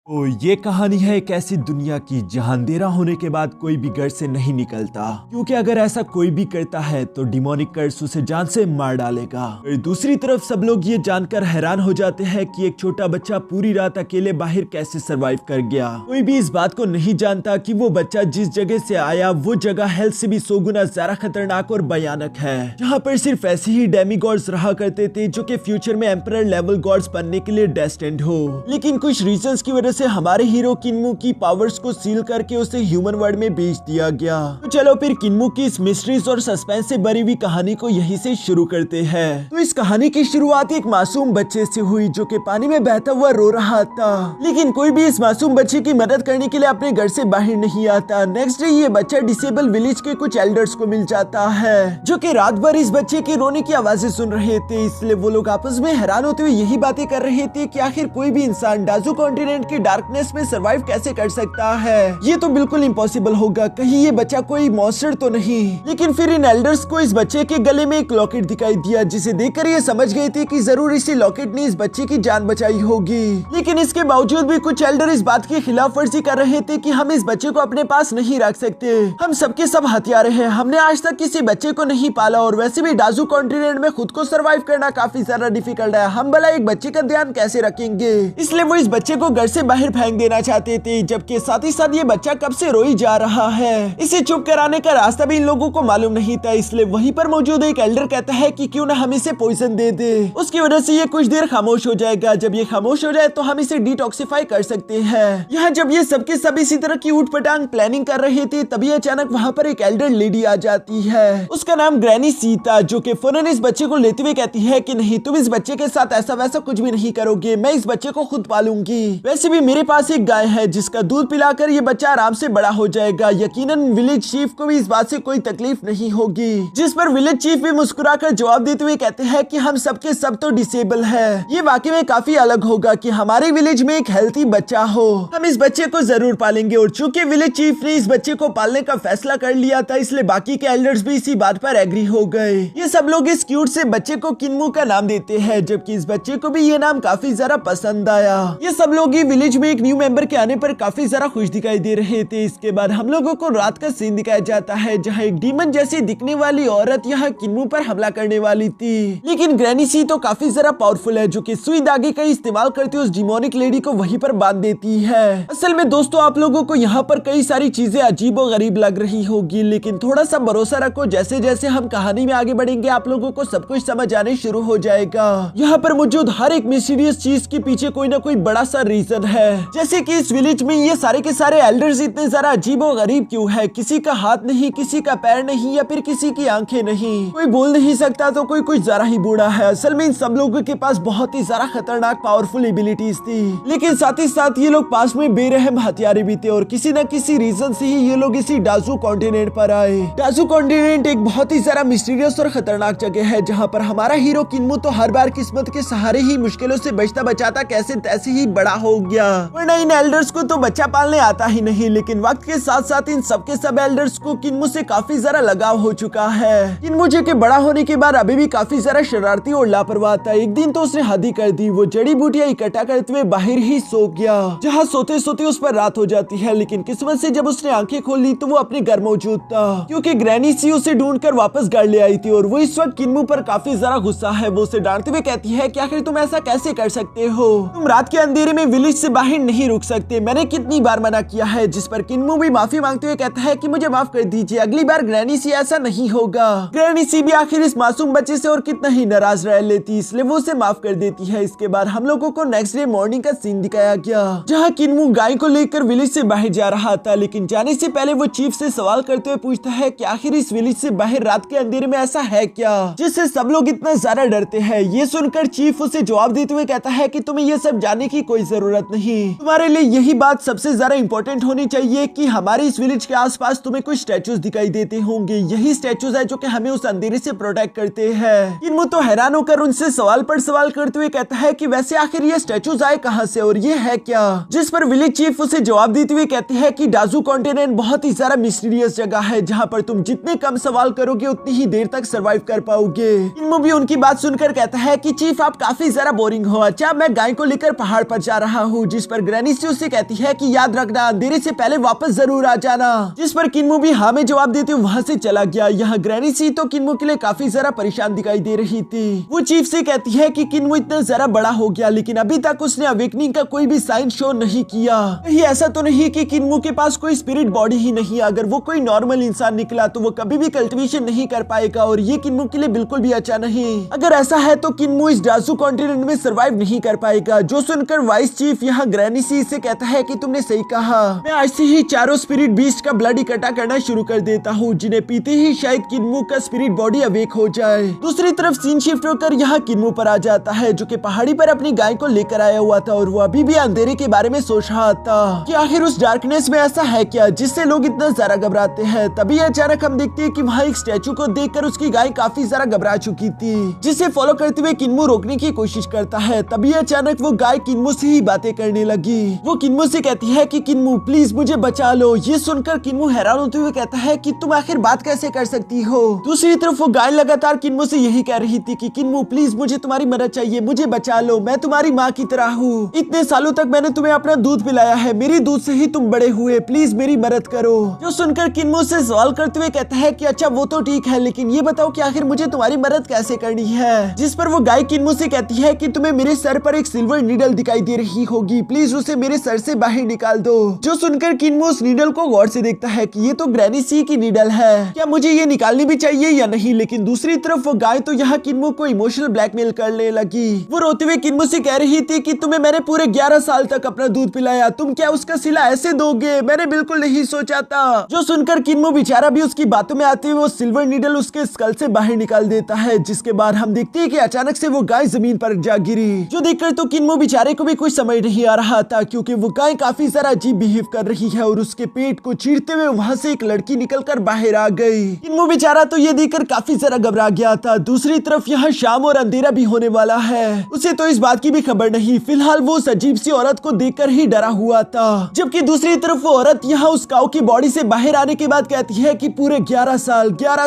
तो ये कहानी है एक ऐसी दुनिया की जहां अंधेरा होने के बाद कोई भी घर से नहीं निकलता, क्योंकि अगर ऐसा कोई भी करता है तो डिमोनिक कर्स उसे जान से मार डालेगा। और दूसरी तरफ सब लोग ये जानकर हैरान हो जाते हैं कि एक छोटा बच्चा पूरी रात अकेले बाहर कैसे सरवाइव कर गया। कोई भी इस बात को नहीं जानता कि वो बच्चा जिस जगह से आया वो जगह हेल से भी 100 गुना ज्यादा खतरनाक और भयानक है, जहाँ पर सिर्फ ऐसे ही डेमी गॉड्स रहा करते थे जो कि फ्यूचर में एम्परर लेवल गॉड्स बनने के लिए डेस्टिन्ड हो। लेकिन कुछ रीजंस की वजह से हमारे हीरो किन्मू की पावर्स को सील करके उसे ह्यूमन वर्ल्ड में भेज दिया गया। तो चलो फिर किन्मू की इस मिस्ट्रीज और सस्पेंस से भरी हुई कहानी को यहीं से शुरू करते हैं। तो इस कहानी की शुरुआत एक मासूम बच्चे से हुई जो कि पानी में बहता हुआ रो रहा था, लेकिन कोई भी इस मासूम बच्चे की मदद करने के लिए अपने घर से बाहर नहीं आता। नेक्स्ट डे ये बच्चा डिसेबल विलेज के कुछ एल्डर्स को मिल जाता है जो कि रात भर इस बच्चे की रोने की आवाजें सुन रहे थे। इसलिए वो लोग आपस में हैरान होते हुए यही बातें कर रहे थे कि आखिर कोई भी इंसान डाजू कॉन्टिनेंट की डार्कनेस में सरवाइव कैसे कर सकता है। ये तो बिल्कुल इम्पॉसिबल होगा, कहीं ये बच्चा कोई मॉन्स्टर तो नहीं। लेकिन फिर इन एल्डर्स को इस बच्चे के गले में एक लॉकेट दिखाई दिया, जिसे देखकर ये समझ गए थे कि जरूर इसी लॉकेट ने इस बच्चे की जान बचाई होगी। लेकिन इसके बावजूद भी कुछ एल्डर इस बात की खिलाफ वर्जी कर रहे थे कि हम इस बच्चे को अपने पास नहीं रख सकते, हम सबके सब हथियारे हैं, हमने आज तक किसी बच्चे को नहीं पाला और वैसे भी डाजू कॉन्टिनेंट में खुद को सरवाइव करना काफी ज्यादा डिफिकल्ट है, हम भला एक बच्चे का ध्यान कैसे रखेंगे। इसलिए वो इस बच्चे को घर से बाहर फेंक देना चाहते थे, जबकि साथ ही साथ ये बच्चा कब से रोई जा रहा है, इसे चुप कराने का रास्ता भी इन लोगों को मालूम नहीं था। इसलिए वहीं पर मौजूद एक एल्डर कहता है कि क्यों ना हम इसे पॉइजन दे दे, उसकी वजह से ये कुछ देर खामोश हो जाएगा, जब ये खामोश हो जाए तो हम इसे डिटॉक्सिफाई कर सकते हैं। यहाँ जब ये सबके सब इसी तरह की ऊट पटांग प्लानिंग कर रहे थे तभी अचानक वहाँ पर एक एल्डर लेडी आ जाती है, उसका नाम ग्रैनी सी था, जो कि फौरन इस बच्चे को लेते हुए कहती है कि नहीं, तुम इस बच्चे के साथ ऐसा वैसा कुछ भी नहीं करोगे, मैं इस बच्चे को खुद पालूंगी। वैसे भी मेरे पास एक गाय है जिसका दूध पिलाकर ये बच्चा आराम से बड़ा हो जाएगा, यकीनन विलेज चीफ को भी इस बात से कोई तकलीफ नहीं होगी। जिस पर विलेज चीफ भी मुस्कुराकर जवाब देते हुए कहते हैं कि हम सबके सब तो डिसेबल है, ये वाकई में काफी अलग होगा कि हमारे विलेज में एक हेल्थी बच्चा हो, हम इस बच्चे को जरूर पालेंगे। और चूंकि विलेज चीफ ने इस बच्चे को पालने का फैसला कर लिया था, इसलिए बाकी के एल्डर्स भी इसी बात पर एग्री हो गए। ये सब लोग इस क्यूट से बच्चे को किन्मू का नाम देते हैं, जबकि इस बच्चे को भी ये नाम काफी ज्यादा पसंद आया। ये सब लोग ही विलेज में एक न्यू मेंबर के आने पर काफी ज्यादा खुश दिखाई दे रहे थे। इसके बाद हम लोगों को रात का सीन दिखाया जाता है, जहाँ एक डीमन जैसी दिखने वाली औरत यहाँ किन्मू पर हमला करने वाली थी, लेकिन ग्रैनी सी तो काफी ज्यादा पावरफुल है, जो कि सुई धागे का इस्तेमाल करते उस डिमोनिक लेडी को वहीं पर बांध देती है। असल में दोस्तों, आप लोगों को यहाँ पर कई सारी चीजें अजीब और गरीब लग रही होगी, लेकिन थोड़ा सा भरोसा रखो, जैसे जैसे हम कहानी में आगे बढ़ेंगे आप लोगों को सब कुछ समझ आने शुरू हो जाएगा। यहाँ पर मौजूद हर एक मिस्टीरियस चीज के पीछे कोई ना कोई बड़ा सा रीजन है, जैसे कि इस विलेज में ये सारे के सारे एल्डर्स इतने जरा अजीब और गरीब क्यों है, किसी का हाथ नहीं, किसी का पैर नहीं, या फिर किसी की आंखें नहीं, कोई बोल नहीं सकता तो कोई कुछ जरा ही बूढ़ा है। असल में इन सब लोगों के पास बहुत ही जरा खतरनाक पावरफुल एबिलिटीज थी, लेकिन साथ ही साथ ये लोग पास में बेरहम हथियारे भी थे, और किसी न किसी रीजन से ही ये लोग इसी डाजू कॉन्टिनेंट पर आए। डाजू कॉन्टिनेंट एक बहुत ही जरा मिस्टीरियस और खतरनाक जगह है, जहाँ पर हमारा हीरो किन्मू तो हर बार किस्मत के सहारे ही मुश्किलों से बचता बचाता कैसे तैसे ही बड़ा हो गया, वरना इन एल्डर्स को तो बच्चा पालने आता ही नहीं। लेकिन वक्त के साथ साथ इन सबके सब एल्डर्स को किन्मू से काफी जरा लगाव हो चुका है। किन्मू जो के बड़ा होने के बाद अभी भी काफी जरा शरारती और लापरवाह था। एक दिन तो उसने हद ही कर दी, वो जड़ी बूटियां इकट्ठा करते हुए बाहर ही सो गया, जहाँ सोते सोते उस पर रात हो जाती है। लेकिन किस्मत से जब उसने आंखें खोली तो वो अपने घर मौजूद था, क्योंकि ग्रैनी सी उसे ढूंढकर वापस घर ले आई थी, और वो इस वक्त किन्मू पर काफी जरा गुस्सा है। वो उसे डांटते हुए कहती है कि आखिर तुम ऐसा कैसे कर सकते हो, तुम रात के अंधेरे में विलेज से बाहर नहीं रुक सकते, मैंने कितनी बार मना किया है। जिस पर किन्मू भी माफी मांगते हुए कहता है कि मुझे माफ कर दीजिए, अगली बार ग्रैनी सी ऐसा नहीं होगा। ग्रैनी सी भी आखिर इस मासूम बच्चे से और कितना ही नाराज रह लेती, इसलिए वो उसे माफ कर देती है। इसके बाद हम लोगों को नेक्स्ट डे मॉर्निंग का सीन दिखाया गया, जहाँ किन्मू गाय को लेकर विलेज से बाहर जा रहा था, लेकिन जाने से पहले वो चीफ से सवाल करते हुए पूछता है कि आखिर इस विलेज से बाहर रात के अंधेरे में ऐसा है क्या जिससे सब लोग इतना ज्यादा डरते हैं। ये सुनकर चीफ उसे जवाब देते हुए कहता है कि तुम्हें ये सब जानने की कोई जरूरत नहीं, तुम्हारे लिए यही बात सबसे ज्यादा इंपॉर्टेंट होनी चाहिए कि हमारे इस विलेज के आसपास तुम्हें कुछ स्टैचूज दिखाई देते होंगे, यही स्टैचूज है जो कि हमें उस अंधेरे से प्रोटेक्ट करते हैं। किन्मू तो हैरान होकर उनसे सवाल पर सवाल करते हुए कहता है कि वैसे आखिर ये स्टैचूज आए कहां से और ये है क्या, जिस पर विलेज चीफ उसे जवाब देते हुए कहते हैं कि डाजू कॉन्टिनेंट बहुत ही ज्यादा मिस्टीरियस जगह है, जहाँ पर तुम जितने कम सवाल करोगे उतनी ही देर तक सरवाइव कर पाओगे। किन्मू भी उनकी बात सुनकर कहता है कि चीफ आप काफी ज्यादा बोरिंग हो, अच्छा मैं गाय को लेकर पहाड़ पर जा रहा हूँ, जिस पर ग्रैनी सी उससे कहती है कि याद रखना अंधेरे से पहले वापस जरूर आ जाना, जिस पर किन्मो भी हाँ में जवाब देते हुए वहाँ से चला गया। यहाँ ग्रैनी सी तो किन्मो के लिए काफी ज्यादा परेशान दिखाई दे रही थी। वो चीफ से कहती है कि किन्मो इतना जरा बड़ा हो गया लेकिन अभी तक उसने अवेकनिंग का कोई भी साइन शो नहीं किया। कहीं ऐसा तो नहीं कि किन्मो के पास कोई स्पिरिट बॉडी ही नहीं, अगर वो कोई नॉर्मल इंसान निकला तो वो कभी भी कल्टिवेशन नहीं कर पाएगा और ये किन्मो के लिए बिल्कुल भी अच्छा नहीं। अगर ऐसा है तो किन्मो इस डाजू कॉन्टिनेंट में सर्वाइव नहीं कर पाएगा। जो सुनकर वाइस चीफ यहाँ ग्रैनी सी से कहता है कि तुमने सही कहा, मैं आज से ही चारों स्पिरिट बीस्ट का ब्लड इकट्ठा करना शुरू कर देता हूँ, जिन्हें पीते ही शायद किन्मो का स्पिरिट बॉडी अवेक हो जाए। दूसरी तरफ सीन शिफ्ट होकर यहाँ किन्मो पर आ जाता है जो कि पहाड़ी पर अपनी गाय को लेकर आया हुआ था और वो अभी भी अंधेरे के बारे में सोच रहा था कि आखिर उस डार्कनेस में ऐसा है क्या जिससे लोग इतना ज्यादा घबराते हैं। तभी अचानक हम देखते हैं कि वहाँ एक स्टैचू को देखकर उसकी गाय काफी ज्यादा घबरा चुकी थी, जिसे फॉलो करते हुए किन्मो रोकने की कोशिश करता है। तभी अचानक वो गाय किन्मो से ही बातें करने लगी। वो किन्मो से कहती है कि किन्मो प्लीज मुझे बचा लो। ये सुनकर किन्मो हैरान होते हुए कहता है कि तुम आखिर बात कैसे कर सकती हो। दूसरी तरफ वो गाय लगातार किन्मो से यही कह रही थी कि किन्मो प्लीज मुझे तुम्हारी मदद चाहिए, मुझे बचा लो, मैं तुम्हारी माँ की तरह हूँ। इतने सालों तक मैंने तुम्हें अपना दूध पिलाया है, मेरी दूध से ही तुम बड़े हुए, प्लीज मेरी मदद करो। जो सुनकर किन्मो से सवाल करते हुए कहता है कि अच्छा वो तो ठीक है लेकिन ये बताओ कि आखिर मुझे तुम्हारी मदद कैसे करनी है। जिस पर वो गाय किन्मो से कहती है कि तुम्हें मेरे सर पर एक सिल्वर नीडल दिखाई दे रही होगी, प्लीज उसे मेरे सर से बाहर निकाल दो। जो सुनकर किन्मो उस नीडल को गौर से देखता है कि ये तो ग्रैनी सी की नीडल है, क्या मुझे ये निकालनी भी चाहिए या नहीं। लेकिन दूसरी तरफ वो गाय तो यहाँ किन्मो को इमोशनल ब्लैकमेल करने लगी। वो रोते हुए किन्मो से कह रही थी कि तुम्हें मैंने पूरे 11 साल तक अपना दूध पिलाया, तुम क्या उसका सिला ऐसे दोगे, मैंने बिल्कुल नहीं सोचा था। जो सुनकर किन्मो बेचारा भी उसकी बातों में आते हुए वो सिल्वर नीडल उसके स्कल से बाहर निकाल देता है, जिसके बाद हम देखते हैं कि अचानक से वो गाय जमीन पर जा गिरी। जो देखकर तो किन्मो बेचारे को भी कुछ समझ नहीं आ रहा था क्योंकि वो गाय काफी सारा अजीब बिहेव कर रही है और उसके पेट को चीरते हुए वहाँ से एक लड़की निकलकर बाहर आ गई। किन्मो बेचारा तो ये देखकर काफी सारा घबरा गया था। दूसरी तरफ यहाँ शाम और अंधेरा भी होने वाला है, उसे तो इस बात की भी खबर नहीं। फिलहाल वो उस अजीब सी औरत को देखकर ही डरा हुआ था, जबकि दूसरी तरफ वो औरत यहाँ उस काऊ की बॉडी से बाहर आने के बाद कहती है कि पूरे 11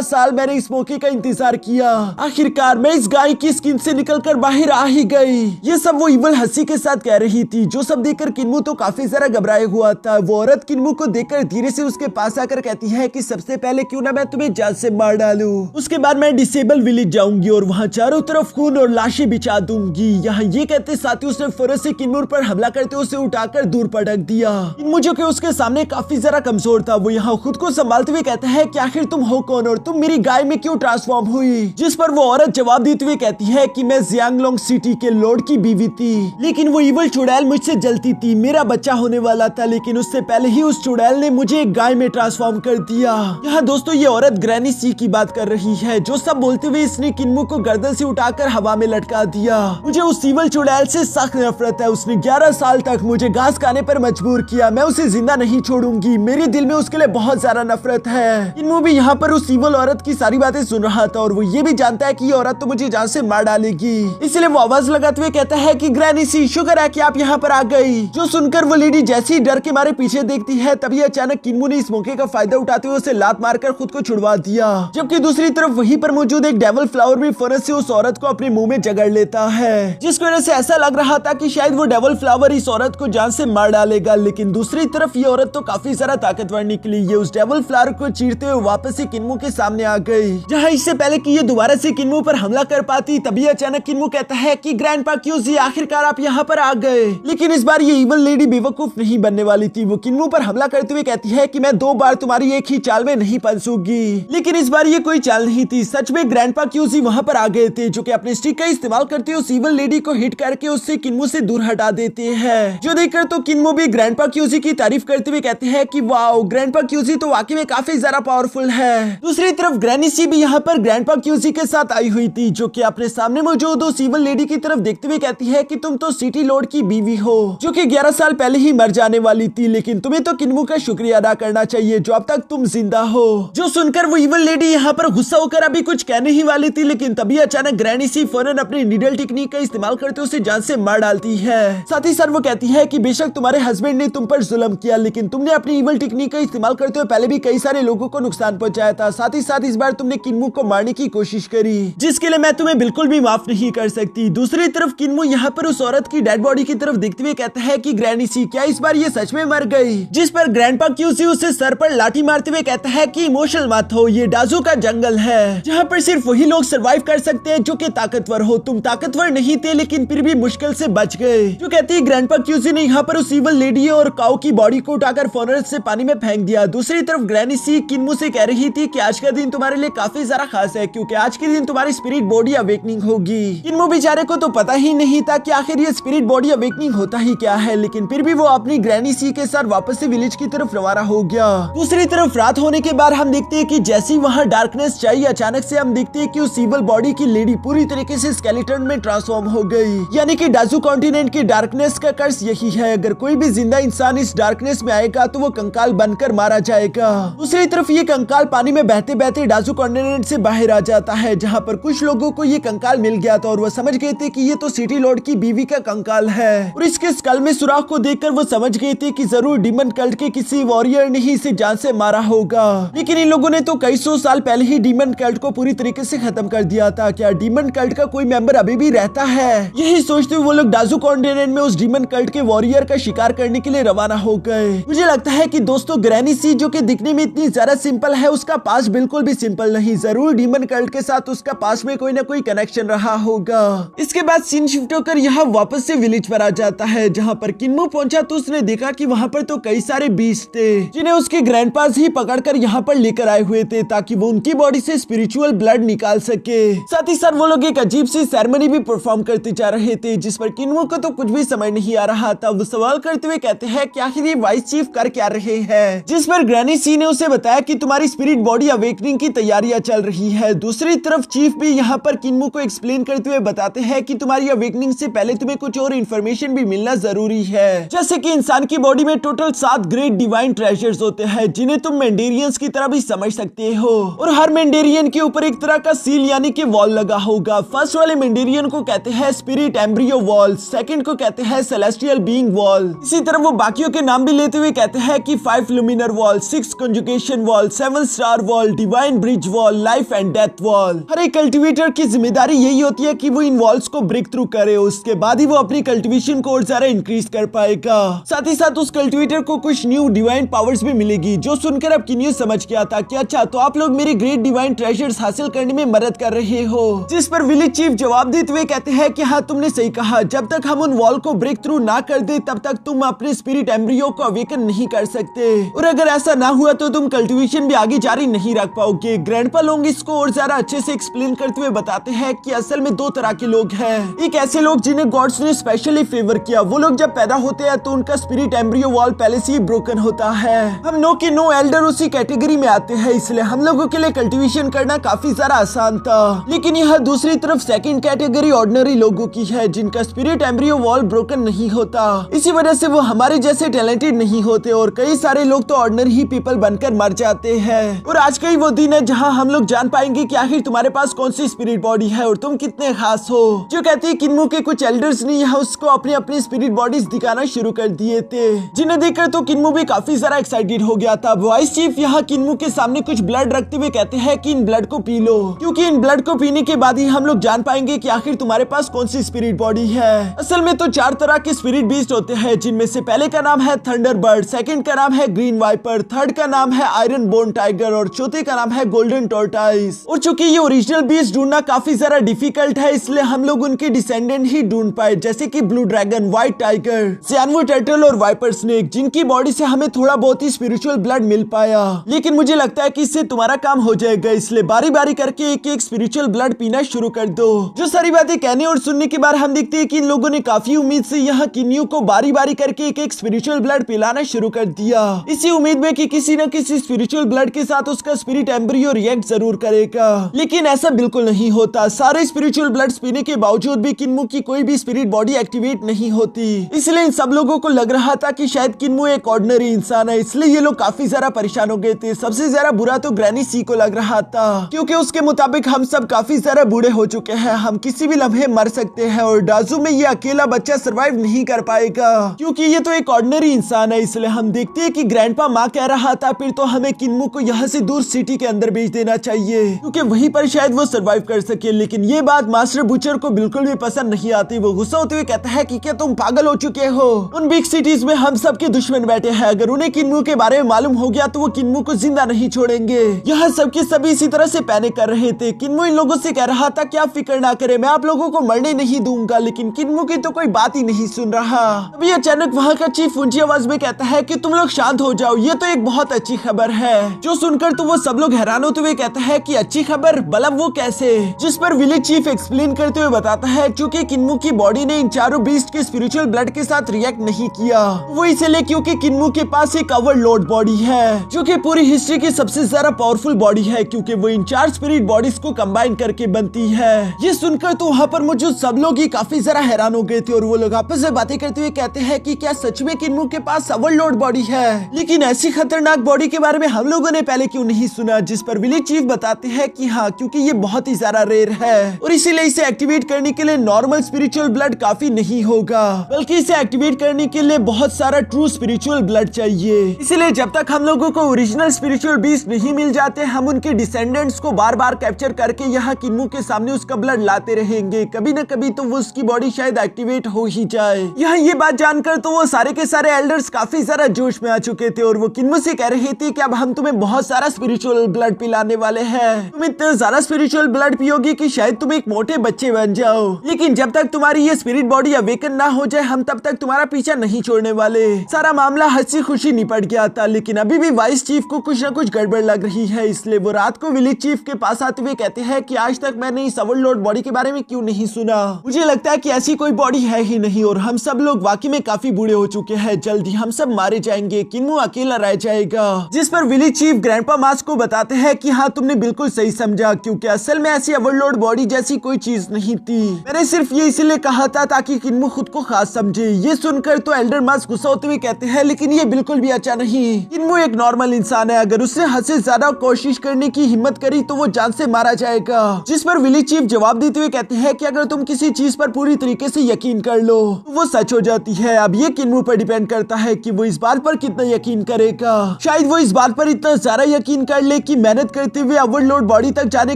साल मैंने इस मौके का इंतजार किया, आखिरकार मैं इस गाय की स्किन से निकलकर बाहर आ ही गई। ये सब वो इवल हंसी के साथ कह रही थी। जो सब देखकर किन्मो तो काफी सारा घबराया हुआ था। वो औरत किन्मो को देखकर धीरे से उसके पास आकर कहती है कि सबसे पहले क्यों ना मैं तुम्हें जान से मार डालूं, उसके बाद मैं डिसेबल विलेज जाऊंगी और वहाँ चारों तरफ खून और लाशें बिछा दूंगी। यहाँ ये कहते साथ ही उसने फौरन से किन्मो पर हमला करते उसे उठाकर दूर पटक दिया। किन्मो जो कि उसके सामने काफी ज्यादा कमजोर था, वो यहाँ खुद को संभालते हुए कहता है कि आखिर तुम हो कौन और तुम मेरी गाय में क्यों ट्रांसफॉर्म हुई। जिस पर वो औरत जवाब देते हुए कहती है कि मैं जियांगलोंग सिटी के लॉर्ड की बीवी थी, लेकिन वो इवल चुड़ैल मुझसे जलती थी, मेरा बच्चा होने वाला था लेकिन उससे पहले ही उस चुड़ैल ने मुझे एक गाय में ट्रांसफॉर्म कर दिया। यहाँ दोस्तों ये औरत ग्रैनी सी की बात कर रही है। जो सब बोलते हुए इसने किन्मो को गर्दन से उठाकर हवा में लटका दिया। मुझे उस इवल चुड़ैल से सख्त नफरत है, उसने 11 साल तक मुझे घास खाने पर मजबूर किया, मैं उसे जिंदा नहीं छोड़ूंगी, मेरे दिल में उसके लिए बहुत ज्यादा नफरत है। किन्मो भी यहाँ पर उस इवल औरत की सारी बातें सुन रहा था और वो ये भी जानता है कि ये औरत तो मुझे जान से मार डालेगी, इसलिए वो आवाज लगाते हुए कहता है कि ग्रैनी सी शुक्र है कि आप यहाँ पर आ गई। जो सुनकर वो लेडी जैसे ही डर के मारे पीछे देखती है तभी अचानक किन्मो ने इस मौके का फायदा उठाते हुए उसे लात मारकर खुद को छुड़वा दिया। जबकि दूसरी तरफ वहीं पर मौजूद एक डेविल फ्लावर भी फौरन से उस औरत को अपने मुंह में जगड़ लेता है, जिसकी वजह से ऐसा लग रहा था कि शायद वो डेविल फ्लावर इस औरत को जान से मार डालेगा। लेकिन दूसरी तरफ ये औरत तो काफी ज्यादा ताकतवर निकली। ये उस डेविल फ्लावर को चीरते हुए वापस से किन्मो के सामने आ गई, जहाँ इससे पहले कि ये दोबारा से किन्मो पर हमला कर पाती। तभी अचानक किन्मो कहता है कि ग्रैंडपा क्यूजी आखिरकार आप यहाँ पर आ गए। लेकिन इस बार ये इवल लेडी बेवकूफ नहीं बनने वाली थी। वो किन्मो पर हमला करते हुए कहती है कि मैं 2 बार तुम्हारी एक ही चाल में नहीं फंसूंगी। लेकिन इस बार ये कोई चाल नहीं थी, सच में ग्रैंडपा क्यूजी वहाँ पर आ गए थे, जो कि अपने स्टिक का इस्तेमाल करते हुए उस इवल लेडी को हिट करके उससे किन्मो से दूर हटा देते हैं। जो देखकर तो किन्मो भी ग्रैंडपा क्यूजी की तारीफ करते हुए कहते हैं कि वाओ ग्रैंडपा क्यूजी तो वाकई में काफी ज्यादा पावरफुल है। दूसरी तरफ ग्रैनी सी भी यहाँ पर ग्रैंडपा क्यूजी के साथ आई हुई थी, जो कि अपने सामने मौजूद उस इवल लेडी की तरफ देखते हुए कहती है कि तुम तो सिटी लॉर्ड की बीवी हो, जो कि 11 साल पहले ही मर जाने वाली थी, लेकिन तुम्हें तो किन्मो का शुक्रिया अदा करना चाहिए जो अब तक तुम जिंदा हो। जो सुनकर वो इवल लेडी यहाँ पर गुस्सा होकर अभी कुछ कहने ही वाली थी, लेकिन तभी अचानक ग्रैनी सी फौरन अपनी नीडल टेक्निक का इस्तेमाल करते उसे जान से मार डालती है। साथ ही साथ वो कहती है कि बेशक तुम्हारे हस्बैंड ने तुम पर जुल्म किया, लेकिन तुमने अपनी इवल टेक्निक का इस्तेमाल करते हुए पहले भी कई सारे लोगों को नुकसान पहुंचाया था। साथ ही साथ इस बार तुमने किन्मो को मारने की कोशिश करी, जिसके लिए मैं तुम्हें बिल्कुल भी माफ नहीं कर सकती। दूसरी तरफ किन्मो यहाँ पर उस औरत की डेड बॉडी की तरफ देखते देखते हुए कहता है कि ग्रैनी सी क्या इस बार ये सच में मर गई, जिस पर ग्रैंडपा क्यूसी उसे सर पर लाठी मारते हुए कहता है कि इमोशनल मत हो, ये डाजू का जंगल है जहाँ पर सिर्फ वही लोग सरवाइव कर सकते हैं जो कि ताकतवर हो। तुम ताकतवर नहीं थे लेकिन फिर भी मुश्किल से बच गए। जो कहती है ग्रैंडपा क्यूसी ने यहाँ पर उस इवल लेडी और काऊ की बॉडी को उठाकर फॉरेस्ट से पानी में फेंक दिया। दूसरी तरफ ग्रैनी सी किन्मू से कह रही थी कि आज का दिन तुम्हारे लिए काफी ज्यादा खास है क्योंकि आज के दिन तुम्हारी स्पिरिट बॉडी अवेकनिंग होगी। किन्मू बेचारे को तो पता ही नहीं था कि आखिर ये स्पिरिट बॉडी अवेकनिंग होता ही क्या है, लेकिन फिर भी वो अपनी ग्रैनी सी के साथ वापस से विलेज की तरफ रवाना हो गया। दूसरी तरफ रात होने के बाद हम देखते हैं कि जैसे ही वहाँ डार्कनेस चाहिए अचानक से हम देखते हैं कि उस इवल बॉडी की लेडी पूरी तरीके से स्केलेटन में ट्रांसफॉर्म हो गई। यानी कि डाजू कॉन्टिनेंट की डार्कनेस का कर्स यही है, अगर कोई भी जिंदा इंसान इस डार्कनेस में आएगा तो वो कंकाल बनकर मारा जाएगा। दूसरी तरफ ये कंकाल पानी में बहते बहते डाजू कॉन्टिनेंट से बाहर आ जाता है, जहाँ पर कुछ लोगों को ये कंकाल मिल गया था और वो समझ गए थे कि ये तो सिटी लॉर्ड की बीवी का कंकाल है और इसके स्कल में सुराख को देखकर वो समझ गए थे कि जरूर डीमन कल्ट के किसी वॉरियर ने ही इसे जान से मारा होगा। लेकिन इन लोगों ने तो कई सौ साल पहले ही डीमन कल्ट को पूरी तरीके से खत्म कर दिया था। क्या डीमन कल्ट का कोई मेंबर अभी भी रहता है? यही सोचते हुए वो लोग डाजू कॉन्टिनेंट में उस डीमन कल्ट के वॉरियर का शिकार करने के लिए रवाना हो गए। मुझे लगता है कि दोस्तों ग्रैनी सी जो कि दिखने में इतनी ज्यादा सिंपल है, उसका पास बिल्कुल भी सिंपल नहीं। जरूर डीमन कल्ट के साथ उसका पास में कोई ना कोई कनेक्शन रहा होगा। इसके बाद सीन शिफ्ट होकर यहाँ वापस से विलेज पर आ जाता है, जहाँ पर किन्मू पहुंचा तो उसने देखा कि वहाँ पर तो कई सारे बीस्ट थे जिन्हें उसके ग्रैंडपास ही पकड़कर यहाँ पर लेकर आए हुए थे ताकि वो उनकी बॉडी से स्पिरिचुअल ब्लड निकाल सके। साथ ही साथ वो लोग एक अजीब सी सेरेमनी भी परफॉर्म करते जा रहे थे, जिस पर किन्मू को तो कुछ भी समझ नहीं आ रहा था। वो सवाल करते हुए कहते हैं कि आखिर ये वाइस चीफ कर क्या रहे हैं, जिस पर ग्रैनी सी ने उसे बताया कि तुम्हारी स्पिरिट बॉडी अवेकनिंग की तैयारियां चल रही है। दूसरी तरफ चीफ भी यहाँ पर किन्मू को एक्सप्लेन करते हुए बताते हैं कि तुम्हारी अवेकनिंग से पहले तुम्हें कुछ और इन्फॉर्मेशन भी मिलना जरूरी है, जैसे कि इंसान की बॉडी में टोटल 7 ग्रेट डिवाइन ट्रेजर्स होते हैं जिन्हें तुम मेंडेरियंस की तरह भी समझ सकते हो और हर मेंडेरियन के ऊपर एक तरह का सील यानी कि वॉल लगा होगा। फर्स्ट वाले मेंडेरियन को कहते हैं स्पिरिट एम्ब्रियो वॉल, सेकंड को कहते हैं सेलेस्टियल बीइंग वॉल। इसी तरह वो बाकियों के नाम भी लेते हुए कहते हैं कि 5 luminary wall, 6 conjugation wall, 7 star wall, divine bridge wall, life and death wall. हर एक कल्टिवेटर की जिम्मेदारी यही होती है कि वो इन वॉल्स को ब्रेक थ्रू करे, उसके बाद ही वो अपनी कल्टिवेशन को और ज्यादा इंक्रीज कर पाएगा। साथ ही साथ उस कल्टिवेटर को कुछ न्यू डिवाइन पावर्स भी मिलेगी, जो सुनकर अब किन्यू समझ गया था कि अच्छा तो आप लोग मेरे ग्रेट डिवाइन ट्रेजर्स हासिल करने में मदद कर रहे हो। जिस पर विलेज चीफ जवाब देते हुए कहते हैं कि हाँ तुमने सही कहा, जब तक हम उन वॉल को ब्रेक थ्रू ना कर दे तब तक तुम अपने स्पिरिट एम्ब्रियो को अवेकन नहीं कर सकते और अगर ऐसा ना हुआ तो तुम कल्टिवेशन भी आगे जारी नहीं रख पाओगे। ग्रैंडपा लोग इसको और ज्यादा अच्छे से एक्सप्लेन करते हुए बताते हैं कि असल में 2 तरह के लोग हैं। एक ऐसे लोग जिन्हें गॉड्स ने स्पेशली फेवर किया, वो लोग जब पैदा होते हैं तो उनका स्पिरिट एम्ब्रियो वॉल पहले से ही ब्रोकन होता है। हम नो के नो एल्डर उसी कैटेगरी में आते हैं, इसलिए हम लोगों के लिए कल्टिवेशन करना काफी ज्यादा आसान था। लेकिन यह दूसरी तरफ सेकंड कैटेगरी ऑर्डिनरी लोगों की है, जिनका स्पिरिट एम्ब्रियो वॉल ब्रोकन नहीं होता। इसी वजह से वो हमारे जैसे टैलेंटेड नहीं होते और कई सारे लोग तो ऑर्डिनरी ही पीपल बनकर मर जाते हैं। और आज का ही वो दिन है जहाँ हम लोग जान पाएंगे कि आखिर तुम्हारे पास कौन सी स्पिरिट बॉडी है और तुम कितने खास हो। जो कहती है किन्मू के कुछ एल्डर्स ने यहाँ उसको अपनी अपनी स्पिरिट बॉडीज दिखाना शुरू कर दिए थे, जिन्हें देखकर तो किन्मू भी काफी ज्यादा एक्साइटेड हो गया था। वाइस चीफ यहाँ किन्मू के सामने कुछ ब्लड रखते हुए कहते हैं कि इन ब्लड को पी लो, क्योंकि इन ब्लड को पीने के बाद ही हम लोग जान पाएंगे कि आखिर तुम्हारे पास कौन सी स्पिरिट बॉडी है। असल में तो 4 तरह के स्पिरिट बीस्ट होते हैं, जिनमें से पहले का नाम है थंडरबर्ड, सेकंड का नाम है ग्रीन वाइपर, थर्ड का नाम है आयरन बोन टाइगर और चौथे का नाम है गोल्डन टॉर्टाइस। और चूंकि ये ओरिजिनल बीस्ट ढूंढना काफी ज्यादा डिफिकल्ट है, इसलिए हम लोग उनके डिसेंडेंट ही ढूंढ पाए, जैसे कि ब्लू ड्रैगन, व्हाइट टाइगर, सियानवो टर्टल और वाइपर स्नेक, जिनकी बॉडी से हमें थोड़ा बहुत ही स्पिरिचुअल ब्लड मिल पाया। लेकिन मुझे लगता है कि इससे तुम्हारा काम हो जाएगा, इसलिए बारी बारी करके एक एक स्पिरिचुअल ब्लड पीना शुरू कर दो। जो सारी बातें कहने और सुनने के बाद हम देखते हैं कि इन लोगों ने काफी उम्मीद से यहाँ किन्यू को बारी बारी करके एक एक स्पिरिचुअल ब्लड पिलाना शुरू कर दिया, इसी उम्मीद में कि किसी न किसी स्पिरिचुअल ब्लड के साथ उसका स्पिरिट एम्ब्रियो रिएक्ट जरूर करेगा। लेकिन ऐसा बिल्कुल नहीं होता। सारे स्पिरिचुअल ब्लड पीने के बावजूद भी किन्मू की कोई भी स्पिरिट बॉडी एक्टिवेट नहीं होती। इसलिए इन सब लोगों को लग रहा था कि शायद किन्मू एक ऑर्डिनरी इंसान है, इसलिए ये लोग काफी ज्यादा परेशान हो गए थे। सबसे ज्यादा बुरा तो ग्रैनी सी को लग रहा था, क्योंकि उसके मुताबिक हम सब काफी ज्यादा बूढ़े हो चुके हैं, हम किसी भी लम्हे मर सकते हैं और डाजू में ये अकेला बच्चा सरवाइव नहीं कर पाएगा, क्योंकि ये तो एक ऑर्डिनरी इंसान है। इसलिए हम देखते हैं कि ग्रैंडपा माँ कह रहा था फिर तो हमें किन्मू को यहाँ से दूर सिटी के अंदर भेज देना चाहिए, क्योंकि वहीं पर शायद वो सरवाइव कर सके। लेकिन ये बात मास्टर बुचर को बिल्कुल भी पसंद नहीं आती। वो गुस्सा होते हुए कहता है कि क्या तुम पागल हो चुके हो। उन बिग सिटीज में हम सब के दुश्मन बैठे हैं, अगर उन्हें किन्मू के बारे में मालूम हो गया तो वो किन्मू को जिंदा नहीं छोड़ेंगे। यहाँ सबके सभी इसी तरह से पैनिक कर रहे थे। किन्मू इन लोगों से कह रहा था कि आप फिक्र ना करें, मैं आप लोगों को मरने नहीं दूंगा, लेकिन किन्मू की तो कोई बात ही नहीं सुन रहा। अभी अचानक वहाँ का चीफ ऊंची आवाज में कहता है कि तुम लोग शांत हो जाओ, ये तो एक बहुत अच्छी खबर है। जो सुनकर तो वो सब लोग हैरान होते हुए कहता है कि अच्छी खबर, मतलब वो कैसे? जिस पर विलेज चीफ एक्सप्लेन करते हुए बताता है क्योंकि किन्मू की बॉडी ने इन चारों बीस्ट के स्पिरिचुअल ब्लड के साथ रिएक्ट नहीं किया, वो इसलिए क्योंकि किन्मू के पास एक ओवरलोड बॉडी है जो कि पूरी हिस्ट्री की सबसे ज्यादा पावरफुल बॉडी है, क्योंकि वो इन 4 स्पिरिट बॉडीज को कंबाइन करके बनती है। ये सुनकर तो वहाँ पर मौजूद सब लोग ही काफी जरा हैरान हो गए थे और वो लोग आपस में बातें करते हुए कहते हैं कि क्या सच में किन्मू के पास ओवरलोड बॉडी है? लेकिन ऐसी खतरनाक बॉडी के बारे में हम लोगों ने पहले क्यों नहीं सुना? जिस पर विलेज चीफ बताते हैं कि हाँ, क्योंकि ये बहुत ही ज्यादा रेयर है और इसीलिए इसे एक्टिवेट करने के लिए नॉर्मल स्पिरिचुअल ब्लड काफी नहीं होगा, बल्कि इसे एक्टिवेट करने के लिए बहुत सारा ट्रू स्पिरिचुअल ब्लड चाहिए। इसलिए जब तक हम लोगों को ओरिजिनल स्पिरिचुअल बीस्ट नहीं मिल जाते, हम उनके डिसेंडेंट्स को बार बार कैप्चर करके यहाँ किन्मू के सामने उसका ब्लड लाते रहेंगे। कभी न कभी तो वो उसकी बॉडी शायद एक्टिवेट हो ही जाए। यहाँ ये बात जानकर तो वो सारे के सारे एल्डर्स काफी ज्यादा जोश में आ चुके थे और वो किन्मू से कह रहे थे कि अब हम तुम्हें बहुत सारा स्पिरिचुअल ब्लड पिलाने वाले हैं। तुम इतना ज्यादा स्पिरिचुअल ब्लड पियोगे कि शायद तुम एक मोटे बच्चे बन जाओ, लेकिन जब तक तुम्हारी ये स्पिरिट बॉडी अवेकन ना हो जाए, हम तब तक तुम्हारा पीछा नहीं छोड़ने वाले। सारा मामला हंसी खुशी निपट गया था, लेकिन अभी भी वाइस चीफ को कुछ न कुछ गड़बड़ लग रही है। इसलिए वो रात को विलेज चीफ के पास आते हुए कहते हैं कि आज तक मैंने इस ओवरलोड बॉडी के बारे में क्यों नहीं सुना। मुझे लगता है कि ऐसी कोई बॉडी है ही नहीं और हम सब लोग वाकई में काफी बूढ़े हो चुके हैं, जल्दी हम सब मारे जाएंगे, किन्मू अकेला रह जाएगा। जिस पर विलेज चीफ ग्रैंडपा मास को बताते हैं कि हाँ, तुमने बिल्कुल सही समझा, क्योंकि असल में ऐसी ओवरलोड बॉडी जैसी कोई चीज नहीं थी। मैंने सिर्फ ये इसलिए कहा था ताकि किन्मू खुद को खास समझे। ये सुनकर तो एल्डर मास गुस्सा होते हुए कहते हैं, लेकिन ये बिल्कुल भी अच्छा नहीं। किन्मू एक नॉर्मल इंसान है, अगर उसने हद से ज्यादा कोशिश करने की हिम्मत करी तो वो जान से मारा जाएगा। जिस पर विलेज चीफ जवाब देते हुए कहते हैं कि अगर तुम किसी चीज पर पूरी तरीके से यकीन कर लो तो वो सच हो जाती है। अब ये किन्मू पर डिपेंड करता है कि वो इस बात पर कितना यकीन करेगा। शायद वो इस बात पर इतना ज्यादा यकीन कर ले कि मेहनत करते हुए ओवरलोड बॉडी तक जाने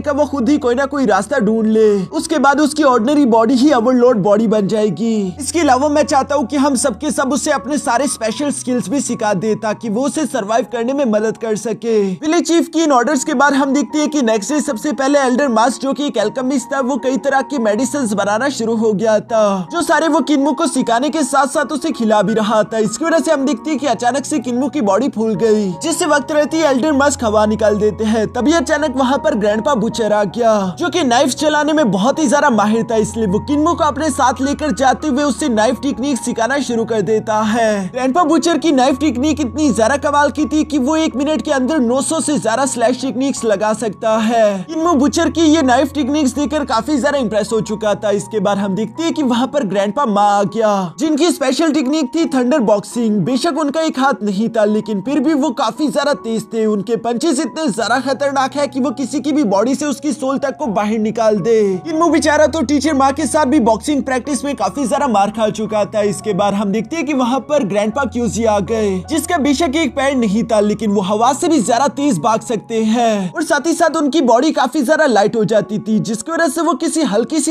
का वो खुद ही कोई ना कोई रास्ता ढूंढ ले, उसके बाद उसकी ऑर्डिनरी बॉडी ही ओवरलोड बॉडी बन जाएगी। इसके अलावा मैं चाहता हूँ कि हम सबके सब उसे अपने सारे स्पेशल स्किल्स भी सिखा दे ताकि वो उसे सरवाइव करने में मदद कर सके। विलेज चीफ की इन ऑर्डर्स के बाद हम देखते हैं कि नेक्स्ट डे सबसे पहले एल्डर मास जो कि एक एल्केमिस्ट था, वो कई तरह के मेडिसिन बनाना शुरू हो गया था, जो सारे वो किन्मू को सिखाने के साथ साथ उसे खिला भी रहा था। इसकी वजह से हम देखते हैं कि अचानक से किन्मू की बॉडी फूल गई, जिससे वक्त रहती एल्डर मास हवा निकाल देते हैं। तभी अचानक वहाँ पर ग्रैंडपा बुचर आ गया, जो कि नाइफ चलाने में बहुत ही ज्यादा माहिर था, इसलिए वो किन्मू को अपने साथ लेकर जाते हुए उससे नाइफ टेक्निक सिखाना शुरू कर देता है। ग्रैंडपा बुचर की नाइफ टेक्निक इतनी ज्यादा कमाल की थी कि वो 1 मिनट के अंदर 900 से ज्यादा स्लैश टेक्निक्स लगा सकता है। किन्मू बुचर की ये नाइफ टेक्निक्स देखकर काफी ज्यादा इंप्रेस हो चुका था। इसके बाद हम देखते हैं कि वहाँ पर ग्रैंडपा माँ आ गया, जिनकी स्पेशल टेक्निक थी थंडर बॉक्सिंग। बेशक उनका एक हाथ नहीं था, लेकिन फिर भी वो काफी ज्यादा तेज थे। उनके पंचेस इतने ज्यादा खतरनाक है कि वो किसी की भी बॉडी से उसकी सोल तक को बाहर निकाल दे। किन्मू बेचारा तो टीचर माँ के साथ भी बॉक्सिंग प्रैक्टिस में काफी ज्यादा मार खा चुका था। इसके बाद हम देखते हैं कि वहाँ पर ग्रैंडपा क्यूजी आ गए, जिसका बेशक एक पैर नहीं था, लेकिन वो हवा से भी ज्यादा तेज भाग सकते हैं और साथ ही साथ उनकी बॉडी काफी ज्यादा लाइट हो जाती थी, जिसकी वजह से वो किसी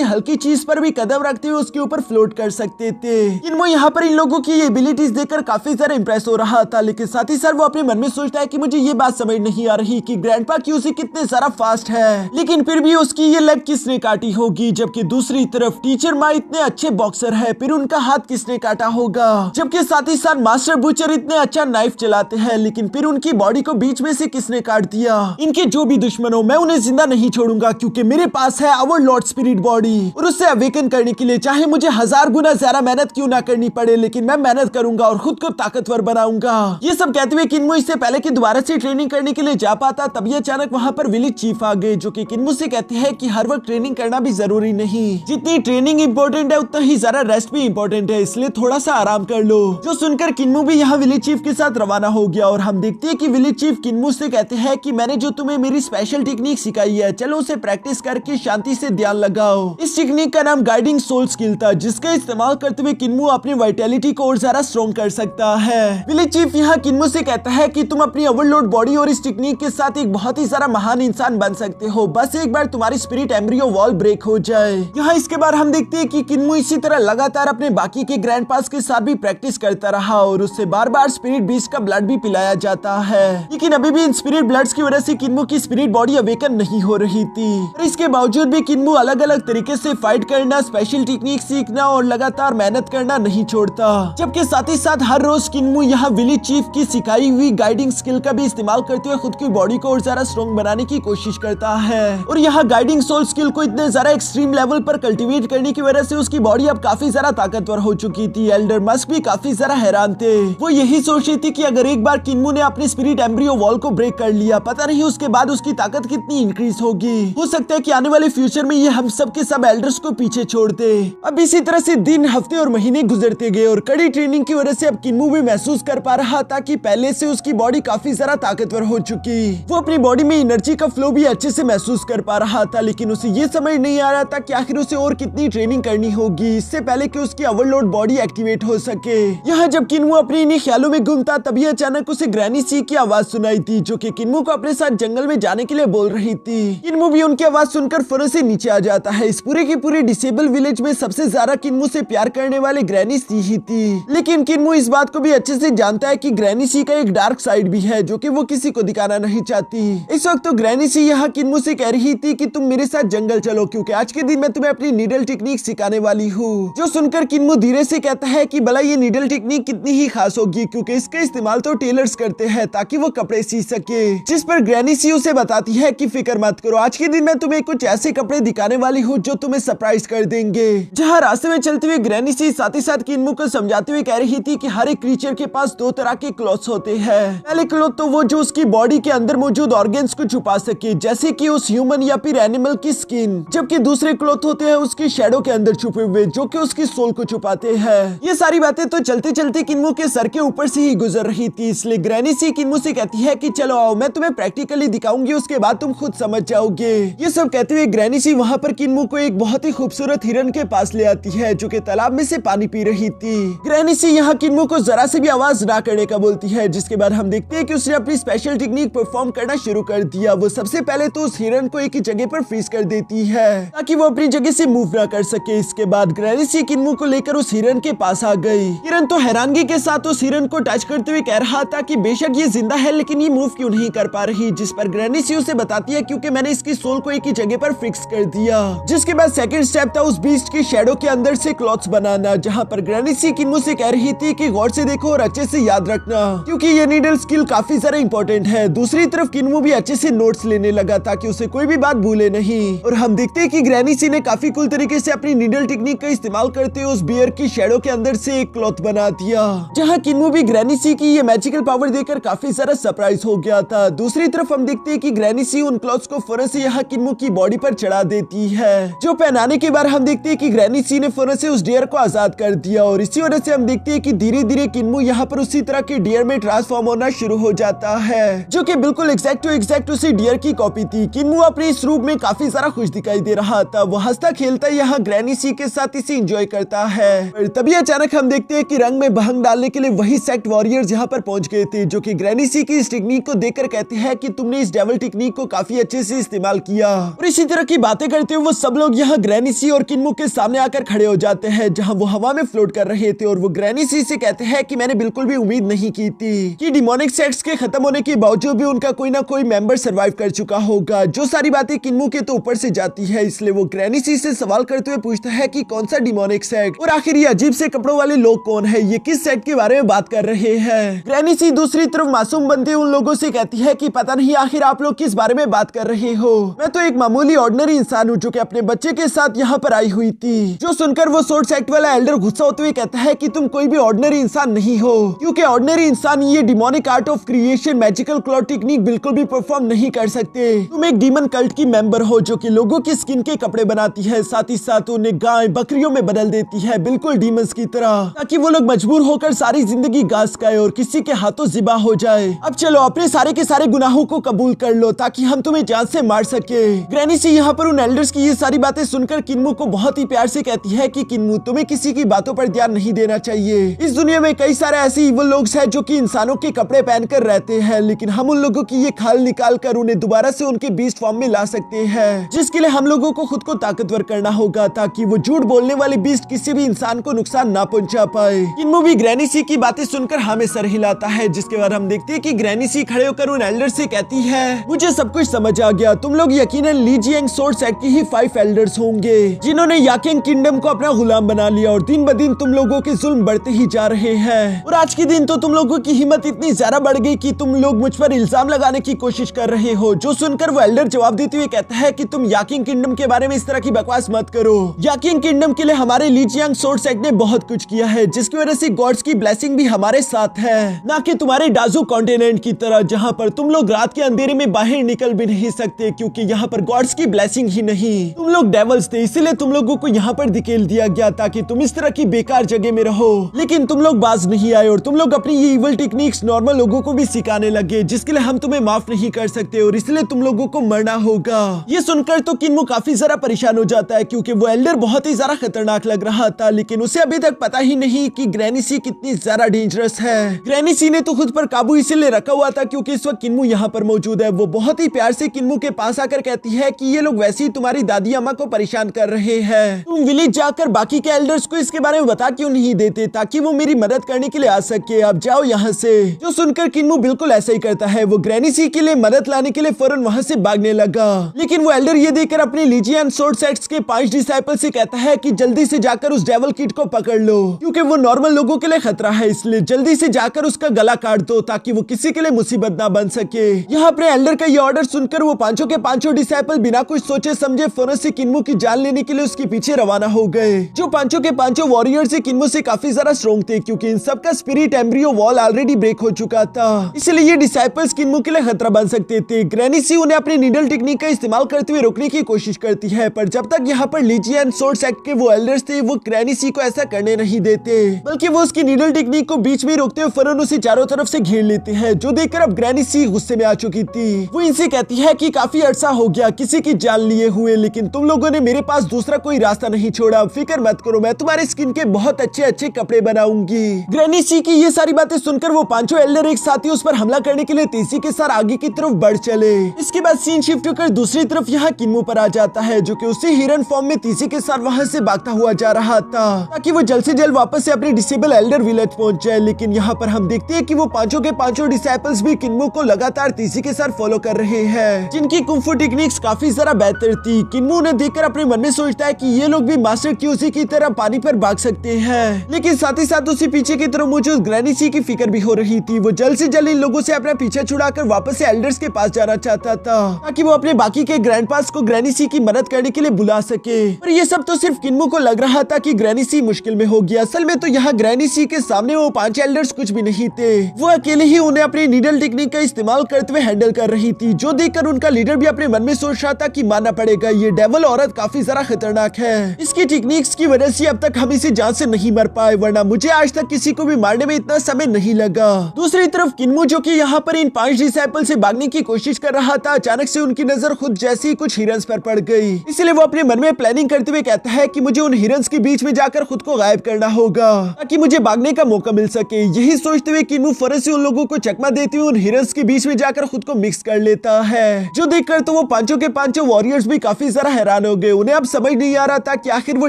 हल्की चीज पर भी कदम रखते हुए उसके ऊपर फ्लोट कर सकते थे। किन्मू यहाँ पर इन लोगों की ये एबिलिटीज देखकर काफी ज्यादा इंप्रेस हो रहा था, लेकिन साथ ही साथ वो अपने मन में सोचता है कि मुझे ये बात समझ नहीं आ रही कि ग्रैंडपा क्यूजी कितने ज्यादा फास्ट है, लेकिन फिर भी उसकी ये लेग किसने काटी होगी, जबकि दूसरी तरफ टीचर माँ इतने अच्छे बॉक्सर है, फिर उनका हाथ किसने काटा होगा। जबकि साथ ही साथ मास्टर बुचर इतने अच्छा नाइफ चलाते हैं, लेकिन फिर उनकी बॉडी को बीच में से किसने काट दिया। इनके जो भी दुश्मन हो, मैं उन्हें जिंदा नहीं छोड़ूंगा, क्योंकि मेरे पास है ओवरलॉर्ड स्पिरिट बॉडी और उससे अवेकन करने के लिए चाहे मुझे 1000 गुना ज्यादा मेहनत क्यों ना करनी पड़े, लेकिन मैं मेहनत करूंगा और खुद को ताकतवर बनाऊंगा। ये सब कहते हुए किन्मू इससे पहले कि दोबारा से ट्रेनिंग करने के लिए जा पाता, तभी अचानक वहाँ पर विलेज चीफ आ गए, जो कि किन्मू से कहते हैं कि हर वक्त ट्रेनिंग करना भी जरूरी नहीं, जितनी ट्रेनिंग इंपॉर्टेंट है उतना ही ज्यादा रेस्ट भी इंपॉर्टेंट है, इसलिए थोड़ा सा आराम कर लो। जो सुनकर किन्मू भी यहाँ विलेज चीफ के साथ रवाना हो गया और हम देखते हैं कि विलेज चीफ किन्मू से कहते हैं कि मैंने जो तुम्हें मेरी स्पेशल टेक्निक सिखाई है, चलो उसे प्रैक्टिस करके शांति से ध्यान लगाओ। इस टेक्निक का नाम गाइडिंग सोल स्किल था, जिसका इस्तेमाल करते हुए किन्मू अपनी वाइटैलिटी को और ज्यादा स्ट्रॉन्ग कर सकता है। विलेज चीफ यहाँ किन्मू से कहता है कि तुम अपनी ओवरलोड बॉडी और इस टेक्निक के साथ एक बहुत ही ज्यादा महान इंसान बन सकते हो, बस एक बार तुम्हारी स्पिरिट एम्ब्रियो वॉल ब्रेक हो जाए। यहाँ इसके बाद हम देखते हैं कि किन्मू इसी तरह लगातार अपने बाकी के ग्रैंड पास के साथ भी प्रैक्टिस करता रहा और उससे बार बार स्पिरिट बीस्ट का ब्लड भी पिलाया जाता है, लेकिन अभी भी इन स्पिरिट ब्लड्स की वजह से किन्मो की स्पिरिट बॉडी अवेकन नहीं हो रही थी। और इसके बावजूद भी किन्मो अलग अलग तरीके से फाइट करना, स्पेशल टेक्निक सीखना और लगातार मेहनत करना नहीं छोड़ता। जबकि साथ ही साथ हर रोज किन्मो यहाँ विलेज चीफ की सिखाई हुई गाइडिंग स्किल का भी इस्तेमाल करते हुए खुद की बॉडी को और ज्यादा स्ट्रॉन्ग बनाने की कोशिश करता है। और यहाँ गाइडिंग सोल स्किल को इतने ज्यादा एक्सट्रीम लेवल पर कल्टीवेट करने की वजह से उसकी बॉडी अब काफी ज्यादा ताकतवर हो चुकी थी। एल्डर मस्क भी काफी ज्यादा हैरान थे। वो यही सोच रही थी कि अगर एक बार किन्मो ने अपनी स्पिरिट एम्ब्रियो वॉल को ब्रेक कर लिया, पता नहीं उसके बाद उसकी ताकत कितनी इंक्रीज होगी। हो सकता है कि आने वाले फ्यूचर में ये हम सब के सब एल्डर्स को पीछे छोड़ दे। अब इसी तरह से दिन, हफ्ते और महीने गुजरते गए और कड़ी ट्रेनिंग की वजह से अब किन्मो भी महसूस कर पा रहा था कि पहले से उसकी बॉडी काफी ज्यादा ताकतवर हो चुकी। वो अपनी बॉडी में एनर्जी का फ्लो भी अच्छे से महसूस कर पा रहा था, लेकिन उसे ये समझ नहीं आ रहा था कि आखिर उसे और कितनी ट्रेनिंग करनी होगी इससे पहले कि उसकी ओवरलोड बॉडी एक्टिवेट हो सके। यहाँ जब किन्मो अपने इन्हीं ख्यालों में गुम था, तभी अचानक उसे ग्रैनी सी की आवाज सुनाई थी, जो कि किन्मो को अपने साथ जंगल में जाने के लिए बोल रही थी। किन्मो भी उनकी आवाज सुनकर फौरन से नीचे आ जाता है। इस पूरे की पूरे डिसेबल विलेज में सबसे ज्यादा किन्मो से प्यार करने वाले ग्रैनी सी ही थी, लेकिन किन्मो इस बात को भी अच्छे से जानता है कि ग्रैनी सी का एक डार्क साइड भी है जो कि वो किसी को दिखाना नहीं चाहती। इस वक्त तो ग्रैनी सी यहाँ किन्मो से कह रही थी कि तुम मेरे साथ जंगल चलो, क्योंकि आज के दिन मैं तुम्हें अपनी नीडल टेक्निक सिखाने वाली हूँ। जो सुनकर किन्मो धीरे से कहता है कि भला ये नीडल टेक्निक कितनी ही खास होगी, क्योंकि इसका इस्तेमाल तो टेलर्स करते हैं ताकि वो कपड़े सी सके। जिस पर ग्रैनी सी उसे बताती है कि फिक्र मत करो, आज के दिन मैं तुम्हें कुछ ऐसे कपड़े दिखाने वाली हूँ जो तुम्हें सरप्राइज कर देंगे। जहाँ रास्ते में चलते हुए ग्रैनी सी साथ ही साथ किन्मो को समझाते हुए कह रही थी कि हर एक क्रीचर के पास दो तरह के क्लॉथ्स होते हैं। पहले क्लॉथ तो वो जो उसकी बॉडी के अंदर मौजूद ऑर्गन्स को छुपा सके, जैसे कि उस ह्यूमन या फिर एनिमल की स्किन, जबकि दूसरे क्लॉथ होते हैं उसकी शैडो के अंदर छुपे हुए, जो कि उसकी सोल को छुपाते हैं। ये सारी बातें तो चलते चलते किन्मो के सर के ऊपर से ही गुजर रही थी, इसलिए ग्रैनी सी किन्मो से कहती है कि चलो आओ, मैं तुम्हें प्रैक्टिकली दिखाऊंगी, उसके बाद तुम खुद समझ जाओगे। ये सब कहते हुए ग्रैनी सी वहाँ पर किन्मो को एक बहुत ही खूबसूरत हिरन के पास ले आती है, जो कि तालाब में से पानी पी रही थी। ग्रैनी सी यहाँ किन्मो को जरा से भी आवाज ना करने का बोलती है, जिसके बाद हम देखते हैं कि उसने अपनी स्पेशल टेक्निक परफॉर्म करना शुरू कर दिया। वो सबसे पहले तो उस हिरन को एक ही जगह पर फ्रीज कर देती है ताकि वो अपनी जगह से मूव ना कर सके। इसके बाद ग्रैनी सी किन्मो को लेकर उस हिरन के पास आ गई। हिरन तो हैरानगी के साथ उस हिरन को टच करते हुए कह रहा था कि बेशक ये जिंदा है, लेकिन ये मूव क्यों नहीं कर पा रही। जिस पर ग्रैनी सी उसे बताती है क्योंकि मैंने इसकी सोल को एक ही जगह पर फिक्स कर दिया। जिसके बाद सेकंड स्टेप था उस बीस्ट की शैडो के अंदर से क्लॉथ्स बनाना, जहाँ पर ग्रैनी सी किन्मो से कह रही थी कि गौर से देखो और अच्छे से याद रखना, क्योंकि ये नीडल स्किल काफी ज्यादा इंपॉर्टेंट है। दूसरी तरफ किन्मो भी अच्छे से नोट्स लेने लगा ताकि उसे कोई भी बात भूले नहीं। और हम देखते हैं कि ग्रैनी सी ने काफी कूल तरीके से अपनी नीडल टेक्निक का इस्तेमाल करते हुए उस बियर की शैडो के अंदर से एक क्लॉथ बना दिया, जहाँ किन्मो भी ग्रैनी सी की ये मैजिकल पावर देखकर काफी सारा सरप्राइज हो गया था। दूसरी तरफ हम देखते हैं कि ग्रैनी सी उन क्लॉथ्स को फौरन से यहाँ किन्मो की बॉडी पर चढ़ा देती है, जो पहनाने के बाद हम देखते हैं कि ग्रैनी सी ने फौरन से उस डियर को आजाद कर दिया। और इसी वजह से हम देखते हैं कि धीरे धीरे किन्मो यहाँ पर उसी तरह के डियर में ट्रांसफॉर्म होना शुरू हो जाता है, जो कि बिल्कुल एग्जैक्ट उसी डियर की कॉपी थी। किन्मो अपने इस रूप में काफी सारा खुश दिखाई दे रहा था। वो हंसता खेलता यहाँ ग्रैनी सी के साथ इसे एंजॉय करता है। और तभी अचानक हम देखते हैं कि रंग में भंग डालने के लिए वही सेक्ट वॉरियर्स यहाँ पर पहुंच गए थे, जो कि ग्रैनी सी की इस टेक्निक को देखकर कहते हैं कि तुमने इस डेविल टेक्निक को काफी अच्छे से इस्तेमाल किया। और इसी तरह की बातें करते हुए वो सब लोग यहाँ ग्रैनी सी और किन्मो के सामने आकर खड़े हो जाते हैं, जहाँ वो हवा में फ्लोट कर रहे थे। और वो ग्रैनी सी से कहते हैं कि मैंने बिल्कुल भी उम्मीद नहीं की थी कि डिमोनिक सेक्ट्स के खत्म होने के बावजूद भी उनका कोई ना कोई मेंबर सर्वाइव कर चुका होगा। जो सारी बातें किन्मो के तो ऊपर से जाती है, इसलिए वो ग्रैनी सी से सवाल करते हुए पूछता है कि कौन सा डिमोनिक सेक्ट और आखिर ये अजीब से कपड़ों वाले लोग कौन है, ये किस सेक्ट के बारे में बात कर रहे हैं। ग्रैनी सी दूसरी तरफ मासूम बनते उन लोगों से कहती है कि पता नहीं आखिर आप लोग किस बारे में बात कर रहे हो, मैं तो एक मामूली ऑर्डिनरी इंसान हूँ जो कि अपने बच्चे के साथ यहाँ पर आई हुई थी। जो सुनकर वो सोर्ड सेक्ट वाला एल्डर गुस्सा होते हुए कहता है कि तुम कोई भी ऑर्डिनरी इंसान नहीं हो, क्योंकि ऑर्डिनरी इंसान ये demonic art of creation magical cloth technique बिल्कुल भी परफॉर्म नहीं कर सकते। तुम एक डीमन कल्ट की मेंबर हो जो कि लोगों की स्किन के कपड़े बनाती है, साथ ही साथ उन्हें गाय बकरियों में बदल देती है बिल्कुल डीमंस की तरह, ताकि वो लोग मजबूर होकर सारी जिंदगी घास खाए और किसी के हाथों जिबा हो जाए। अब चलो अपने सारे के सारे गुनाहों को कबूल कर लो ताकि हम तुम्हें जान से मार सके। ग्रैनी सी यहाँ पर उन एल्डर्स की ये सारी बातें सुनकर किन्मो को बहुत ही प्यार से कहती है कि किन्मो तुम्हें किसी की बातों पर ध्यान नहीं देना चाहिए। इस दुनिया में कई सारे ऐसे इविल लोग हैं जो कि इंसानों के कपड़े पहनकर रहते हैं, लेकिन हम उन लोगों की ये खाल निकाल कर उन्हें दोबारा से उनके बीस्ट फॉर्म में ला सकते हैं, जिसके लिए हम लोगों को खुद को ताकतवर करना होगा ताकि वो झूठ बोलने वाले बीस्ट किसी भी इंसान को नुकसान ना पहुंचा पाए। किन्मो भी ग्रैनी सी की बातें सुनकर हमें सर हिलाता है, जिसके बाद हम देखते हैं कि ग्रैनी सी खड़े होकर उन एल्डर से कहती है, मुझे सब कुछ समझ आ गया, तुम लोग यकीनन ली जियांग सोर्ड सेट की ही 5 एल्डर्स होंगे जिन्होंने याकिंग किंगडम को अपना गुलाम बना लिया और दिन ब दिन तुम लोगों के जुल्म बढ़ते ही जा रहे हैं। और आज के दिन तो तुम लोगों की हिम्मत इतनी ज्यादा बढ़ गई कि तुम लोग मुझ पर इल्जाम लगाने की कोशिश कर रहे हो। जो सुनकर वो एल्डर जवाब देते हुए कहता है कि तुम याकिंग किंगडम के बारे में इस तरह की बकवास मत करो। याकिंग किंगडम के लिए हमारे ली जियांग सोर्ड सेट ने बहुत कुछ किया है, जिसकी वजह से गॉड्स की ब्लेसिंग भी हमारे साथ है, ना कि तुम्हारे डाजू कॉन्टिनेंट की तरह जहाँ पर तुम लोग रात के अंधेरे में बाहर निकल भी नहीं सकते, क्योंकि यहाँ पर गॉड्स की ब्लेसिंग ही नहीं, तुम लोग डेवल्स थे। इसीलिए तुम लोगों को यहाँ पर धकेल दिया गया ताकि तुम इस तरह की बेकार जगह में रहो। लेकिन तुम लोग बाज नहीं आए और तुम लोग अपनी ये इवल टेक्निक्स नॉर्मल लोगों को भी सिखाने लगे, जिसके लिए हम तुम्हें माफ नहीं कर सकते और इसलिए तुम लोगों को मरना होगा। ये सुनकर तो किन्मो काफी ज्यादा परेशान हो जाता है, क्योंकि वो एल्डर बहुत ही ज्यादा खतरनाक लग रहा था, लेकिन उसे अभी तक पता ही नहीं कि ग्रैनी सी कितनी ज्यादा डेंजरस है। ग्रैनी सी ने तो खुद पर काबू इसीलिए रखा हुआ था क्योंकि इस वक्त किन्मो यहाँ पर मौजूद है। वो बहुत ही प्यार से किन्मो के पास आकर कहती है कि ये लोग वैसे ही तुम्हारी दादी अम्मा को परेशान कर रहे हैं, तुम विलेज जाकर बाकी के एल्डर्स को इसके बारे में बता क्यों नहीं देते ताकि वो मेरी मदद करने के लिए आ सके, अब जाओ यहाँ से। जो सुनकर किन्मो बिल्कुल ऐसा ही करता है, वो ग्रैनी सी के लिए मदद लाने के लिए फौरन वहाँ से भागने लगा। लेकिन वो एल्डर ये देखकर अपने ली जियांग सोर्ड सेट्स के 5 डिसाइपल से कहता है कि जल्दी से जाकर उस डेविल किड को पकड़ लो, क्योंकि वो नॉर्मल लोगों के लिए खतरा है, इसलिए जल्दी से जाकर उसका गला काट दो ताकि वो किसी के लिए मुसीबत ना बन सके। यहाँ अपने एल्डर का ये ऑर्डर सुनकर वो पांचों के पांचों डिसाइपल बिना कुछ सोचे समझे फौरन से किन्मो की जान लेने के लिए उसके पीछे रवाना हो गए। जो पांचों के पांचों वॉरियर्स किन्मो से काफी ज्यादा स्ट्रॉन्ग थे, क्योंकि इन सबका spirit embryo wall already break हो चुका था, इसलिए ये डिसाइपल्स किन्मो के लिए खतरा बन सकते थे। ग्रैनी सी उन्हें अपनी नीडल टेक्निक का इस्तेमाल करते हुए रोकने की कोशिश करती है, पर जब तक यहाँ पर ली जियांग सोर्ड सेट के वो एल्डर्स थे वो ग्रैनी सी को ऐसा करने नहीं देते, बल्कि वो उसकी नीडल टेक्निक को बीच में रोकते हुए फौरन उसे चारों तरफ से घेर लेते हैं। जो देखकर अब ग्रैनी सी गुस्से में आ चुकी थी। वो इनसे कहती है कि काफी अरसा हो गया किसी की जान लिए हुए, लेकिन तुम लोगों ने मेरे पास दूसरा कोई रास्ता नहीं छोड़ा, फिक्र मत करो, मैं तुम्हारे स्किन के बहुत अच्छे अच्छे कपड़े बनाऊंगी। ग्रैनी सी की ये सारी बातें सुनकर वो पांचों एल्डर एक साथ ही उस पर हमला करने के लिए तेजी के साथ आगे की तरफ बढ़ चले। इसके बाद सीन शिफ्ट होकर दूसरी तरफ यहाँ किन्मो पर आ जाता है, जो कि उसी हिरन फॉर्म में तेजी के साथ वहाँ से भागता हुआ जा रहा था ताकि वो जल्द से जल्द वापस से अपने डिसेबल एल्डर विलेज पहुंच जाए। लेकिन यहाँ पर हम देखते हैं कि वो पांचों के पांचों डिसाइपल्स भी किन्मो को लगातार तेजी के साथ फॉलो कर रहे हैं, जिनकी कुंफू टेक्निक्स काफी ज्यादा बेहतर थी। किन्मो उन्हें देखकर अपने मन में सोचता है कि ये लोग भी मास्टर क्यूसी की तरह पानी पर भाग सकते हैं, लेकिन साथ ही साथ उसी पीछे की तरफ मौजूद ग्रैनी सी की फिक्र भी हो रही थी। वो जल्द से जल्द इन लोगों से अपना पीछा छुड़ाकर वापस से एल्डर्स के पास जाना चाहता था ताकि वो अपने बाकी के ग्रैंडपास को ग्रैनी सी की मदद करने के लिए बुला सके। और ये सब तो सिर्फ किन्मो को लग रहा था कि ग्रैनी सी मुश्किल में होगी, असल में तो यहाँ ग्रैनी सी के सामने वो 5 एल्डर्स कुछ भी नहीं थे। वो अकेले ही उन्हें अपनी नीडल टेक्निक का इस्तेमाल करते हुए हैंडल कर रही थी, जो देखकर उनका लीडर भी अपने मन में सोच रहा था कि मानना पड़ेगा ये डेविल औरत काफी ज्यादा खतरनाक है, इसकी टेक्निक्स की वजह से अब तक हम इसे जान से नहीं मर पाए, वरना मुझे आज तक किसी को भी मारने में इतना समय नहीं लगा। दूसरी तरफ किन्मो जो कि यहाँ पर इन 5 डिसाइपल से भागने की कोशिश कर रहा था, अचानक से उनकी नजर खुद जैसे ही कुछ हिरन्स पर पड़ गई, इसलिए वो अपने मन में प्लानिंग करते हुए कहता है कि मुझे उन हिरन्स के बीच में जाकर खुद को गायब करना होगा ताकि मुझे भागने का मौका मिल सके। यही सोचते हुए किन्मो फौरन से उन लोगों को चकमा देते हुए उन हिरन्स के बीच में जाकर खुद को मिक्स कर लेता है, जो देखकर तो वो पांचों के पांचों वॉरियर्स भी काफी ज्यादा हैरान हो गए। उन्हें अब समझ नहीं आ रहा था कि आखिर वो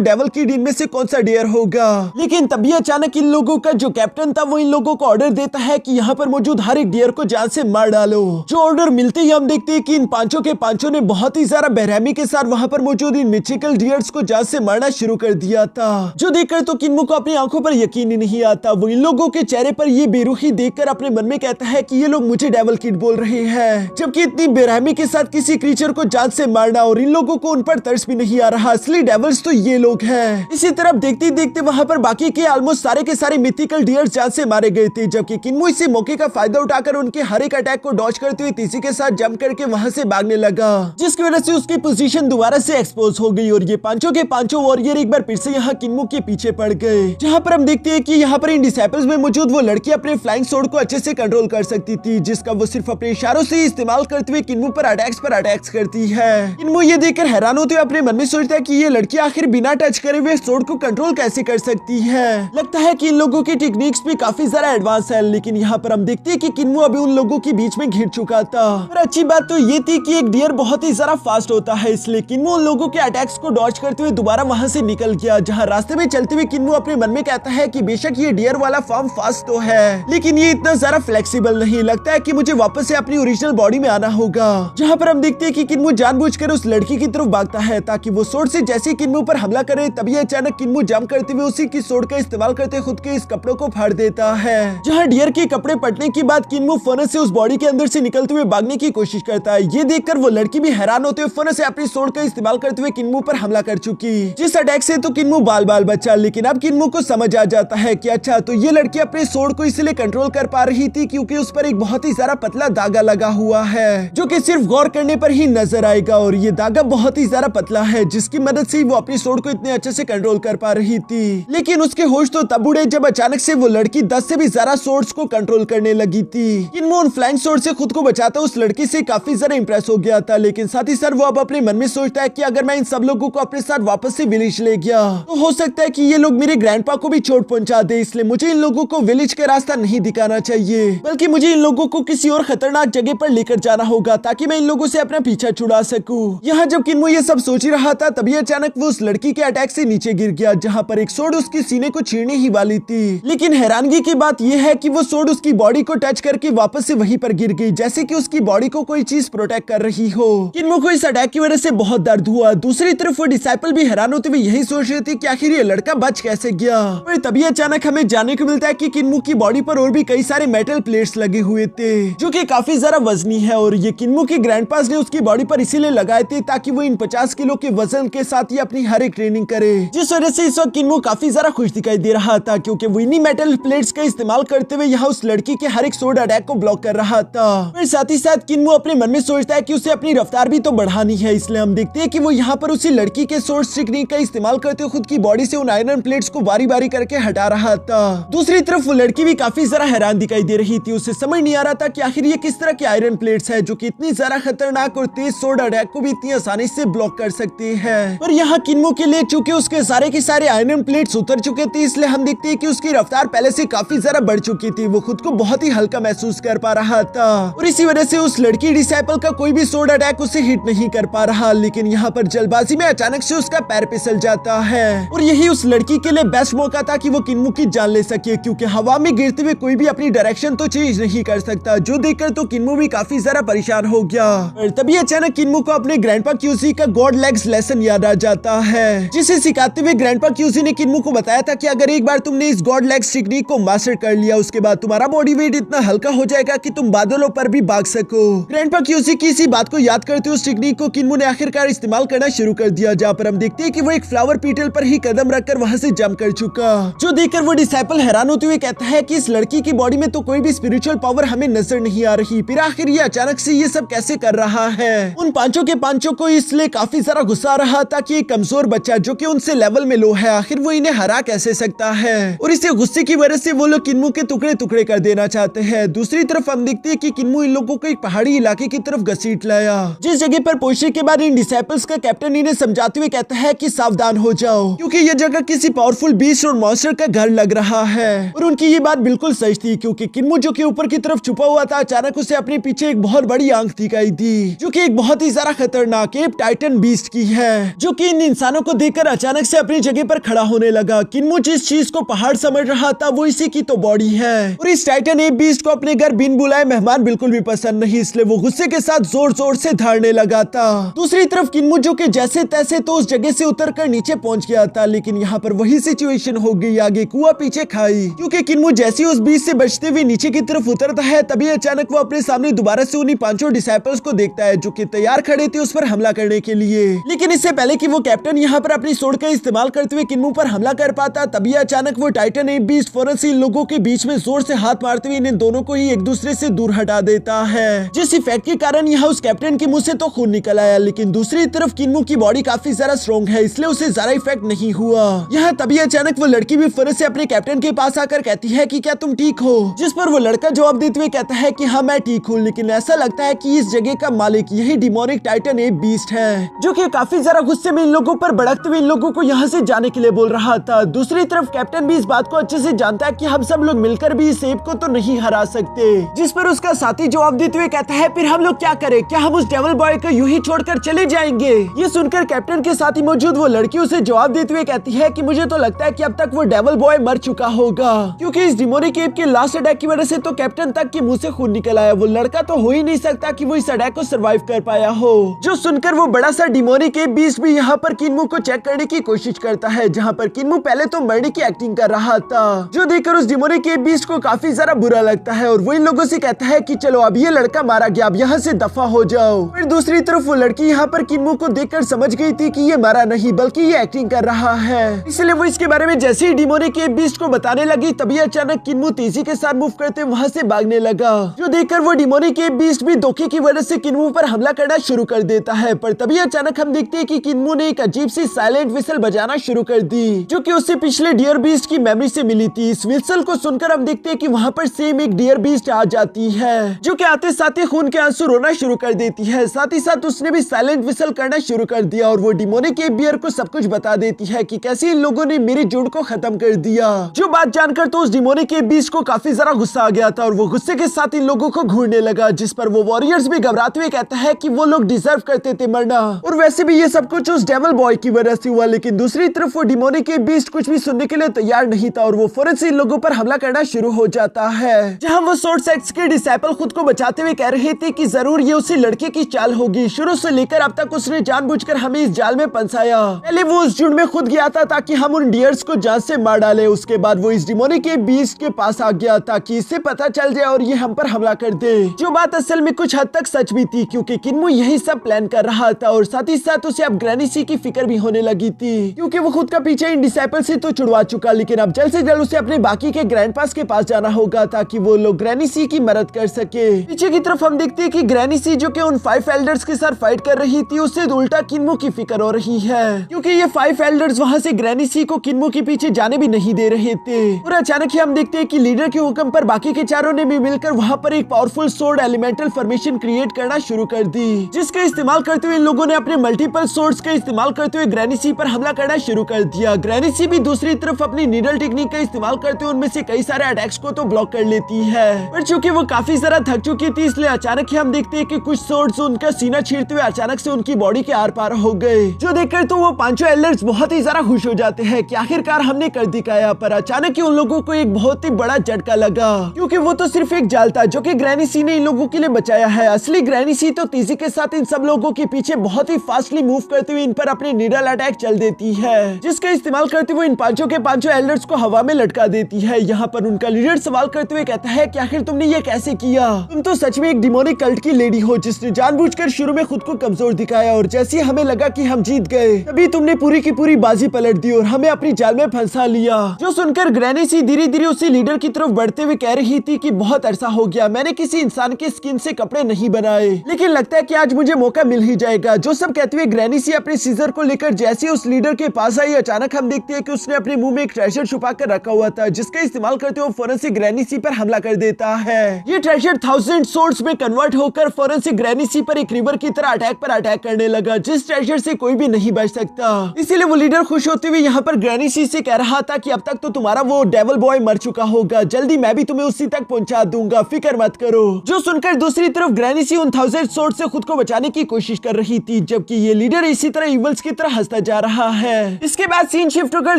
डेविल किड इनमें से कौन सा डियर होगा। लेकिन तभी अचानक इन लोगों का जो कैप्टन था वो इन लोगों को ऑर्डर देता है कि यहाँ पर मौजूद हर एक डियर को जान से मार डालो। जो ऑर्डर मिलते ही हम देखते हैं कि इन पांचों के पांचों ने बहुत ही ज्यादा बेरहमी के साथ वहाँ पर मौजूद इन मिथिकल डियर्स को जान से मारना शुरू कर दिया था, जो देखकर तो किन्मो को अपनी आंखों पर यकीन ही नहीं आता। वो इन लोगों के चेहरे पर ये बेरुखी देखकर अपने मन में कहता है कि ये लोग मुझे डेविल किड बोल रहे हैं, जबकि इतनी बेरहमी के साथ किसी क्रीचर को जान से मारना, और इन लोगों को उन पर तरस भी नहीं आ रहा, असली डेविल्स तो ये लोग हैं। इसी तरफ देखते देखते वहाँ पर बाकी के ऑलमोस्ट सारे के सारे मिथिकल डियर्स जान से मारे गए थे, जबकि किन्मो इसी मौके का फायदा उठाकर उनके हर एक अटैक को डॉज करते हुए तीसरी के साथ जंप करके वहाँ से भागने लगा, जिसकी वजह से उसकी पोजीशन दोबारा से एक्सपोज हो गई और ये पांचों के पांचों वॉरियर एक बार फिर से यहाँ किन्मो के पीछे पड़ गए। जहाँ पर हम देखते हैं कि यहाँ पर इन डिसाइपल्स में मौजूद वो लड़की अपने फ्लाइंग सोर्ड को अच्छे से कंट्रोल कर सकती थी, जिसका वो सिर्फ अपने इशारों से इस्तेमाल करते हुए किन्मो पर अटैक्स करती है। किन्मो ये देखकर हैरान होते हुए अपने मन में सोचता है कि ये लड़की आखिर बिना टच करे हुए सोर्ड को कंट्रोल कैसे कर सकती है। लगता है कि इन लोगों की टेक्निक्स भी काफी ज्यादा एडवांस है, लेकिन यहाँ पर हम देखते हैं कि किन्मो अभी उन लोगों के बीच में घिर चुका था। पर अच्छी बात तो ये थी कि एक डियर बहुत ही ज्यादा फास्ट होता है, इसलिए किन्मो उन लोगों के अटैक्स को डॉज करते हुए दोबारा वहाँ से निकल गया गया, जहाँ रास्ते में चलते हुए किन्मू अपने मन में कहता है कि बेशक ये डियर वाला फॉर्म फास्ट तो है, लेकिन ये इतना ज्यादा फ्लेक्सिबल नहीं। लगता है कि मुझे वापस से अपनी ओरिजिनल बॉडी में आना होगा। जहाँ पर हम देखते हैं कि किन्मू जानबूझकर उस लड़की की तरफ भागता है ताकि वो सोर्ड से जैसे किन्मू पर हमला करे, तभी अचानक किन्मू जंप करते हुए उसी की सोर्ड का इस्तेमाल करते खुद के इस कपड़ों को फाड़ देता है। जहाँ डियर के कपड़े फटने के बाद किन्मू फर्नेस से उस बॉडी के अंदर से निकलते हुए भागने की कोशिश करता है। ये देखकर वो लड़की भी हैरान होते हुए फर्नेस से अपनी सोर्ड का इस्तेमाल करते हुए किन्मू पर हमला कर चुकी। जिस अटैक से तो किन्मू बाल बाल बचा, लेकिन अब किन्मू को समझ आ जाता है कि अच्छा तो ये लड़की अपने सोर्ड को इसलिए कंट्रोल कर पा रही थी क्योंकि उस पर एक बहुत ही ज्यादा पतला धागा लगा हुआ है, जो कि सिर्फ गौर करने पर ही नजर आएगा। और ये धागा बहुत ही ज्यादा पतला है, जिसकी मदद से वो अपनी सोर्ड को इतने अच्छे से कंट्रोल कर पा रही थी। लेकिन उसके होश तो तब उड़े जब अचानक से वो लड़की 10 से भी ज्यादा सोर्ड्स को कंट्रोल करने लगी थी। किन्मू उन फ्लाइंग सोर्ड से खुद को बचाता उस लड़की से काफी ज्यादा इंप्रेस हो गया था, लेकिन साथ ही साथ वो अब अपने मन में सोचता है कि अगर मैं इन सब लोगों को अपने साथ वापस से विलेज ले गया तो हो सकता है कि ये लोग मेरे ग्रैंडपा को भी चोट पहुंचा दे, इसलिए मुझे इन लोगों को विलेज का रास्ता नहीं दिखाना चाहिए, बल्कि मुझे इन लोगों को किसी और खतरनाक जगह पर लेकर जाना होगा ताकि मैं इन लोगों से अपना पीछा छुड़ा सकूं। यहाँ जब किन्मू ये सब सोच ही रहा था तभी अचानक वो उस लड़की के अटैक से नीचे गिर गया, जहाँ पर एक सोर्ड उसके सीने को चीरने ही वाली थी। लेकिन हैरानगी की बात यह है कि वो सोर्ड उसकी बॉडी को टच करके वापस से वहीं पर गिर गई, जैसे कि उसकी बॉडी को कोई चीज प्रोटेक्ट कर रही हो। किन्मू को इस अटैक की वजह से बहुत दर्द हुआ। दूसरी तरफ वो डिसाइपल भी हैरान होते हुए यही सोच रहे थे कि आखिर ये लड़का बच कैसे गया। और तभी अचानक हमें जानने को मिलता है कि किन्मू की बॉडी पर और भी कई सारे मेटल प्लेट्स लगे हुए थे, जो कि काफी ज्यादा वजनी है। और ये किन्मू की ग्रैंडपास ने उसकी बॉडी पर इसीलिए लगाए थे ताकि वो इन 50 किलो के वजन के साथ ही अपनी हर एक ट्रेनिंग करे, जिस वजह से इस वक्त किन्मू काफी ज्यादा खुश दिखाई दे रहा था, क्योंकि वो इन्हीं मेटल प्लेट्स का इस्तेमाल करते हुए यहाँ उस लड़की के हर एक सोर्ड अटैक को ब्लॉक कर रहा था। फिर साथ ही साथ किन्मू अपने मन में सोचता है कि उसे अपनी रफ्तार भी तो बढ़ानी है, इसलिए हम देखते हैं कि वो यहाँ पर उसी लड़की के सोर्ड टेक्निक का इस्तेमाल करते हुए खुद की बॉडी से उन आयरन प्लेट्स को बारी बारी करके हटा रहा था। दूसरी तरफ वो लड़की भी काफी ज्यादा हैरान दिखाई दे रही थी। उसे समझ नहीं आ रहा था कि आखिर ये किस तरह की आयरन प्लेट्स है जो कि इतनी ज्यादा खतरनाक और तेज सोर्ड अटैक को भी इतनी आसानी से ब्लॉक कर सकती है। पर यहाँ किन्मू के लिए चूंकि उसके सारे के सारे आयरन प्लेट्स उतर चुके थे, इसलिए हम देखते हैं कि उसकी रफ्तार पहले से काफी ज्यादा बढ़ चुकी थी। वो खुद को बहुत ही हल्का महसूस कर पा रहा था और इसी वजह से उस लड़की डिसाइपल का कोई भी सोर्ड अटैक उसे हिट नहीं कर पा रहा। लेकिन यहाँ पर जल्दबाजी में अचानक से उसका पैर फिसल जाता है और यही उस लड़की के लिए बेस्ट मौका था कि वो किन्मू की जान ले सके, क्योंकि हवा में गिरते हुए कोई भी अपनी डायरेक्शन तो चेंज नहीं कर सकता, जो देखकर तो किन्मू भी काफी ज्यादा परेशान हो गया। और तभी अचानक किन्मू को अपने ग्रैंडपा क्यूसी का गॉड लेग्स लेसन याद आ जाता है, जिसे सिखाते हुए ग्रैंडपा क्यूसी ने किन्मू को बताया था कि अगर एक बार तुमने इस गॉड लेग्स टेक्निक को मास्टर कर लिया, उसके बाद तुम्हारा बॉडी वेट इतना हल्का हो जाएगा कि तुम बादलों पर भी भाग सको। ग्रैंडपा क्यूसी की इसी बात को याद करते हुए उस टेक्निक को किन्मू ने आखिरकार इस्तेमाल करना शुरू कर दिया, जहाँ पर हम देखते हैं कि वो एक फ्लावर पीटल पर ही कदम रखकर वहां से जंप कर चुका, जो देखकर वो डिसाइपल हैरान होते हुए कहता है कि इस लड़की की बॉडी में तो कोई भी स्पिरिचुअल पावर हमें नजर नहीं आ रही, फिर आखिर ये अचानक से ये सब कैसे कर रहा है। उन पांचों के पांचों को इसलिए काफी सारा गुस्सा आ रहा था कि एक कमजोर बच्चा जो कि उनसे लेवल में लो है, आखिर वो इन्हें हरा कैसे सकता है। और इसे गुस्से की वजह से वो लोग किन्मू के टुकड़े टुकड़े कर देना चाहते हैं। दूसरी तरफ हम देखते हैं कि किन्मू इन लोगों को एक पहाड़ी इलाके की तरफ घसीट लाया, जिस जगह पर पहुंचने के बाद इन डिसाइपल्स का कैप्टन इन्हें समझाते हुए कहता है कि सावधान हो जाओ, क्योंकि यह जगह किसी पावरफुल बीस्ट और मॉन्स्टर का घर लग रहा है। और उनकी ये बात बिल्कुल सच थी, क्योंकि किन्मू जो कि ऊपर की तरफ छुपा हुआ था, अचानक उसे अपने पीछे एक बहुत बड़ी आंख दिखाई दी, जो कि एक बहुत ही ज्यादा खतरनाक एप टाइटन बीस्ट की है, जो कि इन इंसानों को देखकर अचानक से अपनी जगह पर खड़ा होने लगा। किन्मू जिस चीज को पहाड़ समझ रहा था वो इसी की तो बॉडी है। और इस टाइटन एप बीस्ट को अपने घर बिन बुलाए मेहमान बिल्कुल भी पसंद नहीं, इसलिए वो गुस्से के साथ जोर जोर से धाड़ने लगा था। दूसरी तरफ किन्मू जो कि जैसे तैसे तो उस जगह से उतरकर नीचे पहुंच गया था, लेकिन यहाँ पर वही सिचुएशन हो गई, आगे कुआं पीछे खाई, क्योंकि किन्मू जैसे उस बीच से बचते हुए नीचे की तरफ उतरता है, तभी अचानक वो अपने सामने दोबारा से उन्हीं पांचों डिसाइपल्स को देखता है, जो कि तैयार खड़े थे उस पर हमला करने के लिए। लेकिन इससे पहले कि वो कैप्टन यहाँ पर अपनी सोर्ड का इस्तेमाल करते हुए किन्मू पर हमला कर पाता, तभी अचानक वो टाइटन एप बीस्ट फौरन से इन लोगों के बीच में जोर से हाथ मारते हुए इन दोनों को ही एक दूसरे से दूर हटा देता है, जिस इफेक्ट के कारण यहाँ उस कैप्टन के मुंह से तो खून निकल आया। लेकिन दूसरी तरफ किन्मू की बॉडी काफी ज्यादा स्ट्रॉन्ग है, इसलिए उसे ज्यादा इफेक्ट नहीं हुआ। यहाँ तभी अचानक वो लड़की भी फौरन से अपने कैप्टन के पास आकर कहती है कि क्या तुम ठीक हो, जिस पर वो लड़का जवाब देते हुए कहता है कि हाँ मैं ठीक हूँ, लेकिन ऐसा लगता है कि इस जगह का मालिक यही डिमोनिक टाइटन एप बीस्ट है, जो कि काफी ज्यादा गुस्से में इन लोगों पर भड़कते हुए इन लोगों को यहाँ से जाने के लिए बोल रहा था। दूसरी तरफ कैप्टन भी इस बात को अच्छे से जानता है कि हम सब लोग मिलकर भी इस एप को तो नहीं हरा सकते, जिस पर उसका साथी जवाब देते हुए कहता है फिर हम लोग क्या करें, क्या हम उस डेविल बॉय को यूं ही छोड़कर चले जाएंगे। ये सुनकर कैप्टन के साथ ही मौजूद वो लड़की उसे जवाब जवाब देते हुए कहती है कि मुझे तो लगता है कि अब तक वो डेविल बॉय मर चुका होगा, क्योंकि इस डिमोनिक एप के लास्ट अटैक की वजह से तो कैप्टन तक के मुंह से खून निकल आया। वो लड़का तो हो ही नहीं सकता कि वो इस अटैक को सरवाइव कर पाया हो। जो सुनकर वो बड़ा सा डिमोनिक एप बीस्ट भी यहाँ पर किन्मू को चेक करने की कोशिश करता है, जहाँ पर किन्मू पहले तो मरने की एक्टिंग कर रहा था, जो देखकर उस डिमोनिक एप बीस्ट को काफी ज्यादा बुरा लगता है और वो इन लोगों से कहता है कि चलो अब ये लड़का मारा गया, अब यहाँ से दफा हो जाओ। फिर दूसरी तरफ वो लड़की यहाँ पर किन्मू को देखकर समझ गई थी कि ये मारा नहीं बल्कि ये एक्टिंग कर रहा है, इसलिए वो इसके बारे में जैसे ही डिमोनिक एप बीस्ट को बताने लगी तभी अचानक किन्मू तेजी के साथ मूव करते वहाँ से भागने लगा, जो देखकर वो डिमोनिक एप बीस्ट भी धोखे की वजह से किन्मू पर हमला करना शुरू कर देता है। पर तभी अचानक हम देखते हैं कि किन्मू ने एक अजीब सी साइलेंट विसल बजाना शुरू कर दी, जो कि उससे पिछले डियर बीस्ट की मेमोरी से मिली थी। इस विसल को सुनकर हम देखते हैं कि वहाँ पर सेम एक डियर बीस्ट आ जाती है, जो कि आते साथ ही खून के आंसू रोना शुरू कर देती है। साथ ही साथ उसने भी साइलेंट विसल करना शुरू कर दिया और वो डिमोनिक एप बियर को सब कुछ बता देती है कि कैसे इन लोगों ने मेरी झुंड को खत्म कर दिया। जो बात जानकर तो उस डिमोनिक एप बीस्ट को काफी ज्यादा गुस्सा आ गया था और वो गुस्से के साथ इन लोगों को घूरने लगा, जिस पर वो वॉरियर्स भी घबराते हुए कहता है कि वो लोग डिजर्व करते थे मरना और वैसे भी ये सब कुछ उस डेविल बॉय की वजह से हुआ। लेकिन दूसरी तरफ वो डिमोनिक एप बीस्ट कुछ भी सुनने के लिए तैयार नहीं था और वो फौरन से इन लोगों पर हमला करना शुरू हो जाता है, जहां वो सोर्ड सेक्स के डिसाइपल खुद को बचाते हुए कह रहे थे कि जरूर ये उसी लड़के की चाल होगी, शुरू से लेकर अब तक उसने जानबूझकर हमें इस जाल में फंसाया। पहले वो उस झुंड में खुद गया था ताकि हम उन डियर्स को जान से मार डाले, उसके बाद वो इस डिमोनिक एप बीस्ट के पास आ गया ताकि इससे पता चल जाए और ये हम पर हमला कर दे, जो बात असल में कुछ हद तक सच भी थी, क्योंकि किन्मू यही सब प्लान कर रहा था और साथ ही साथ उसे अब ग्रैनी सी की फिक्र भी होने लगी थी, क्योंकि वो खुद का पीछे इन डिसाइपल से तो छुड़वा चुका, लेकिन अब जल्द से जल्द उसे अपने बाकी के ग्रैंडपास के पास जाना होगा ताकि वो लोग ग्रैनी सी की मदद कर सके। पीछे की तरफ हम देखते हैं कि ग्रैनी सी जो कि उन 5 एल्डर्स के साथ फाइट कर रही थी, उससे उल्टा किन्मू की फिक्र हो रही है, क्योंकि ये 5 एल्डर्स वहाँ से ग्रैनी सी को किन्मू के पीछे जाने भी नहीं दे रहे थे। और अचानक ही हम देखते हैं कि लीडर के हुक्म पर बाकी के चारों ने भी मिलकर वहाँ पर एक powerful sword elemental formation create करना शुरू कर दी, जिसका इस्तेमाल करते हुए इन लोगों ने अपने मल्टीपल सोर्ड्स का इस्तेमाल करते हुए ग्रैनी सी पर हमला करना शुरू कर दिया। ग्रैनी सी भी दूसरी तरफ अपनी नीडल टेक्निक का इस्तेमाल करते हुए उनमें से कई सारे अटैक्स को तो ब्लॉक कर लेती है, पर चूंकि वो काफी ज्यादा थक चुकी थी इसलिए अचानक ही हम देखते हैं कि कुछ सोर्ड्स उनका सीना छींटते हुए अचानक से उनकी बॉडी के आर पार हो गए, जो देखकर तो वो पांचों एल्डर्स बहुत ही ज्यादा खुश हो जाते हैं कि आखिरकार हमने कर दिखाया। पर अचानक ही उन लोगों को एक बहुत ही बड़ा झटका लगा, क्योंकि वो तो सिर्फ एक जाल था जो कि ग्रैनी सी ने इन लोगों के लिए बचाया है। असली ग्रैनी सी तो तेजी के साथ इन सब लोगों के पीछे बहुत ही फास्टली मूव करते हुए इन पर अपने नीडल अटैक चल देती है, जिसका इस्तेमाल करते हुए इन पांचों के पांचों एल्डर्स को हवा में लटका देती है। यहाँ पर उनका लीडर सवाल करते हुए कहता है कि आखिर तुमने ये कैसे किया? तुम तो सच में एक डिमोनिक कल्ट की लेडी हो जिसने जानबूझकर शुरू में खुद को कमजोर दिखाया और जैसे ही हमें लगा कि हम जीत गए तभी तुमने पूरी की पूरी बाजी पलट दी और हमें अपनी जाल में फंसा लिया। जो सुनकर ग्रैनी सी धीरे धीरे उसी लीडर की तरफ बढ़ते हुए कह रही थी कि बहुत अरसा हो गया मैंने किसी इंसान के स्किन से कपड़े नहीं बनाए, लेकिन लगता है कि आज मुझे मौका मिल ही जाएगा। जो सब कहते हुए ग्रैनी सी अपने सीजर को लेकर जैसे उस लीडर के पास आई, अचानक हम देखते हैं कि उसने अपने मुंह में एक ट्रेजर छुपा कर रखा हुआ था, जिसका इस्तेमाल करते हुए फौरन से ग्रैनी सी पर हमला कर देता है। ये ट्रेजर 1000 सोर्ड्स में कन्वर्ट होकर फौरन से ग्रैनी सी पर एक रिवर की तरह अटैक पर अटैक करने लगा, जिस ट्रेजर से कोई भी नहीं बच सकता। इसीलिए वो लीडर खुश होते हुए यहाँ पर ग्रैनी सी से कह रहा था कि अब तक तो तुम्हारा वो डेविल बॉय मर चुका होगा, जल्दी मैं भी तुम्हें उसी तक पहुंचा दूंगा, फिक्र मत करो। जो सुनकर दूसरी तरफ ग्रैनी सी उन 1000 सोर्ड से खुद को बचाने की कोशिश कर रही थी, जबकि ये लीडर इसी तरह इवल्स की तरह हंसता जा रहा है। इसके बाद सीन शिफ्ट होकर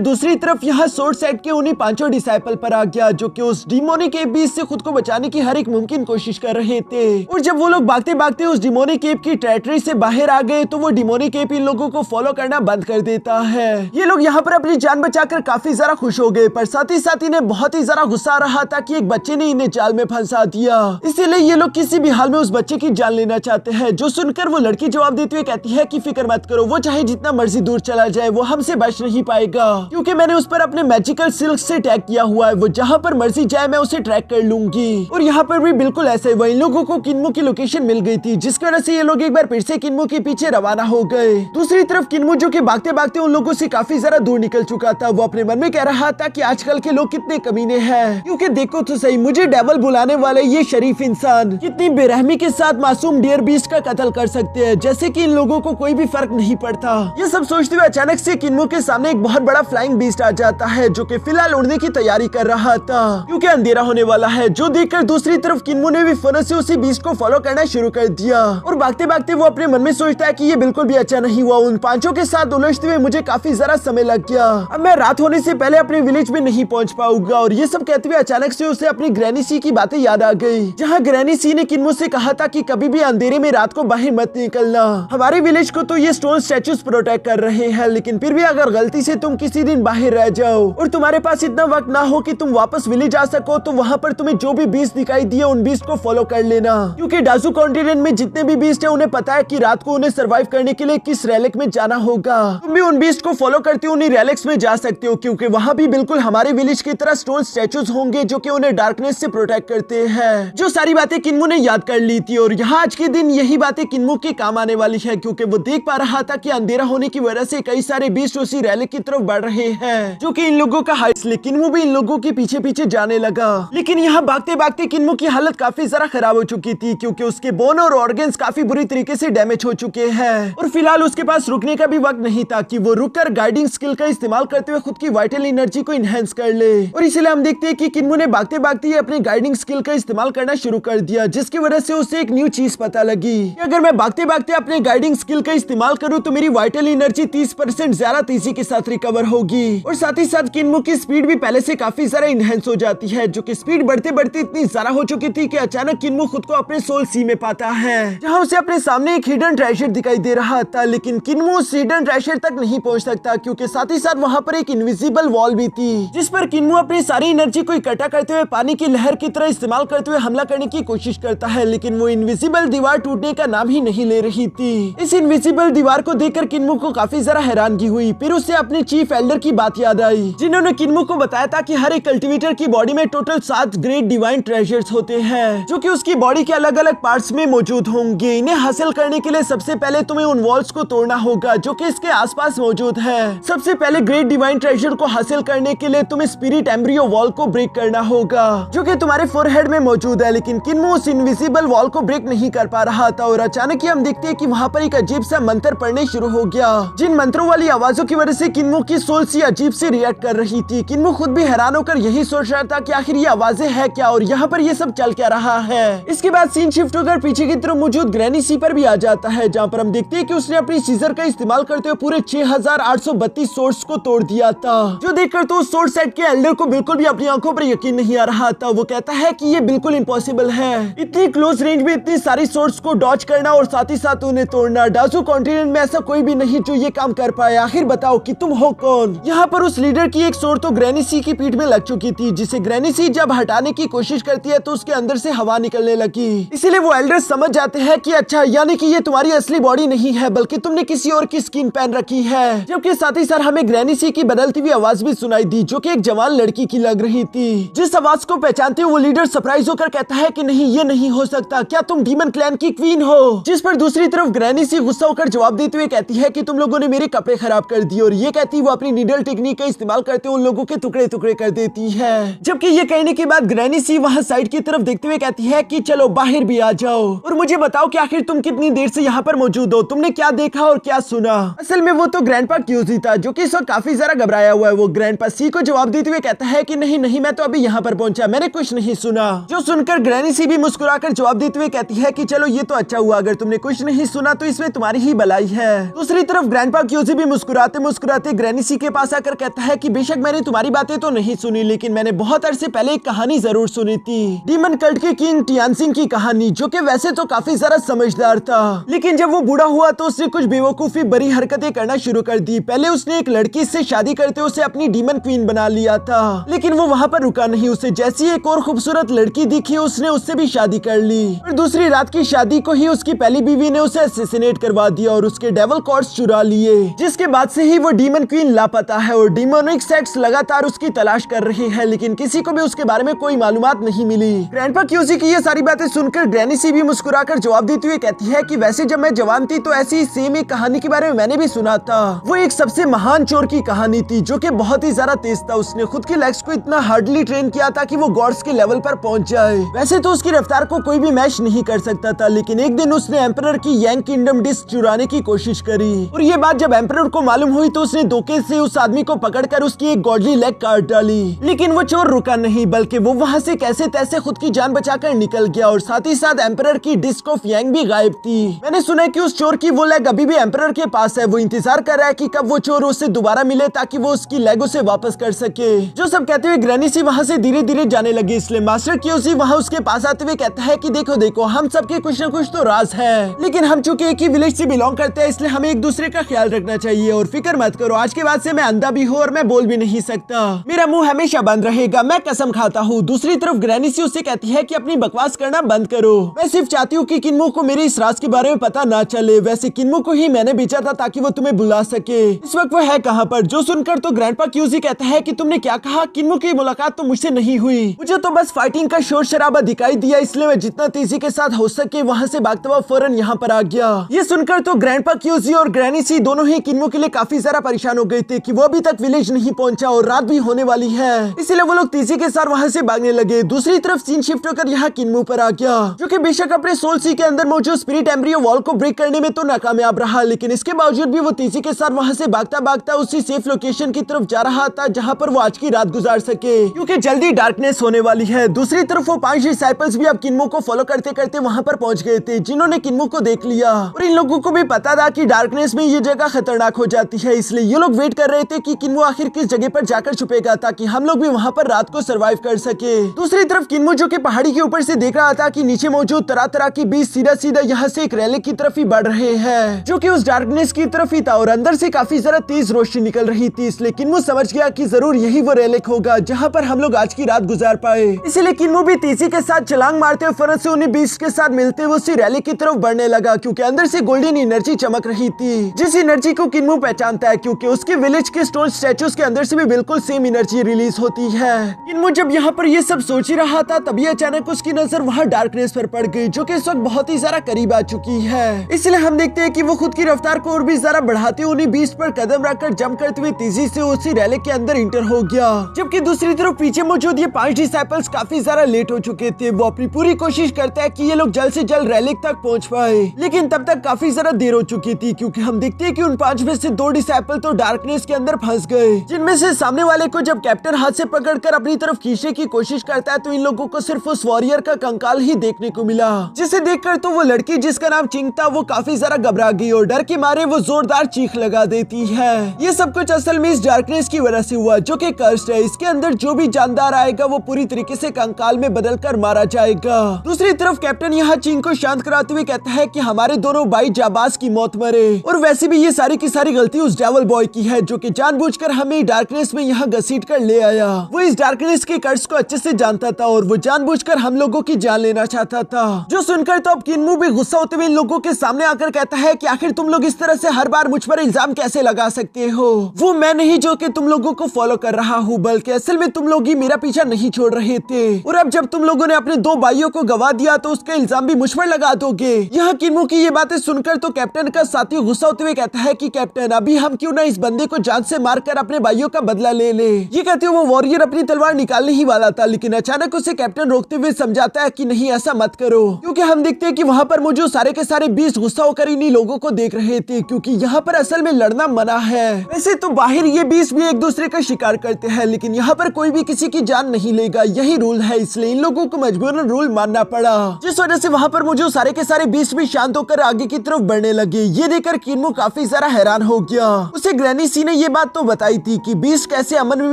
दूसरी तरफ यहाँ सोर्ड सेट के उन्हीं पांचों डिसाइपल पर आ गया, जो कि उस डिमोनिक एप बीस्ट से खुद को बचाने की हर एक मुमकिन कोशिश कर रहे थे। और जब वो लोग भागते भागते उस डिमोनिक एप की टेरिटरी से बाहर आ गए तो वो डिमोनिक एप इन लोगों को फॉलो करना बंद कर देता है। ये लोग यहाँ पर अपनी जान बचाकर काफी ज्यादा खुश हो गए, पर साथ ही साथ इन्हें बहुत ही ज्यादा गुस्सा आ रहा था कि एक बच्चे ने इन्हें जाल में फंसा दिया, इसीलिए ये लोग किसी भी हाल में उस बच्चे की जान लेना चाहते हैं। जो सुनकर वो लड़की जवाब देते हुए कहती है कि फिक्र मत करो, वो चाहे जितना मर्जी दूर चला जाए वो हमसे बच नहीं पाएगा, क्योंकि मैंने उस पर अपने मैजिकल सिल्क से टैग किया हुआ है, वो जहाँ पर मर्जी जाए मैं उसे ट्रैक कर लूंगी। और यहाँ पर भी बिल्कुल ऐसे वही लोगों को किन्मू की लोकेशन मिल गई थी, जिसकी वजह से ये लोग एक बार फिर से किन्मू के पीछे रवाना हो गए। दूसरी तरफ किन्मू जो कि भागते भागते उन लोगों से काफी ज्यादा दूर निकल चुका था, वो अपने मन में कह रहा था कि आजकल के लोग कितने कमीने हैं, क्योंकि देखो तो सही मुझे डेविल बुलाने वाले ये शरीफ इंसान कितनी बेरहमी के साथ मासूम डियर बीस्ट का कत्ल कर सकते हैं, जैसे कि इन लोगों को कोई भी फर्क नहीं पड़ता। ये सब सोचते हुए अचानक से किन्मू के सामने एक बहुत बड़ा फ्लाइंग बीस्ट आ जाता है, जो कि फिलहाल उड़ने की तैयारी कर रहा था क्योंकि अंधेरा होने वाला है। जो देखकर दूसरी तरफ किन्मू ने भी फौरन से उसी बीस्ट को फॉलो करना शुरू कर दिया और भागते भागते वो अपने मन में सोचता है कि ये बिल्कुल भी अच्छा नहीं हुआ, उन पांचों के साथ उलझते हुए मुझे काफी जरा समय लग गया। अब मैं रात होने से पहले अपने विलेज में नहीं पहुंच पाऊंगा। और ये सब कहते हुए अचानक से उसे अपनी ग्रैनी सी की बातें याद आ गई, जहाँ ग्रैनी सी ने किन्मो से कहा था कि कभी भी अंधेरे में रात को बाहर मत निकलना। हमारे विलेज को तो ये स्टोन स्टैचूज प्रोटेक्ट कर रहे हैं, लेकिन फिर भी अगर गलती से तुम किसी दिन बाहर रह जाओ और तुम्हारे पास इतना वक्त ना हो कि तुम वापस विलेज आ सको, तो वहाँ पर तुम्हें जो भी बीस्ट दिखाई दिए उन बीस्ट को फॉलो कर लेना। क्योंकि डाजू कॉन्टिनेंट में जितने भी बीस्ट है उन्हें पता है कि रात को उन्हें सर्वाइव करने के लिए किस रेलिक में जाना होगा। तुम भी उन बीस्ट को फॉलो करते हो उन्हीं रेलिक्स में जा सकते हो, क्योंकि वहाँ भी बिल्कुल हमारे विलेज की तरह स्टोन स्टैचूज होंगे जो कि उन्हें डार्कनेस से प्रोटेक्ट करते हैं। जो सारी बातें किन्मो ने याद कर ली थी और यहाँ आज के दिन यही बातें किन्मो के काम आने वाली है, क्योंकि वो देख पा रहा था कि अंधेरा होने की वजह से कई सारे बीस्ट उसी रेलिक की तरफ बढ़ रहे हैं, जो कि इन लोगों का हाइट। किन्मो भी इन लोगों के पीछे पीछे जाने लगा, लेकिन यहाँ भागते भागते किन्मो की हालत काफी जरा खराब हो चुकी थी, क्योंकि उसके बोन और ऑर्गन्स काफी बुरी तरीके से डैमेज हो चुके हैं। और फिलहाल उसके पास रुकने का भी वक्त नहीं था कि वो रुककर गाइडिंग स्किल का इस्तेमाल करते हुए खुद की वाइटल एनर्जी को इनहेंस कर ले। और इसलिए हम देखते हैं कि किन्मो ने भागते भागते अपने गाइडिंग स्किल का इस्तेमाल करना शुरू कर दिया, जिसकी वजह से उसे एक न्यू चीज पता लगी कि अगर मैं भागते भागते अपने गाइडिंग स्किल का इस्तेमाल करूं तो मेरी वाइटल एनर्जी 30% ज्यादा तेजी के साथ रिकवर होगी। और साथ ही साथ किन्मो की स्पीड भी पहले से काफी ज्यादा इनहेंस हो जाती है, जो कि स्पीड बढ़ते बढ़ते इतनी ज्यादा हो चुकी थी कि अचानक किन्मो खुद को अपने सोल सी में पाता है, जहाँ उसे अपने सामने एक हिडन ट्रेजर दिखाई दे रहा था। लेकिन किन्मो उस हिडन ट्रेजर तक नहीं पहुंच सकता, क्योंकि साथ ही साथ वहाँ पर एक इनविजिबल वॉल भी थी, जिस पर किन्मो अपनी सारी एनर्जी को इकट्ठा करते हुए पानी की लहर की तरह इस्तेमाल करते हुए हमला करने की कोशिश करता है। लेकिन वो इनविजिबल दीवार टूटने का नाम ही नहीं ले रही थी। इस इनविजिबल दीवार को देखकर किन्मो को काफी जरा हैरानगी हुई। फिर उसे अपने चीफ एल्डर की बात याद आई, जिन्होंने किन्मो को बताया था कि हर एक कल्टीवेटर की बॉडी में टोटल 7 ग्रेट डिवाइन ट्रेजर्स होते हैं, जो कि उसकी बॉडी के अलग अलग पार्ट्स में मौजूद होंगे। इन्हें हासिल करने के लिए सबसे पहले तुम्हें उन वॉल्स को तोड़ना होगा जो कि इसके आसपास मौजूद है। सबसे पहले ग्रेट डिवाइन ट्रेजर को हासिल करने के लिए तुम्हें स्पिरिट एम्ब्रियो वॉल को ब्रेक करना होगा, जो कि तुम्हारे फोरहेड में मौजूद है। लेकिन किन्मो उस इनविजिबल वॉल को ब्रेक नहीं कर पा रहा था और अचानक ही हम देखते हैं कि वहाँ पर एक अजीब सा मंत्र पढ़ने शुरू हो गया, जिन मंत्रों वाली आवाजों की वजह से किन्मो की सोल सी अजीब से रिएक्ट कर रही थी। किन्मो खुद भी हैरान होकर यही सोच रहा था कि आखिर ये आवाजें है क्या और यहाँ पर ये सब चल क्या रहा है। इसके बाद सीन शिफ्ट होकर पीछे की तरफ मौजूद ग्रैनी सी पर भी आ जाता है, जहाँ पर हम देखते हैं कि उसने अपनी सीजर का इस्तेमाल करते हुए पूरे 6832 सोर्ड्स को तोड़ दिया था, जो देखकर तो उस सोर्ड सेट के एल्डर को बिल्कुल भी अपनी आंखों पर यकीन नहीं आ रहा था। वो कहता है कि ये बिल्कुल इम्पॉसिबल है, इतनी क्लोज रेंज में इतनी सारी सोर्ड्स को डॉज करना और साथ ही साथ उन्हें तोड़ना। डाजू कॉन्टिनेंट में ऐसा कोई भी नहीं जो ये काम कर पाए। आखिर बताओ कि तुम हो कौन। यहाँ पर उस लीडर की एक सोर्ड तो ग्रैनी सी की पीठ में लग चुकी थी, जिसे ग्रैनी सी जब हटाने की कोशिश करती है तो उसके अंदर से हवा निकलने लगी। इसीलिए वो एल्डर समझ जाते हैं कि अच्छा, यानी कि ये तुम्हारी असली बॉडी नहीं है बल्कि तुमने किसी और की स्किन पहन रखी है। जबकि साथ ही साथ हमें ग्रैनी सी की बदलती हुई आवाज भी सुनाई दी, जो कि एक जवान लड़की की लग रही थी। जिस आवाज को पहचानते हुए वो लीडर सरप्राइज होकर कहता है कि नहीं, ये नहीं हो सकता, क्या तुम डीमन क्लैन की क्वीन हो। जिस पर दूसरी तरफ ग्रैनी सी गुस्सा होकर जवाब देते हुए कहती है कि तुम लोगों ने मेरे कपड़े खराब कर दिए, और ये कहती वो अपनी नीडल टेक्निक का इस्तेमाल करते हुए उन लोगों के टुकड़े टुकड़े कर देती है। जबकि ये कहने के बाद ग्रैनी सी वहाँ साइड की तरफ देखते हुए कहती है कि चलो बाहर भी आ जाओ और मुझे बताओ कि आखिर तुम कितनी देर से यहाँ पर मौजूद हो, तुमने क्या देखा और क्या सुना। असल में वो तो ग्रैंडपा क्यूजी था, जो कि इस वक्त काफी जरा घबराया हुआ है। वो ग्रैंडपा सी को जवाब देते हुए कहता है कि नहीं नहीं, मैं तो अभी यहाँ पर पहुंचा, मैंने कुछ नहीं सुना। जो सुनकर ग्रैनी सी भी मुस्कुराकर जवाब देते हुए कहती है कि चलो ये तो अच्छा हुआ, अगर तुमने कुछ नहीं सुना तो इसमें तुम्हारी ही भलाई है। दूसरी तरफ ग्रैंडपा क्यूजी भी मुस्कुराते मुस्कुराते ग्रैनी सी के पास आकर कहता है कि बेशक मैंने तुम्हारी बातें तो नहीं सुनी, लेकिन मैंने बहुत अरसे पहले एक कहानी जरूर सुनी थी, डीमन कल्ट के किंग टियानसिंग की कहानी, जो कि वैसे तो काफी जरा समझदार था, लेकिन जब वो बूढ़ा हुआ तो उसने कुछ बेवकूफी बड़ी हरकतें करना शुरू कर दी। पहले उसने एक लड़की से शादी करते उसे अपनी डीमन क्वीन बना लिया था, लेकिन वो वहाँ पर रुका नहीं। उसे जैसी एक और खूबसूरत लड़की दिखी उसने उससे भी शादी कर ली, और दूसरी रात की शादी को ही उसकी पहली बीवी ने उसे असैसिनेट करवा दिया और उसके डेविल कॉर्ड्स चुरा लिए, जिसके बाद से ही वो डीमन क्वीन लापता है और डीमोनिक सेक्ट्स लगातार उसकी तलाश कर रही है, लेकिन किसी को भी उसके बारे में कोई मालूमात नहीं मिली। ग्रैंडपा क्यूजी की ये सारी बातें सुनकर ग्रैनी सी भी मुस्कुराकर जवाब देते हुए कहती है कि वैसे जब मैं जवान थी तो ऐसी सेम एक कहानी के बारे में मैंने भी सुना था। वो एक सबसे महान चोर की कहानी थी जो कि बहुत ही ज्यादा तेज था। उसने खुद की लेग्स को इतना हार्डली ट्रेन किया था कि वो गॉड्स के लेवल पर पहुंच जाए। वैसे तो उसकी रफ्तार को कोई भी मैच नहीं कर सकता था, लेकिन एक दिन उसने एम्परर की यांग किंगडम डिस्क चुराने की कोशिश करी, और ये बात जब एम्परर को मालूम हुई तो उसने धोखे से उस आदमी को पकड़कर उसकी एक गॉडली लेग काट डाली। लेकिन वो चोर रुका नहीं, बल्कि वो वहाँ से कैसे तैसे खुद की जान बचाकर निकल गया, और साथ ही साथ एम्परर की डिस्क ऑफ यांग भी गायब थी। मैंने सुना है कि उस चोर की वो लेग अभी भी एम्परर के पास है। वो इंतजार कर रहा है कि कब वो चोर उससे दोबारा मिले ताकि वो उसकी लेगो से वापस कर सके। जो सब कहते हुए ग्रैनी सी वहाँ से धीरे धीरे जाने लगी। इसलिए मास्टर क्यूसी वहाँ उसके पास आते हुए कहता है कि देखो देखो, हम सबके कुछ न कुछ तो राज है, लेकिन हम चूंकि एक ही विलेज से बिलोंग करते हैं इसलिए हमें एक दूसरे का ख्याल रखना चाहिए। और फिक्र मत करो, आज के बाद से मैं अंधा भी हूँ और मैं बोल भी नहीं सकता, मेरा मुंह हमेशा बंद रहेगा, मैं कसम खाता हूँ। दूसरी तरफ ग्रैनी सी उससे कहती है कि अपनी बकवास करना बंद करो, मैं सिर्फ चाहती हूँ कि किन्मो को मेरे इस राज के बारे में पता ना चले। वैसे किन्मो को ही मैंने बेचा था ताकि वो तुम्हें बुला सके। इस वक्त वो है कहाँ पर? जो सुनकर तो ग्रैंडपा क्यूजी कहता है कि तुमने क्या कहा? किन्मो की मुलाकात तो मुझसे नहीं हुई, मुझे तो बस फाइटिंग का शोर शराबा दिखाई दिया, इसलिए मैं जितना तेजी के साथ हो सके वहाँ से भागता हुआ फौरन यहाँ पर आ गया। ये सुनकर तो ग्रैंडपा क्यूजी और ग्रैनी सी दोनों ही किन्मो के लिए काफी ज्यादा परेशान हो गए थे कि वो अभी तक विलेज नहीं पहुंचा और रात भी होने वाली है, इसलिए वो लोग तेजी के साथ वहाँ से भागने लगे। दूसरी तरफ सीन शिफ्ट होकर यहाँ किन्मो पर आ गया, जो कि बेशक अपने सोल सी के अंदर मौजूद स्पिरिट एम्ब्रियो वॉल को ब्रेक करने में तो नाकामयाब रहा, लेकिन इसके बावजूद भी वो तेजी के साथ वहाँ से भागता भागता उसी सेफ लोकेशन की तरफ जा रहा था जहाँ पर वो आज की रात गुजार सके, क्योंकि जल्दी डार्कनेस होने वाली है। दूसरी तरफ वो 5 डिसाइपल्स भी अब किन्मो को फॉलो करते करते वहाँ पर पहुँच गए थे, जिन्होंने किन्मो को देख लिया और इन लोगों को भी पता था कि डार्कनेस में ये जगह खतरनाक हो जाती है, इसलिए ये लोग वेट कर रहे थे कि किन्मो आखिर किस जगह पर जाकर छुपेगा ताकि हम लोग भी वहाँ पर रात को सरवाइव कर सके। दूसरी तरफ किन्मो जो कि पहाड़ी के ऊपर से देख रहा था कि नीचे मौजूद तरह तरह की बीज सीधा सीधा यहाँ से एक रैली की तरफ ही बढ़ रहे हैं, जो कि उस डार्कनेस की तरफ ही था और अंदर से काफी ज्यादा तेज रोशनी निकल रही थी। इसलिए किन्मो समझ गया कि जरूर यही वो रैलिक होगा जहाँ पर हम लोग आज की रात गुजार पाए। इसलिए किन्मो भी तेजी के साथ छलांग मारते हुए फौरन से उन्हीं बीज के साथ मिलते हुए उसी रैली की तरफ बढ़ने लगा, क्योंकि अंदर से गोल्डन एनर्जी चमक रही थी, जिस एनर्जी को किन्मो पहचानता है क्योंकि उसके विलेज के स्टोन स्टैचूज के अंदर से भी बिल्कुल सेम एनर्जी रिलीज होती है। किन्मो जब यहाँ पर ये सब सोच ही रहा था तभी अचानक उसकी नजर वहाँ डार्कनेस पर पड़ गई, जो कि इस वक्त बहुत ही ज्यादा करीब आ चुकी है। इसलिए हम देखते हैं कि वो खुद की रफ्तार को और भी ज्यादा बढ़ाते हुए उन्हीं बीच पर कदम रखकर जंप करते हुए तेजी से उसी रैली के अंदर इंटर हो गया। जबकि दूसरी तरफ पीछे मौजूद ये 5 डिसाइपल्स काफी ज्यादा लेट हो चुके थे। वो अपनी पूरी कोशिश करता है कि ये लोग जल्द से जल्द रैलिक तक पहुंच पाए, लेकिन तब तक काफी ज्यादा देर हो चुकी थी, क्योंकि हम देखते हैं कि उन 5 में से 2 डिसाइपल तो डार्कनेस के अंदर फंस गए, जिनमें से सामने वाले को जब कैप्टन हाथ से पकड़कर अपनी तरफ खींचने की कोशिश करता है तो इन लोगों को सिर्फ उस वॉरियर का कंकाल ही देखने को मिला, जिसे देखकर तो वो लड़की जिसका नाम चिंग था वो काफी ज्यादा घबरा गई और डर के मारे वो जोरदार चीख लगा देती है। ये सब कुछ असल में इस डार्कनेस की वजह से हुआ, जो कि कर्स्ड है। इसके अंदर जो भी जानदार आएगा वो पूरी तरीके से कंकाल में बदलकर मारा जाएगा। दूसरी तरफ कैप्टन यहाँ चिंग को शांत कराते हुए कहता है कि हमारे दोनों भाई जाबाज की मौत मरे, और वैसे भी ये सारी की सारी गलती उस डेविल बॉय की है, जो कि जानबूझकर हमें डार्कनेस में यहाँ घसीट कर ले आया। वो इस डार्कनेस के कर्स को अच्छे से जानता था और वो जानबूझकर हम लोगों की जान लेना चाहता था। जो सुनकर तो अब किन्मो भी गुस्सा होते हुए इन लोगों के सामने आकर कहता है कि आखिर तुम लोग इस तरह से हर बार मुझ पर इल्जाम कैसे लगा सकते हो? वो मैं नहीं जो कि तुम लोगों को फॉलो कर रहा हूँ, बल्कि असल में तुम लोग ही मेरा पीछा नहीं छोड़ रहे थे, और अब जब तुम लोगों ने अपने 2 भाइयों को गवा दिया तो उसका इल्जाम भी मुझ पर लगा दोगे। यहाँ किन्मो की ये बातें सुनकर तो कैप्टन का साथी गुस्सा होते हुए कहता है कि कैप्टन अभी हम क्यों ना इस बंदे को जान से मारकर अपने भाइयों का बदला ले ले। ये कहते हुए वो वॉरियर अपनी तलवार निकालने ही वाला था, लेकिन अचानक उसे कैप्टन रोकते हुए समझाता है कि नहीं ऐसा मत करो, क्योंकि हम देखते हैं कि वहाँ पर मौजूद सारे के सारे 20 गुस्सा होकर इन्हीं लोगों को देख रहे थे, क्योंकि यहाँ पर असल में लड़ना मना है। वैसे तो बाहर ये 20 भी एक दूसरे का शिकार करते हैं, लेकिन यहाँ पर कोई भी किसी की जान नहीं लेगा, यही रूल है, इसलिए इन लोगों को मजबूरन रूल मानना पड़ा, जिस वजह से वहाँ पर मौजूद सारे के सारे 20 भी शांत होकर आगे की तरफ बढ़ने लगे। ये देखकर किन्मो काफी ज्यादा हैरान हो गया। उसे ग्रैनी सी ने ये बात तो बताई थी कि 20 कैसे अमन में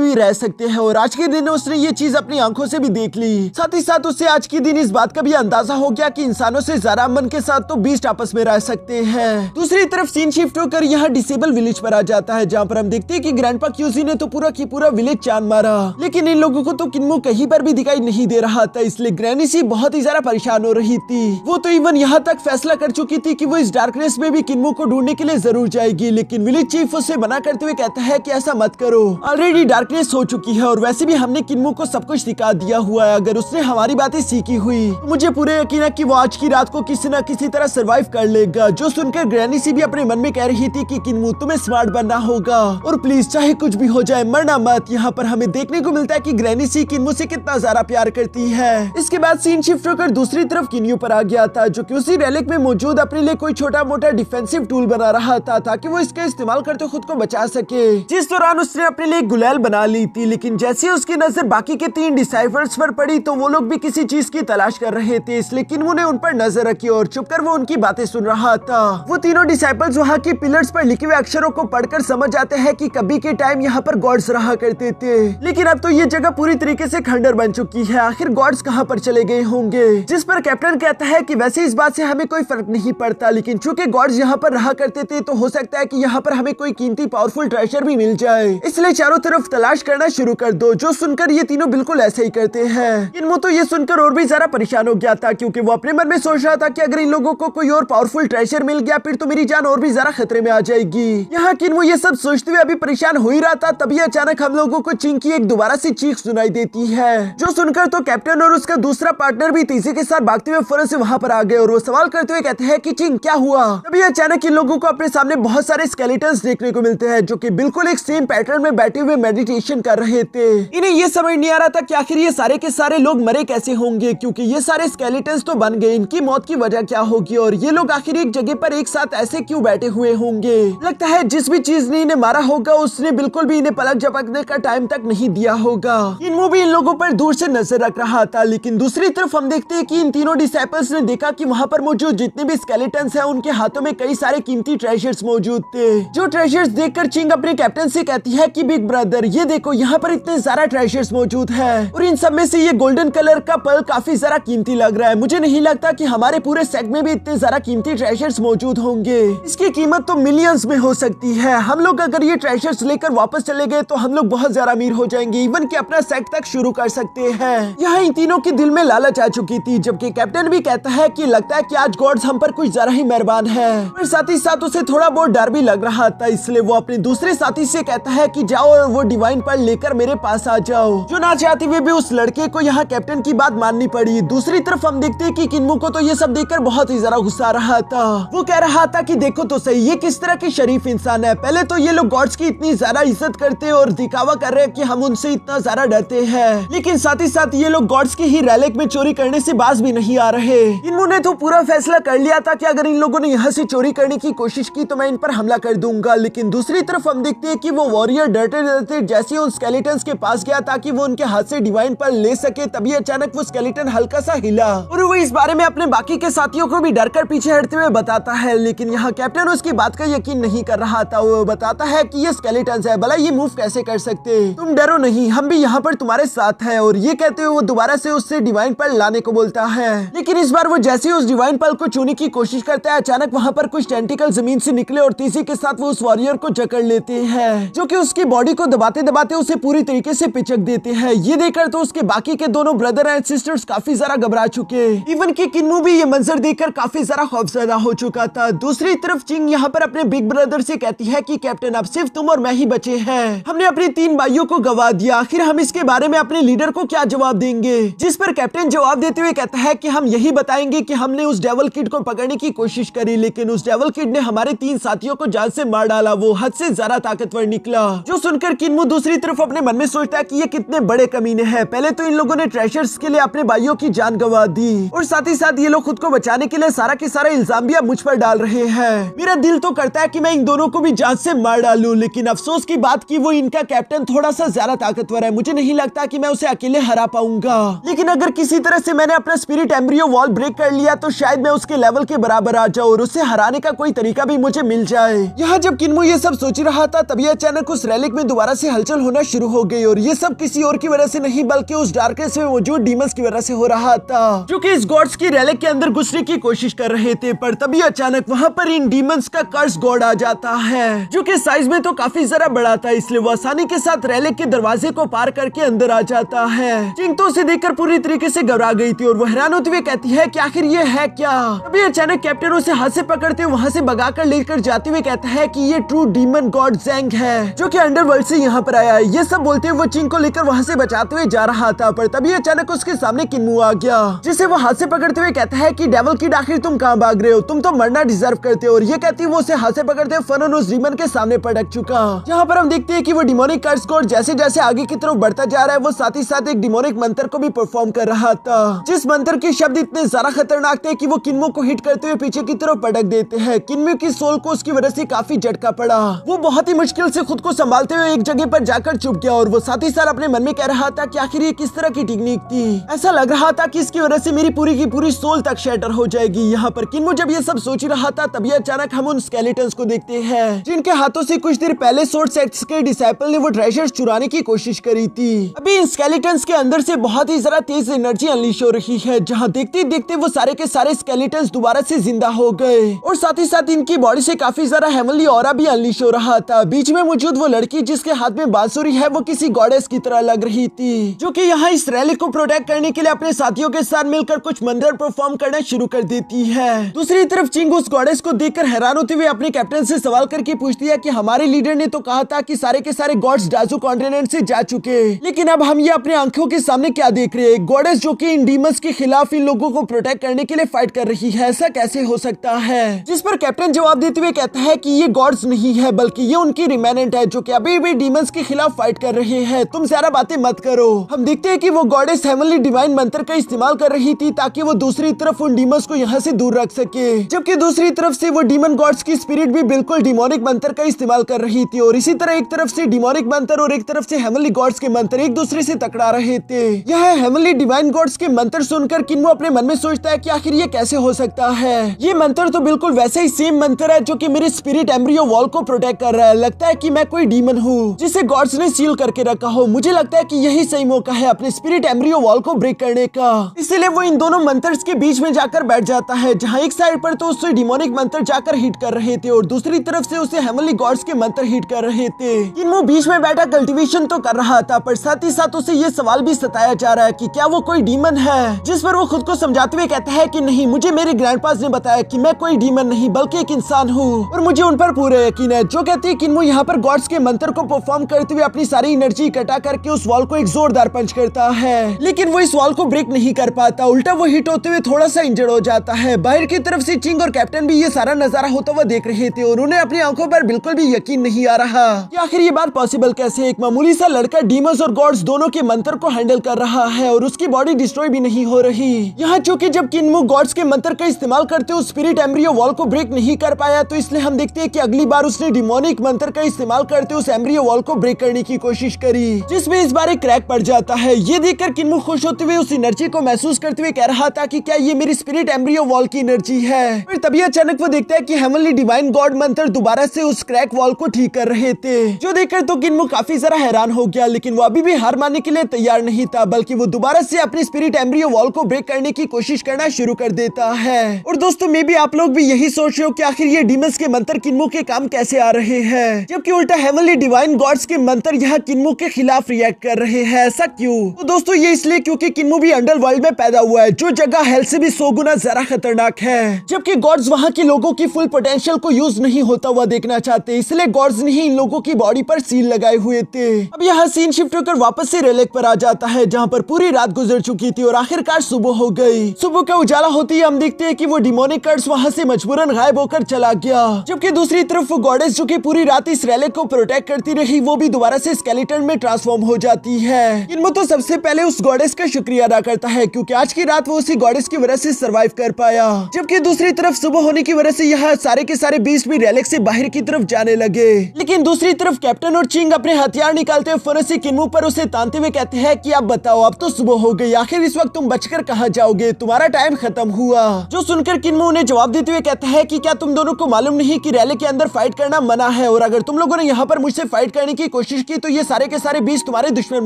भी रह सकते हैं, और आज के दिन उसने ये चीज अपनी आंखों से भी देख ली। साथ ही साथ उसे आज के दिन इस बात का भी अंदाजा हो गया कि इंसानों से ज्यादा अमन के साथ तो 20 आपस में रह सकते हैं। दूसरी तरफ सीन शिफ्ट होकर यहाँ डिसेबल विलेज पर आ जाता है, जहाँ पर हम देखते हैं कि ग्रैंडपा क्यूजी ने तो पूरा की पूरा विलेज चांद मारा, लेकिन इन लोगों को तो किन्मो कहीं पर भी दिखाई नहीं दे रहा था, इसलिए ग्रैनी सी बहुत ही ज्यादा परेशान हो रही थी। वो तो इवन यहाँ तक फैसला कर चुकी थी कि वो इस डार्कनेस में भी किन्मो को ढूंढने के लिए जरूर जाएगी, लेकिन विलेज चीफ उसे मना करते हुए कहता है कि ऐसा मत करो, ऑलरेडी डार्कनेस हो चुकी है और वैसे भी हमने किन्मो को सब कुछ सिखा दिया हुआ है। अगर उसने हमारी बातें सीखी हुई तो मुझे पूरे यकीन है कि वो आज की रात को किसी न किसी तरह सरवाइव कर लेगा। जो सुनकर ग्रैनी सी भी अपने मन में कह रही थी कि किन्मो तुम्हें स्मार्ट बनना होगा और प्लीज चाहे कुछ भी हो जाए मरना मत। यहाँ पर हमें देखने को मिलता है कि ग्रैनी सी किन्मो से कितना ज्यादा प्यार करती है। इसके बाद सीन शिफ्ट होकर दूसरी तरफ किन्यू पर आ गया था, जो कि उसी रेलिक में मौजूद अपने लिए कोई छोटा मोटा डिफेंसिव टूल बना रहा था ताकि वो इसका इस्तेमाल करते खुद को बचा सके। जिस दौरान उसने अपने लिए गुलेल बना ली थी, लेकिन जैसे उसकी नजर बाकी के 3 डिसाइफर्स पर पड़ी तो वो लोग भी किसी चीज की तलाश कर रहे थे, इसलिए किन्मो ने उन पर नजर रखी और चुपकर वो उनकी बातें सुन रहा था। वो तीनों डिसाइपल्स वहाँ के पिलर्स पर लिखे हुए अक्षरों को पढ़कर समझ आते हैं कि कभी के टाइम यहाँ पर गॉड्स रहा करते थे, लेकिन अब तो ये जगह पूरी तरीके से खंडर बन चुकी है। आखिर गॉड्स कहाँ पर चले गए होंगे? जिस पर कैप्टन कहता है कि वैसे इस बात से हमें कोई फर्क नहीं पड़ता, लेकिन चूंकि गॉड्स यहाँ पर रहा करते थे तो हो सकता है कि यहाँ पर हमें कोई कीमती पावरफुल ट्रेजर भी मिल जाए, इसलिए चारों तरफ तलाश करना शुरू कर दो। जो सुनकर ये तीनों बिल्कुल ऐसे ही करते हैं। किन्मो तो ये सुनकर और भी ज्यादा परेशान हो गया था, क्योंकि वो अपने मन में सोच रहा था कि अगर इन लोगों को कोई और पावरफुल ट्रेजर मिल गया फिर तो मेरी जान और भी ज्यादा खतरे में आ जाएगी। यहाँ किन्मो ये सब सोचते हुए अभी परेशान हो ही रहा था, तभी अचानक हम लोगों को चिंग की एक दोबारा से चीख सुनाई देती है, जो सुनकर तो कैप्टन और उसका दूसरा पार्टनर भी तेजी के साथ भागते हुए फौरन से वहाँ पर आ गए और वो सवाल करते हुए कहते हैं कि चिंग क्या हुआ। तभी अचानक इन लोगों को अपने सामने बहुत सारे स्केलेटन्स देखने को मिलते हैं, जो कि बिल्कुल एक सेम पैटर्न में बैठे हुए मेडिटेशन कर रहे थे। इन्हें ये समझ नहीं आ रहा था कि आखिर ये सारे के सारे लोग मरे कैसे होंगे, क्योंकि ये सारे स्केलेटन्स तो बन गए, इनकी मौत की वजह क्या होगी और ये लोग आखिर एक जगह पर एक साथ ऐसे क्यों बैठे हुए होंगे। लगता है जिस भी चीज ने इन्हें मारा होगा उसने बिल्कुल भी इन्हें पलक झपकने का टाइम तक नहीं दिया होगा। किन्मो भी इन लोगों पर दूर से नजर रख रहा था, लेकिन दूसरी तरफ हम देखते हैं कि इन तीनों डिसाइपल्स ने देखा कि वहाँ पर मौजूद जितने भी स्केलेटन्स हैं उनके हाथों में कई सारे कीमती ट्रेजर्स मौजूद थे। जो ट्रेजर्स देखकर चिंग अपने कैप्टन से कहती है कि बिग ब्रदर ये देखो यहाँ पर इतने सारे ट्रेजर्स मौजूद है और इन सब में से ये गोल्डन कलर का पर्ल काफी ज्यादा कीमती लग रहा है। मुझे नहीं लगता कि हमारे पूरे सेट में भी इतने ज्यादा कीमती ट्रेजर्स मौजूद होंगे, इसकी कीमत तो मिलियंस में हो सकती है। हम लोग अगर ये ट्रेजर्स लेकर वापस चले गए तो हम लोग बहुत ज्यादा अमीर हो जाएंगे, इवन कि अपना सेट तक शुरू कर सकते हैं। यहाँ इन तीनों के दिल में लालच आ चुकी थी, जबकि कैप्टन भी कहता है कि लगता है कि आज गॉड्स हम पर कुछ ज्यादा ही मेहरबान है, और साथ ही साथ उसे थोड़ा बहुत डर भी लग रहा था, इसलिए वो अपने दूसरे साथी से कहता है कि जाओ और वो डिवाइन पर्ल लेकर मेरे पास आ जाओ, जो ना चाहते हुए भी उस लड़के को यहाँ कैप्टन की बात माननी पड़ी। दूसरी तरफ हम देखते हैं कि किन्मो को तो ये सब देखकर बहुत ही ज्यादा गुस्सा आ रहा था। वो कह रहा था कि देखो तो सही ये किस तरह के शरीफ इंसान है, पहले तो ये लोग गॉड्स की इतनी ज्यादा इज्जत करते और दिखावा कर रहे हैं कि हम उनसे इतना ज्यादा डरते हैं, लेकिन साथ ही साथ ये लोग गॉड्स की ही रेलिक में चोरी करने से बाज भी नहीं आ रहे। इन्होंने तो पूरा फैसला कर लिया था कि अगर इन लोगों ने यहाँ से चोरी करने की कोशिश की तो मैं इन पर हमला कर दूंगा, लेकिन दूसरी तरफ हम देखते हैं कि वो वॉरियर डरते डरते जैसे उन स्केलेटन्स के पास गया ताकि वो उनके हाथ से डिवाइन पर्ल ले सके, तभी अचानक वो स्केलेटन हल्का सा हिला और वो इस बारे में अपने बाकी के साथियों को भी डर कर पीछे हटते हुए बताता है, लेकिन यहाँ कैप्टन उसकी बात का यकीन नहीं कर रहा था। वो बताता है कि ये स्केलेटन्स है, भला ये मूव कैसे कर सकते, तुम डरो नहीं, हम भी यहाँ पर तुम्हारे साथ है। और ये कहते हुए वो दोबारा से उससे डिवाइन पर्ल लाने को बोलता है, लेकिन इस बार वो जैसे उस डिवाइन पर्ल को छूने की कोशिश करता है अचानक वहाँ पर कुछ टेंटिकल जमीन से निकले और तेजी के साथ वो उस वॉरियर को जकड़ लेते हैं, जो कि उसकी बॉडी को दबाते दबाते उसे पूरी तरीके से पिचक देते हैं। ये देखकर तो उसके बाकी के दोनों ब्रदर एंड सिस्टर्स काफी ज्यादा घबरा चुके, इवन कि किन्मो भी ये मंजर देखकर काफी ज्यादा खौफजदा हो चुका था। दूसरी तरफ चिंग यहाँ पर अपने बिग ब्रदर से कहती है कि कैप्टन अब सिर्फ तुम और मैं ही बचे हैं, हमने अपने 3 भाइयों को गवा दिया, आखिर हम इसके बारे में अपने लीडर को क्या जवाब देंगे। जिस पर कैप्टन जवाब देते हुए कहता है कि हम यही बताएंगे कि हमने उस डेविल किड को पकड़ने की कोशिश करी, लेकिन उस डेविल किड ने हमारे 3 साथियों को जान से मार डाला, वो हद से ज्यादा ताकतवर निकला। जो सुनकर किन्मो दूसरी तरफ अपने मन में सोचता है कि ये कितने बड़े कमीने हैं, पहले तो इन लोगों ने ट्रेजर्स के लिए अपने भाइयों की जान गंवा दी और साथ ही साथ ये लोग खुद को बचाने के लिए सारा के सारा इल्जाम भी अब मुझ पर डाल रहे हैं। मेरा दिल तो करता है कि मैं इन दोनों को भी जान से मार डालूं, लेकिन अफसोस की बात की वो इनका कैप्टन थोड़ा सा ज्यादा ताकतवर है, मुझे नहीं लगता कि मैं उसे अकेले हरा पाऊंगा, लेकिन अगर किसी तरह से मैंने अपना स्पिरिट एम्ब्रियो वॉल ब्रेक कर लिया तो शायद मैं उसके लेवल के बराबर आ जाऊं और उसे हराने का कोई तरीका भी मुझे मिल जाए। यहाँ जब किन्मो ये सब सोच रहा था तभी अचानक उस रेलिक में दोबारा से हलचल होना शुरू हो गई, और ये सब किसी और की वजह से नहीं बल्कि उस डार्कनेस में मौजूद डीमंस की वजह से हो रहा था, जो कि इस गॉड्स की रेलिक के अंदर घुसने की कोशिश कर रहे थे। पर तभी अचानक वहाँ पर इन डीमंस का कर्स गॉड आ जाता है, जो कि साइज में तो काफी जरा बड़ा था, इसलिए वो आसानी के साथ रेलिक के दरवाजे को पार करके अंदर आ जाता है। चिंग तो उसे देखकर पूरी तरीके से घबरा गई थी और वो हैरान होते हुए कहती है कि आखिर ये है क्या। तभी अचानक कैप्टन उसे हाथ से पकड़ते हुए वहाँ से भगाकर लेकर जाते हुए कहता है कि ये ट्रू डीमन गॉड ज़ेंग है, जो कि अंडरवर्ल्ड से यहाँ पर आया है। ये सब बोलते हुए वो चिंग को लेकर वहाँ से बचाते हुए जा रहा था, पर तभी अचानक उसके सामने किन्मो आ गया, जिसे वो हाथ से पकड़ते हुए कहता है कि डेविल किड आखिर तुम कहाँ भाग रहे हो, तुम तो मरना डिजर्व करते हो। और ये कहती वो उसे हाथ से पकड़ते हुए फरन उस डीमन के सामने पटक चुका। जहाँ पर हम देखते हैं कि वो डिमोनिक कर्स गॉड जैसे जैसे आगे की तरफ बढ़ता जा रहा है वो साथ ही साथ एक डिमोनिक मंत्र को भी परफॉर्म कर रहा था, जिस मंत्र के शब्द इतने ज्यादा खतरनाक थे कि वो किन्मो को हिट करते हुए पीछे की तरफ पटक देते हैं। किन्मो की सोल को उसकी वजह से काफी झटका पड़ा, वो बहुत ही मुश्किल से खुद को संभालते हुए एक जगह पर जाकर चुप गया और वो साथ ही साथ अपने मन में कह रहा था कि आखिर ये किस तरह की टेक्निक थी। ऐसा लग रहा था कि इसकी वजह से मेरी पूरी की पूरी सोल तक शैटर हो जाएगी। यहाँ पर किन्मो जब ये सब सोच रहा था तभी अचानक हम उन स्केलेटन्स को देखते हैं, जिनके हाथों से कुछ देर पहले सोर्ड सेक्ट्स के डिसाइपल ने वो ट्रेजर चुराने की कोशिश करी थी। अभी इन स्केलेटन्स के अंदर से बहुत ही ज्यादा तेज एनर्जी अनलीश हो रही है, जहाँ देखते देखते वो सारे के सारे स्केलेटन्स दोबारा से जिंदा हो गए और साथ ही साथ इनकी बॉडी से काफी ज्यादा हेवनली ऑरा भी अनलीश हो रहा था। बीच में मौजूद वो लड़की जिसके हाथ में बांसुरी है वो किसी गॉडेस की तरह लग रही थी, जो कि यहाँ इस रैली को प्रोटेक्ट करने के लिए अपने साथियों के साथ मिलकर कुछ मंत्र परफॉर्म करना शुरू कर देती है। दूसरी तरफ चिंग उस गॉडेस को देखकर हैरान होते हुए अपने कैप्टन से सवाल करके पूछती है कि हमारे लीडर ने तो कहा था कि सारे के सारे गॉड्स डाजू कॉन्टिनेंट से जा चुके, लेकिन अब हम ये अपने आंखों के सामने क्या देख रहे हैं, गॉडेस जो कि इन डीमंस के खिलाफ इन लोगों को प्रोटेक्ट करने के लिए फाइट कर रही है, ऐसा कैसे हो सकता है? जिस पर कैप्टन जवाब देते हुए कहता है कि ये गॉड्स नहीं है बल्कि ये उनकी रिमेनेंट है जो कि अभी भी डीमंस के खिलाफ फाइट कर रहे हैं, तुम ज्यादा बातें मत करो। हम देखते हैं कि वो गॉडेस हेवनली डिवाइन मंत्र का इस्तेमाल कर रही थी ताकि वो दूसरी तरफ उन डीमंस को यहाँ से दूर रख सके, जबकि दूसरी तरफ से वो डीमन गॉड्स की स्पिरिट भी बिल्कुल डिमोनिक मंत्र का इस्तेमाल कर रही थी और इसी तरह एक तरफ से डिमोनिक मंत्र और एक तरफ से हेवनली गॉड्स के मंत्र एक दूसरे से टकरा रहे थे। यह हेवनली डिवाइन गॉड्स के मंत्र सुनकर किन्मो अपने मन में सोचता है कि आखिर ये कैसे हो सकता है। ये मंत्र तो बिल्कुल वैसे ही सेम मंत्र है जो कि मेरे स्पिरिट एम्ब्रियो वॉल को प्रोटेक्ट कर रहा है। लगता है कि मैं कोई डीमन हूँ जिसे गॉड्स ने सील करके रखा हो। मुझे लगता है कि यही सही मौका है अपने स्पिरिट एम्ब्रियो वॉल को ब्रेक करने का। इसलिए वो इन दोनों मंत्र्स के बीच में जाकर बैठ जाता है, जहाँ एक साइड पर तो उससे डिमोनिक मंत्र जाकर हिट कर रहे थे और दूसरी तरफ से उसे हेवनली गॉड्स के मंत्र हिट कर रहे थे। किन्मो बीच में बैठा कल्टीवेशन तो कर रहा था, पर साथ ही साथ उसे ये सवाल भी सताया जा रहा है कि क्या वो कोई डीमन है, जिस पर वो खुद को समझाते हुए कहता है कि नहीं, मुझे मेरे ग्रैंडपास ने बताया कि मैं कोई डीमन नहीं बल्कि एक इंसान हूँ और मुझे उन पर पूरा यकीन है। जो कहती है किन्मो यहाँ पर गॉड्स के मंत्र को परफॉर्म करते हुए अपनी सारी एनर्जी इकट्ठा करके उस वॉल को एक जोरदार पंच करता है, लेकिन वो इस वॉल को ब्रेक नहीं कर पाता, उल्टा वो हिट होते हुए थोड़ा सा इंजर्ड हो जाता है। बाहर की तरफ से चिंग और कैप्टन भी ये सारा नजारा होता हुआ देख रहे थे और उन्हें अपनी आंखों पर बिल्कुल भी यकीन नहीं आ रहा कि आखिर ये बात पॉसिबल कैसे है। एक मामूली सा लड़का डीमंस और गॉड्स दोनों के मंत्र को हैंडल कर रहा है और उसकी बॉडी डिस्ट्रॉय भी नहीं हो रही। यहाँ चूंकि जब किन्मो गॉड्स के मंत्र का इस्तेमाल करते हुए स्पिरिट एम्ब्रियो वॉल को ब्रेक नहीं कर पाया, तो इसलिए हम देखते हैं कि अगली बार उसने डिमोनिक मंत्र का इस्तेमाल करते हुए उस एम्ब्रियो वॉल को ब्रेक करने की कोशिश करी, जिसमें इस बार एक क्रैक पड़ जाता है। ये देखकर किन्मो खुश होते हुए उस एनर्जी को महसूस करते हुए कह रहा था कि क्या ये मेरी स्पिरिट एम्ब्रियो वॉल की एनर्जी है। फिर तभी अचानक वो देखता है कि हेवनली डिवाइन गॉड मंत्र दोबारा से उस क्रैक वॉल को ठीक कर रहे थे, जो देखकर तो किन्मो काफी जरा हैरान हो गया, लेकिन वो अभी भी हार मानने के लिए तैयार नहीं था, बल्कि वो दोबारा से अपनी स्पिरिट एम्ब्रियो वॉल को ब्रेक करने की कोशिश करना शुरू कर देता है। और दोस्तों, मे भी आप लोग भी यही सोच रहे हो कि आखिर ये डीमंस के मंत्र किन्मो के काम कैसे आ रहे हैं, जबकि उल्टा हेवनली डिवाइन गॉड्स के मंत्र यहाँ किन्मो के खिलाफ रिएक्ट कर रहे हैं। ऐसा क्यों? तो दोस्तों, ये इसलिए क्योंकि किन्मो भी अंडरवर्ल्ड में पैदा हुआ है, जो जगह हेल से भी 100 गुना ज्यादा खतरनाक है, जबकि गॉड्स वहाँ के लोगों की फुल पोटेंशियल को यूज नहीं होता हुआ देखना चाहते, इसलिए गॉड्स ने ही इन लोगों की बॉडी पर सील लगाए हुए थे। अब यहाँ सीन शिफ्ट होकर वापस से रेलेक पर आ जाता है, जहाँ पर पूरी रात गुजर चुकी थी और आखिरकार सुबह हो गई। सुबह का उजाला होते ही हम देखते हैं कि वो डिमोनिक कर्स वहाँ से मजबूरन गायब होकर चला गया, जबकि दूसरी तरफ वो गॉडेस जो कि पूरी रात इस रेलेक को प्रोटेक्ट करती रही, वो भी दोबारा से स्केलेटन में ट्रांसफॉर्म हो जाती है। इनमें तो सबसे पहले उस गॉडेस का शुक्रिया अदा करता है क्योंकि आज की रात वो उसी गॉडेस की वजह से सरवाइव कर पाया, जबकि दूसरी तरफ सुबह होने की वजह से यहाँ सारे के सारे बीस्ट भी रेलेक से बाहर की तरफ जाने लगे। लेकिन दूसरी तरफ कैप्टन और चिंग अपने हथियार निकालते हुए फौरन से किन्मो पर उसे तानते हुए कहते हैं कि अब बताओ, अब तो सुबह हो गई, आखिर इस वक्त तुम बचकर कहाँ जाओगे, तुम्हारा टाइम खत्म हुआ। जो सुनकर किन्मो उन्हें जवाब देते हुए कहता है कि क्या तुम दोनों को मालूम नहीं कि रैली के अंदर फाइट करना मना है, और अगर तुम लोगों ने यहाँ पर मुझसे फाइट करने की कोशिश की तो ये सारे के सारे बीस्ट तुम्हारे दुश्मन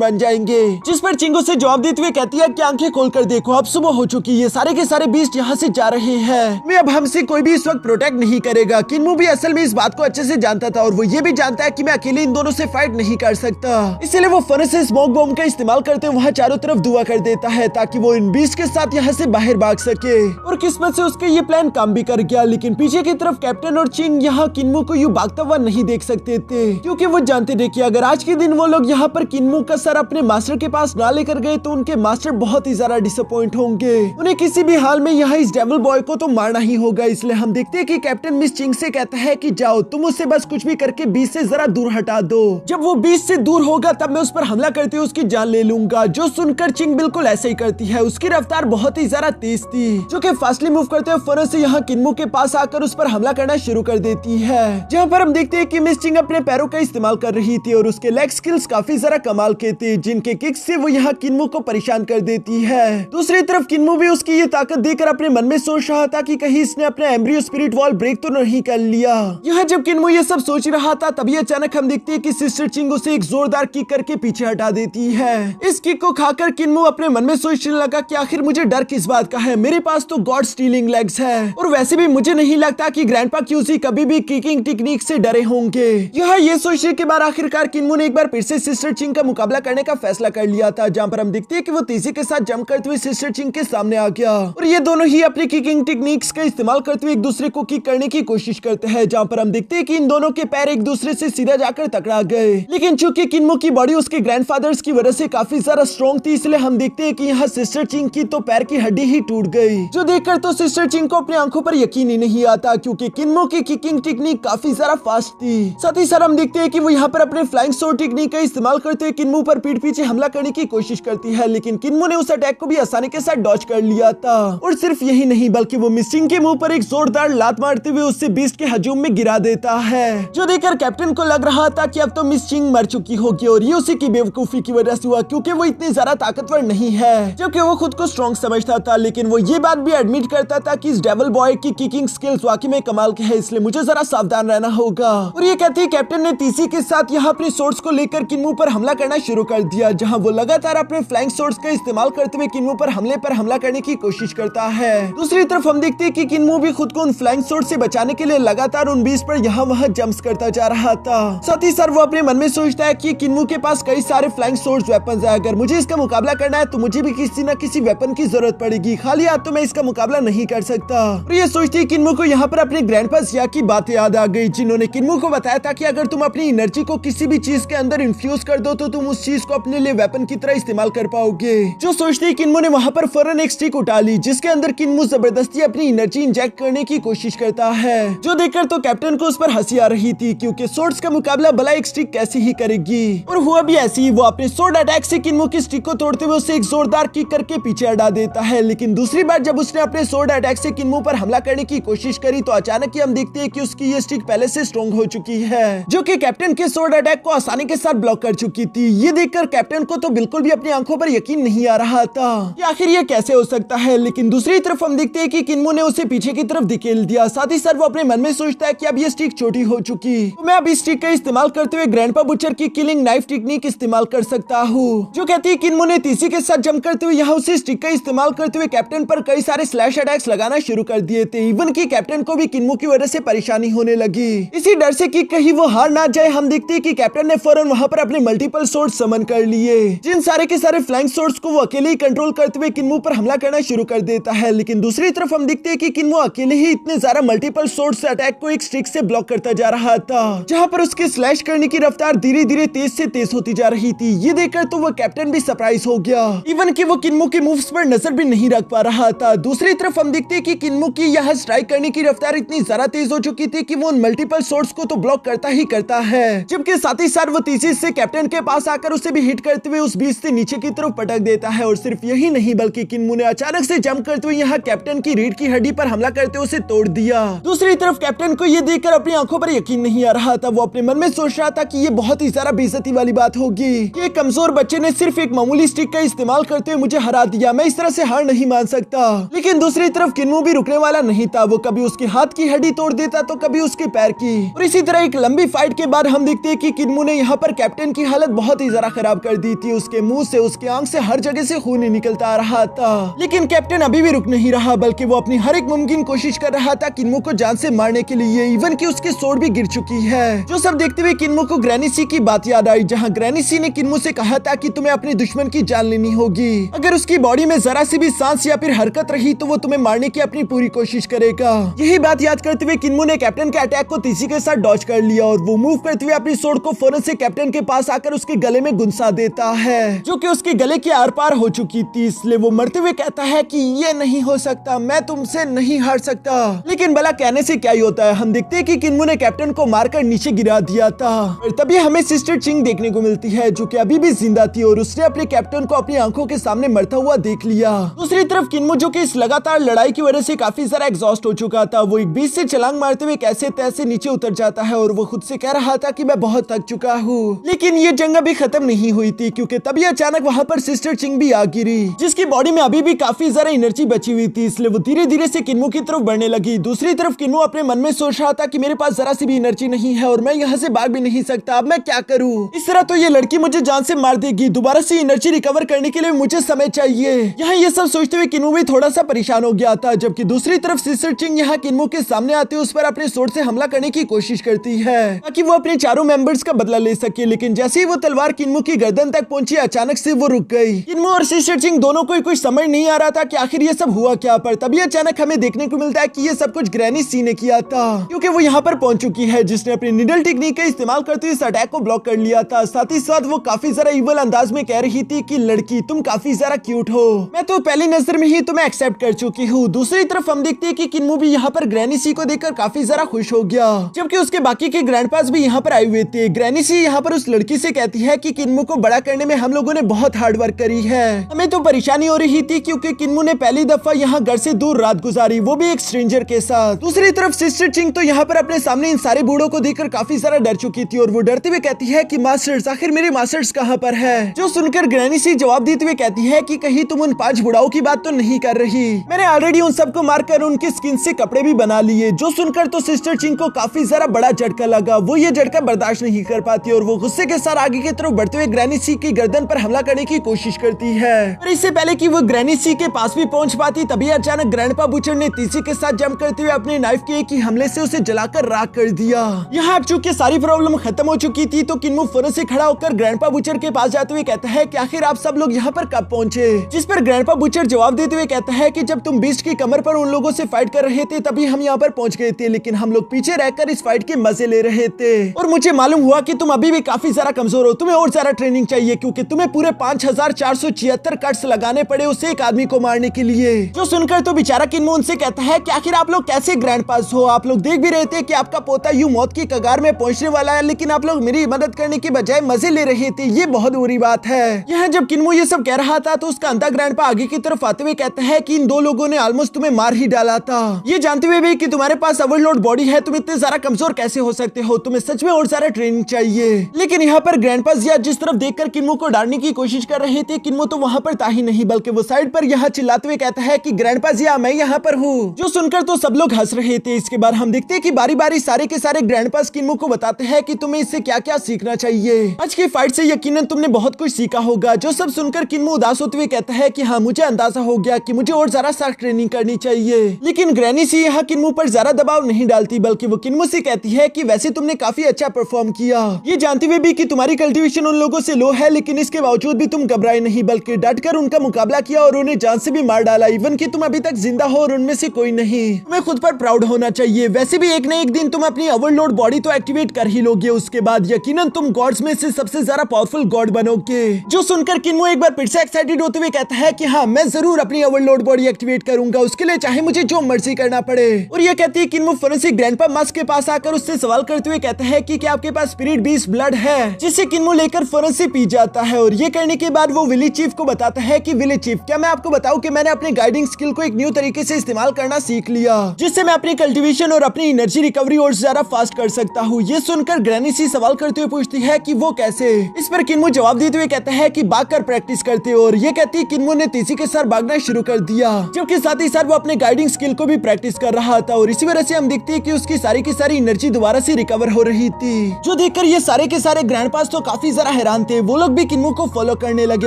बन जाएंगे। जिस पर चिंग उसे जवाब देते हुए कहती है कि आंखें खोलकर देखो, अब सुबह हो चुकी है, सारे के सारे बीस्ट यहाँ से जा रहे हैं, मैं अब हमसे कोई भी इस वक्त प्रोटेक्ट नहीं करेगा। किन्मो भी असल में इस बात को अच्छे से जानता था और वो ये भी जानता है कि मैं अकेले इन दोनों से फाइट नहीं कर सकता, इसलिए वो फौरन से स्मोक बॉम्ब का इस्तेमाल करते हुए वहाँ चारों तरफ दुआ कर देता है ताकि वो इन बीस्ट के साथ यहाँ से बाहर भाग सके। और किस्मत से उसके ये प्लान काम भी कर गया, लेकिन पीछे की तरफ कैप्टन और चिंग यहाँ किन्मो को यूं भागता हुआ नहीं देख सकते थे, क्योंकि वो जानते थे कि अगर आज के दिन वो लोग यहाँ पर किन्मो का सर अपने मास्टर के पास ना लेकर गए तो उनके मास्टर बहुत ही ज्यादा डिसअपॉइंट होंगे, उन्हें किसी भी हाल में यहाँ इस डेविल बॉय को तो मारना ही होगा। इसलिए हम देखते हैं कि कैप्टन मिस चिंग से कहता है कि जाओ, तुम उससे बस कुछ भी करके बीच से जरा दूर हटा दो, जब वो बीच से दूर होगा तब मैं उस पर हमला करते हुए उसकी जान ले लूंगा। जो सुनकर चिंग बिल्कुल ऐसे ही करती है, उसकी रफ्तार बहुत ही ज्यादा तेज थी, जो कि फास्टली मूव करते हुए फौरन से यहाँ किन्मो के पास आकर उस पर हमला करना शुरू कर देती है, जहाँ पर हम देखते हैं कि मिस चिंग अपने पैरों का इस्तेमाल कर रही थी और उसके लेग स्किल्स काफी जरा कमाल के थे, जिनके किक से वो यहाँ किन्मो को परेशान कर देती है। दूसरी तरफ किन्मो भी उसकी ये ताकत देखकर अपने मन में सोच रहा था कि कहीं इसने अपना एम्ब्रियो स्पिरिट वॉल ब्रेक तो नहीं कर लिया। यहाँ जब किन्मो ये सब सोच रहा था तभी अचानक हम देखते हैं कि सिस्टर चिंग उसे एक जोरदार किक करके पीछे हटा देती है। इस किक को खाकर किन्मो अपने मन में सोचने लगा कि आखिर मुझे डर किस बात का है, मेरे पास तो गॉड स्टीलिंग लेग्स है और वैसे भी मुझे नहीं लगता कि ग्रैंडपा क्यूसी कभी भी किकिंग टेक्निक से डरे होंगे। यह ये सोचने के बाद आखिरकार किन्मो ने एक बार फिर से सिस्टर चिंग का मुकाबला करने का फैसला कर लिया था, जहाँ पर हम देखते हैं कि वो तेजी के साथ जंप करते हुए सिस्टर चिंग के सामने आ गया और ये दोनों ही अपनी किकिंग टेक्निक्स का इस्तेमाल करते हुए एक दूसरे को किक करने की कोशिश करते हैं, जहाँ पर हम देखते हैं कि इन दोनों के पैर एक दूसरे से सीधा जाकर टकरा गए। लेकिन चूंकि किन्मो की बॉडी उसके ग्रैंडफादर्स की वजह से काफी ज्यादा स्ट्रॉन्ग थी, इसलिए हम देखते हैं कि यहाँ सिस्टर चिंग की तो पैर की हड्डी ही टूट गई, जो देखकर तो सिस्टर चिंग को अपनी आंखों पर यकीन ही नहीं आता क्योंकि किन्मो की किकिंग टेक्निक काफी ज्यादा फास्ट थी। साथ ही साथ हम देखते हैं कि वो यहाँ पर अपने फ्लाइंग स्वॉर्ड टेक्निक का इस्तेमाल करते हुए किन्मो पर पीठ पीछे हमला करने की कोशिश करती है, लेकिन किन्मो ने उस अटैक को भी आसानी के साथ डॉज कर लिया था। और सिर्फ यही नहीं बल्कि वो मिस चिंग के मुंह पर एक जोरदार लात मारते हुए उससे बीस्ट के हजूम में गिरा देता है, जो देखकर कैप्टन को लग रहा था कि अब तो मिस चिंग मर चुकी होगी और ये उसी की बेवकूफी की वजह से हुआ क्योंकि वो इतनी ज्यादा ताकतवर नहीं है, जबकि वो खुद को स्ट्रॉन्ग समझता था। लेकिन वो ये बात भी एडमिट करता था कि इस डेविल बॉय की किकिंग स्किल्स वाकई में कमाल के हैं, इसलिए मुझे जरा सावधान रहना होगा। और ये कहते ही कैप्टन ने तीसी के साथ यहाँ अपने सोर्ड्स को लेकर किन्मो पर हमला करना शुरू कर दिया, जहाँ वो लगातार अपने फ्लाइंग सोर्ड्स का इस्तेमाल करते हुए किन्मो पर हमला करने की कोशिश करता है। दूसरी तरफ हम देखते हैं कि किन्मो भी खुद को उन फ्लाइंग सोर्ड से बचाने के लिए लगातार उन बीच पर यहाँ वहाँ जंप्स करता जा रहा था। साथ ही साथ वो अपने मन में सोचता है कि किन्मो के पास कई सारे फ्लाइंग सोर्ड्स वेपन्स है, अगर मुझे इसका मुकाबला करना है तो मुझे भी किसी न किसी वेपन की जरूरत पड़ेगी, खाली हाथ तो मैं इसका मुकाबला नहीं कर सकता। और ये सोचती है किन्मो को यहाँ पर अपने ग्रैंडपा जिया की बात याद आ गई, जिन्होंने किन्मो को बताया था कि अगर तुम अपनी एनर्जी को किसी भी चीज के अंदर इन्फ्यूज कर दो तो तुम उस चीज को अपने लिए वेपन की तरह इस्तेमाल कर पाओगे। जो सोचती है किन्मो ने वहाँ पर फौरन एक स्टिक उठा ली, जिसके अंदर किन्मो जबरदस्ती अपनी एनर्जी इंजेक्ट करने की कोशिश करता है, जो देखकर तो कैप्टन को उस पर हंसी आ रही थी क्योंकि सोर्ड्स का मुकाबला भला एक स्टिक कैसे ही करेगी। और हुआ भी ऐसी, वो अपने सोर्ड अटैक से किन्मो की स्टिक को तोड़ते हुए उसे एक जोरदार किक करके पीछे हटा देता है। लेकिन दूसरी बार जब उसने अपने सोर्ड अटैक से किन्मो पर हमला करने की कोशिश करी तो अचानक ही हम देखते हैं कि उसकी ये स्टिक पहले से स्ट्रॉन्ग हो चुकी है, जो कि कैप्टन के सोर्ड अटैक को आसानी के साथ ब्लॉक कर चुकी थी। ये देखकर कैप्टन को तो बिल्कुल भी अपनी आंखों पर यकीन नहीं आ रहा था कि आखिर ये कैसे हो सकता है। लेकिन दूसरी तरफ हम देखते हैं कि किन्मो ने उसे पीछे की तरफ धकेल दिया। साथ ही साथ वो अपने मन में सोचता है कि अब ये स्टिक छोटी हो चुकी, तो मैं अब इस स्टिक का इस्तेमाल करते हुए ग्रैंडपा बुचर की किलिंग नाइफ टेक्निक इस्तेमाल कर सकता हूँ, जो कहती है किन्मो ने तीसी के साथ जंप करते हुए यहाँ उसे स्टिक का इस्तेमाल करते हुए कैप्टन पर कई सारे स्लैश अटैक्स लगाना शुरू कर दिए थे। इवन की कैप्टन को भी किन्मो की वजह से परेशानी होने लगी। इसी डर से कि कहीं वो हार ना जाए हम देखते हैं कि कैप्टन ने फौरन वहाँ पर अपने मल्टीपल सोर्ड समन कर लिए, जिन सारे के सारे फ्लाइंग सोर्ड्स को वो अकेले ही कंट्रोल करते हुए किन्मो पर हमला करना शुरू कर देता है। लेकिन दूसरी तरफ हम देखते हैं कि किन्मो अकेले ही इतने ज्यादा मल्टीपल सोर्ड्स अटैक को एक स्टिक से ब्लॉक करता जा रहा था, जहाँ पर उसके स्लैश करने की रफ्तार धीरे धीरे तेज से तेज होती जा रही थी। ये देखकर तो वो कैप्टन भी सरप्राइज हो गया, इवन कि वो किन्मो के मूव्स पर नजर भी नहीं रख पा रहा था। दूसरी तरफ हम देखते हैं कि किन्मो की यह स्ट्राइक करने की रफ्तार इतनी ज्यादा तेज हो चुकी थी कि वो उन मल्टीपल सोर्ड्स को तो ब्लॉक करता ही करता है, जबकि साथ ही साथ वो तेजी से कैप्टन के पास आकर उसे भी हिट करते हुए उस बीच से नीचे की तरफ पटक देता है। और सिर्फ यही नहीं बल्कि किन्मो ने अचानक से जंप करते हुए यहाँ कैप्टन की रीढ़ की हड्डी पर हमला करते हुए उसे तोड़ दिया। दूसरी तरफ कैप्टन को ये देखकर अपनी आंखों पर यकीन नहीं आ रहा था। वो अपने मन में सोच रहा था कि ये बहुत ही ज्यादा बेइज्जती वाली बात होगी कि एक कमजोर बच्चे ने सिर्फ एक मामूली स्टिक का इस्तेमाल करते हुए मुझे हरा दिया, मैं इस तरह से हार नहीं मान सकता। लेकिन दूसरी तरफ किन्मो भी रुकने वाला नहीं था, वो कभी उसके हाथ की हड्डी तोड़ देता तो कभी उसके पैर की। और इसी तरह एक लंबी फाइट के बाद हम देखते हैं कि किन्मो ने यहाँ पर कैप्टन की हालत बहुत ही ज्यादा खराब कर दी थी। उसके मुंह से, उसके आंख से हर जगह से खून निकलता आ रहा था। लेकिन कैप्टन अभी भी रुक नहीं रहा, बल्कि वो अपनी हर एक मुमकिन कोशिश कर रहा था किन्मो को जान से मारने के लिए। इवन कि उसके सोर्ड भी गिर चुकी है। जो सब देखते हुए किन्मो को ग्रैनी सी की बात याद आई, जहाँ ग्रैनी सी ने किन्मो से कहा था कि तुम्हें अपने दुश्मन की जान लेनी होगी, अगर उसकी बॉडी में जरा सी भी सांस या फिर हरकत रही तो वो तुम्हें मारने की अपनी पूरी कोशिश करेगा। यही बात याद करते हुए किन्मो ने कैप्टन के अटैक को तीसी के साथ डॉज कर लिया और वो मूव करते हुए अपनी सोर्ड को फौरन से कैप्टन के पास आकर उसके गले में गुंसा देता है, जो कि उसके गले के आर पार हो चुकी थी। इसलिए वो मरते हुए कहता है कि ये नहीं हो सकता, मैं तुमसे नहीं हार सकता। लेकिन भला कहने से क्या ही होता है, हम देखते हैं कि किन्मो ने कैप्टन को मारकर नीचे गिरा दिया था। और तभी हमें सिस्टर चिंग देखने को मिलती है, जो कि अभी भी जिंदा थी और उसने अपने कैप्टन को अपनी आंखों के सामने मरता हुआ देख लिया। दूसरी तरफ किन्मो, जो कि इस लगातार लड़ाई की वजह से काफी सारा एग्जॉस्ट हो चुका था, वो एक बीच से छलांग मारते हुए कैसे तैसे नीचे उतर जाता है और वो खुद से कह रहा था कि मैं बहुत थक चुका हूँ। लेकिन ये जंग अभी खत्म नहीं हुई थी, क्योंकि तभी अचानक वहाँ पर सिस्टर चिंग भी आ गिरी, जिसकी बॉडी में अभी भी काफी ज्यादा एनर्जी बची हुई थी। इसलिए वो धीरे धीरे से किन्मो की तरफ बढ़ने लगी। दूसरी तरफ किन्मो अपने मन में सोच रहा था कि मेरे पास जरा सी भी एनर्जी नहीं है और मैं यहाँ से भाग भी नहीं सकता, अब मैं क्या करूँ? इस तरह तो ये लड़की मुझे जान से मार देगी, दोबारा से एनर्जी रिकवर करने के लिए मुझे समय चाहिए। यहाँ ये सब सोचते हुए किन्मो भी थोड़ा सा परेशान हो गया था, जबकि दूसरी तरफ सिस्टर चिंग यहाँ किन्मो के सामने आते उस पर अपने स्वॉर्ड से हमला करने की कोशिश करती है ताकि वो अपने चारों मेंबर्स का बदला ले सके। लेकिन जैसे ही वो तलवार किन्मो की गर्दन तक पहुंची, अचानक से वो रुक गई। किन्मो और सिस्टर चिंग दोनों को कुछ समझ नहीं आ रहा था कि आखिर ये सब हुआ क्या, पर तभी अचानक हमें देखने को मिलता है कि ये सब कुछ ग्रैनी सी ने किया था, क्योंकि वो यहाँ पर पहुंच चुकी है, जिसने अपनी निडल टेक्निक का इस्तेमाल करते हुए इस अटैक को ब्लॉक कर लिया था। साथ ही साथ वो काफी जरा इवल अंदाज में कह रही थी कि लड़की तुम काफी जरा क्यूट हो, मैं तो पहली नजर में ही तुम्हें एक्सेप्ट कर चुकी हूँ। दूसरी तरफ हम देखते हैं कि किन्मो भी यहाँ पर ग्रैनी सी को देखकर काफी जरा खुश हो गया, जबकि उसके बाकी के ग्रैंडपास भी यहाँ पर आए हुए थे। ग्रैनी सी यहाँ पर उस लड़की से कहती है कि किन्मो को बड़ा करने में हम लोगों ने बहुत हार्ड वर्क करी है, हमें तो परेशानी हो रही थी क्योंकि किन्मो ने पहली दफा यहाँ घर से दूर रात गुजारी, वो भी एक स्ट्रेंजर के साथ। दूसरी तरफ सिस्टर चिंग तो यहाँ पर अपने सामने इन सारे बूढ़ों को देखकर काफी सारा डर चुकी थी और वो डरते हुए कहती है कि मास्टर्स, आखिर मेरे मास्टर्स कहाँ पर है? जो सुनकर ग्रैनी सी जवाब देते हुए कहती है कि कहीं तुम उन 5 बुढ़ाओं की बात तो नहीं कर रही, मैंने ऑलरेडी उन सबको मारकर उनकी स्किन से कपड़े भी बना लिए। जो सुनकर तो सिस्टर चिंग को काफी जरा बड़ा झटका लगा, वो ये झटका बर्दाश्त नहीं कर पाती और वो गुस्से के साथ आगे की तरफ बढ़ते हुए ग्रैनी सी की गर्दन पर हमला करने की कोशिश करती है। पर इससे पहले कि वो ग्रैनी सी के पास भी पहुंच पाती, तभी अचानक ग्रैंडपा बुचर ने तीसी के साथ जंप करते हुए अपने नाइफ के एक ही हमले से उसे जलाकर राख कर दिया। यहाँ अब चूंकि सारी प्रॉब्लम खत्म हो चुकी थी, तो किन्मो फौरन से खड़ा होकर ग्रैंडपा बुचर के पास जाते हुए कहता है कि आखिर आप सब लोग यहाँ पर कब पहुंचे? जिस पर ग्रैंडपा बुचर जवाब देते हुए कहता है कि जब तुम बीस्ट की कमर पर उन लोगों से फाइट कर रहे थे तभी हम यहाँ पर पहुंच गए थे, लेकिन हम लोग पीछे रहकर इस फाइट के मजे ले रहे थे और मुझे मालूम हुआ कि तुम अभी भी काफी ज्यादा कमजोर हो, तुम्हें और ज्यादा ट्रेनिंग चाहिए, क्योंकि तुम्हें पूरे 5476 कट्स लगाने पड़े उसे एक आदमी को मारने के लिए। जो सुनकर तो बेचारा किन्मो उनसे कहता है कि आखिर आप लोग कैसे ग्रैंड पास हो? आप लोग देख भी रहे थे कि आपका पोता यूं मौत की कगार में पहुंचने वाला है, लेकिन आप लोग मेरी मदद करने की बजाय मजे ले रहे थे, ये बहुत बुरी बात है। यहाँ जब किन्मो ये सब कह रहा था तो उसका अंधा ग्रैंडपा आगे की तरफ आते हुए कहता है कि इन 2 लोगों ने ऑलमोस्ट तुम्हें मार ही डाला था, ये जानते हुए भी कि तुम्हारे पास ओवरलोड बॉडी है, तुम इतने ज्यादा कमजोर कैसे हो सकते हो, तुम्हें सच में और सारा ट्रेनिंग चाहिए। लेकिन यहाँ पर ग्रैंडपा जिया जिस तरफ देखकर किन्मो को डांटने की कोशिश कर रहे थे, किन्मो तो वहाँ पर था ही नहीं, बल्कि वो साइड पर यहाँ चिल्लाते हुए कहता है कि ग्रैंडपा जिया मैं यहाँ पर हूँ। जो सुनकर तो सब लोग हंस रहे थे। इसके बाद हम देखते हैं कि बारी बारी सारे के सारे ग्रैंडपास किन्मो को बताते हैं कि तुम्हें इससे क्या क्या सीखना चाहिए। आज की फाइट से यकीनन तुमने बहुत कुछ सीखा होगा। जो सब सुनकर किन्मो उदास होते हुए कहता है कि हाँ मुझे अंदाजा हो गया कि मुझे और ज्यादा सख्त ट्रेनिंग करनी चाहिए। लेकिन ग्रैनी सी यहाँ किन्मो पर ज्यादा दबाव नहीं डालती, बल्कि वो किन्मो से कहती है कि वैसे तुमने काफी अच्छा परफॉर्म किया, ये जानते हुए भी कि तुम्हारी कल्टीवेशन उन लोगों से लो है, लेकिन इसके बावजूद भी तुम घबराए नहीं, बल्कि डटकर उनका मुकाबला किया और उन्हें जान से भी मार डाला। इवन कि तुम अभी तक जिंदा हो और उनमें से कोई नहीं। तुम्हें खुद पर प्राउड होना चाहिए। वैसे भी एक न एक दिन तुम अपनी ओवरलोड बॉडी तो एक्टिवेट कर ही लोगे, उसके बाद यकीनन तुम गॉड्स में से सबसे ज्यादा पावरफुल गॉड बनोगे। जो सुनकर किन्मो एक बार फिर से एक्साइटेड होते हुए कहता है कि हाँ मैं जरूर अपनी ओवरलोड बॉडी एक्टिवेट करूंगा, उसके लिए चाहे मुझे जो मर्जी करना पड़े। और ये कहती है किन्मो फौरन से ग्रैंडपा मस्क के पास आकर उससे सवाल करते हुए कहता है कि क्या आपके पास स्पिरिट बीस्ट ब्लड है, जिसे किन्मो लेकर फौरन से पी जाता है। और ये करने के बाद वो विलेज चीफ को बताता है कि विलेज चीफ क्या मैं आपको बताऊं कि मैंने अपने गाइडिंग स्किल को एक न्यू तरीके से इस्तेमाल करना सीख लिया, जिससे मैं अपनी कल्टीवेशन और अपनी एनर्जी रिकवरी और ज्यादा फास्ट कर सकता हूँ। ये सुनकर ग्रैनी सी सवाल करते हुए पूछती है कि वो कैसे? इस पर किन्मो जवाब देते हुए कहता है कि भाग कर प्रैक्टिस करते हो। और ये कहती है किन्मो ने तेजी के साथ भागना शुरू कर दिया, जबकि साथ ही साथ वो अपने गाइडिंग स्किल को भी प्रैक्टिस कर रहा था। और इसी वजह से हम देखते हैं कि उसकी सारी की सारी एनर्जी दोबारा से रिकवर हो रही थी। जो देखकर ये सारे के सारे ग्रैंडपास तो काफी जरा हैरान थे। वो लोग भी किन्मो को फॉलो करने लगे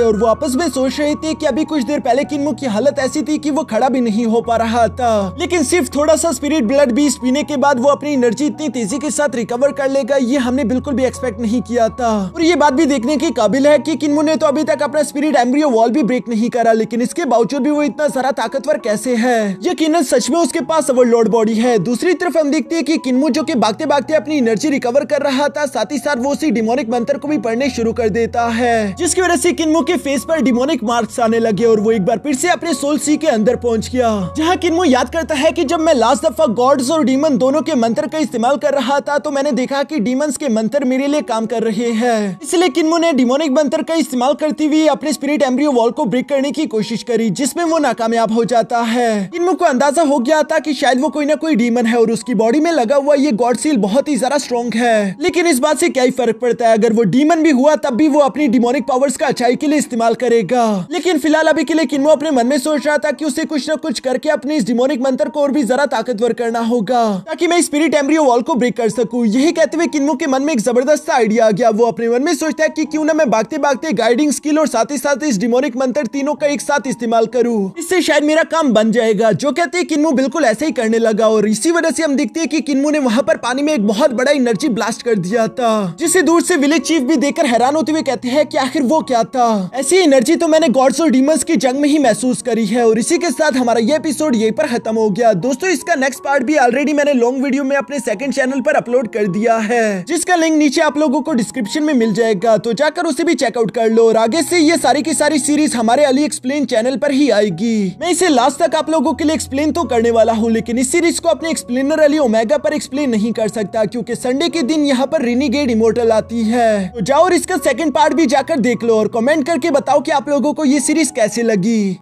और वो आपस में सोच रहे थे कि अभी कुछ देर पहले किन्मो की हालत ऐसी थी कि वो खड़ा भी नहीं हो पा रहा था, लेकिन सिर्फ थोड़ा सा स्पिरिट ब्लड बीस्ट पीने के बाद वो अपनी एनर्जी इतनी तेजी के साथ रिकवर कर लेगा, ये हमने बिल्कुल भी एक्सपेक्ट नहीं किया था। और ये बात भी देखने की काबिल है कि किन्मो ने तो अभी तक अपना स्पिरिट एम्ब्रियो वॉल भी ब्रेक नहीं करा, लेकिन इसके बावजूद भी वो इतना सारा ताकतवर कैसे है? यकीनन सच में उसके पास ओवरलोड बॉडी है। दूसरी तरफ हम देखते हैं कि किन्मो जो कि भागते भागते अपनी एनर्जी रिकवर कर रहा था, साथ ही साथ वो उसी डिमोनिक मंत्र को भी पढ़ने शुरू कर देता है, जिसकी वजह से किन्मो के फेस पर डिमोनिक मार्क्स आने लगे और वो एक बार फिर से अपने सोल सी के अंदर पहुंच गया। जहां किन्मो याद करता है कि जब मैं लास्ट दफा गॉड्स और डीमन दोनों के मंत्र का इस्तेमाल कर रहा था तो मैंने देखा कि डीमंस के मंत्र मेरे लिए काम कर रहे हैं, इसलिए किन्मो ने डिमोनिक मंत्र का इस्तेमाल करते हुए अपने स्पिरिट एम्ब्रियो वॉल को ब्रेक करने की कोशिश करी, जिसमें वो नाकामयाब हो जाता है। किन्मो को अंदाजा हो गया था कि शायद वो कोई ना कोई डीमन है और उसकी बॉडी में लगा हुआ ये गॉड सील बहुत ही ज्यादा स्ट्रॉन्ग है, लेकिन इस बात से क्या ही फर्क पड़ता है, अगर वो डीमन भी हुआ तब भी वो अपनी डिमोनिक पावर्स का अच्छाई के लिए इस्तेमाल करेगा। लेकिन फिलहाल अभी के लिए किन्मो अपने मन में सोच रहा था कि उसे कुछ न कुछ करके अपने इस डिमोनिक मंत्र को और भी ज्यादा ताकतवर करना होगा ताकि मैं स्पिरिट एम्ब्रियो वॉल को ब्रेक कर सकूं। यही कहते हुए किन्मो के मन में एक जबरदस्त आइडिया आ गया। वो अपने मन में सोचता है कि क्यों ना मैं भागते भागते गाइडिंग स्किल और साथ ही साथ इस डिमोनिक मंत्र तीनों का एक साथ इस्तेमाल करूं, इससे शायद मेरा काम बन जाएगा। जो कहते हैं किन्मो बिल्कुल ऐसे ही करने लगा और इसी वजह से हम देखते हैं कि किन्मो ने वहां पर पानी में एक बहुत बड़ा एनर्जी ब्लास्ट कर दिया था, जिसे दूर से विलेज चीफ भी देखकर हैरान होते हुए कहते हैं कि आखिर वो क्या था। ऐसी एनर्जी तो मैंने गॉड्स और डीमंस की जंग में ही महसूस करी है। और इसी के साथ हमारा ये एपिसोड यहीं पर खत्म हो गया। दोस्तों इसका नेक्स्ट पार्ट भी ऑलरेडी मैंने लॉन्ग वीडियो में अपने सेकंड चैनल पर अपलोड कर दिया है, जिसका लिंक नीचे आप लोगों को डिस्क्रिप्शन में मिल जाएगा, तो जाकर उसे भी चेकआउट कर लो। और आगे से ये सारी की सारी सीरीज हमारे अली एक्सप्लेन चैनल पर ही आएगी। मैं इसे लास्ट तक आप लोगों के लिए एक्सप्लेन तो करने वाला हूँ, लेकिन इस सीरीज को अपने एक्सप्लेनर अली ओमेगा पर एक्सप्लेन नहीं कर सकता, क्योंकि संडे के दिन यहाँ पर रिनीगेड इमोर्टल आती है। तो जाओ और इसका सेकंड पार्ट भी जाकर देख लो और कमेंट करके बताओ कि आप लोगों को ये सीरीज कैसे लगी।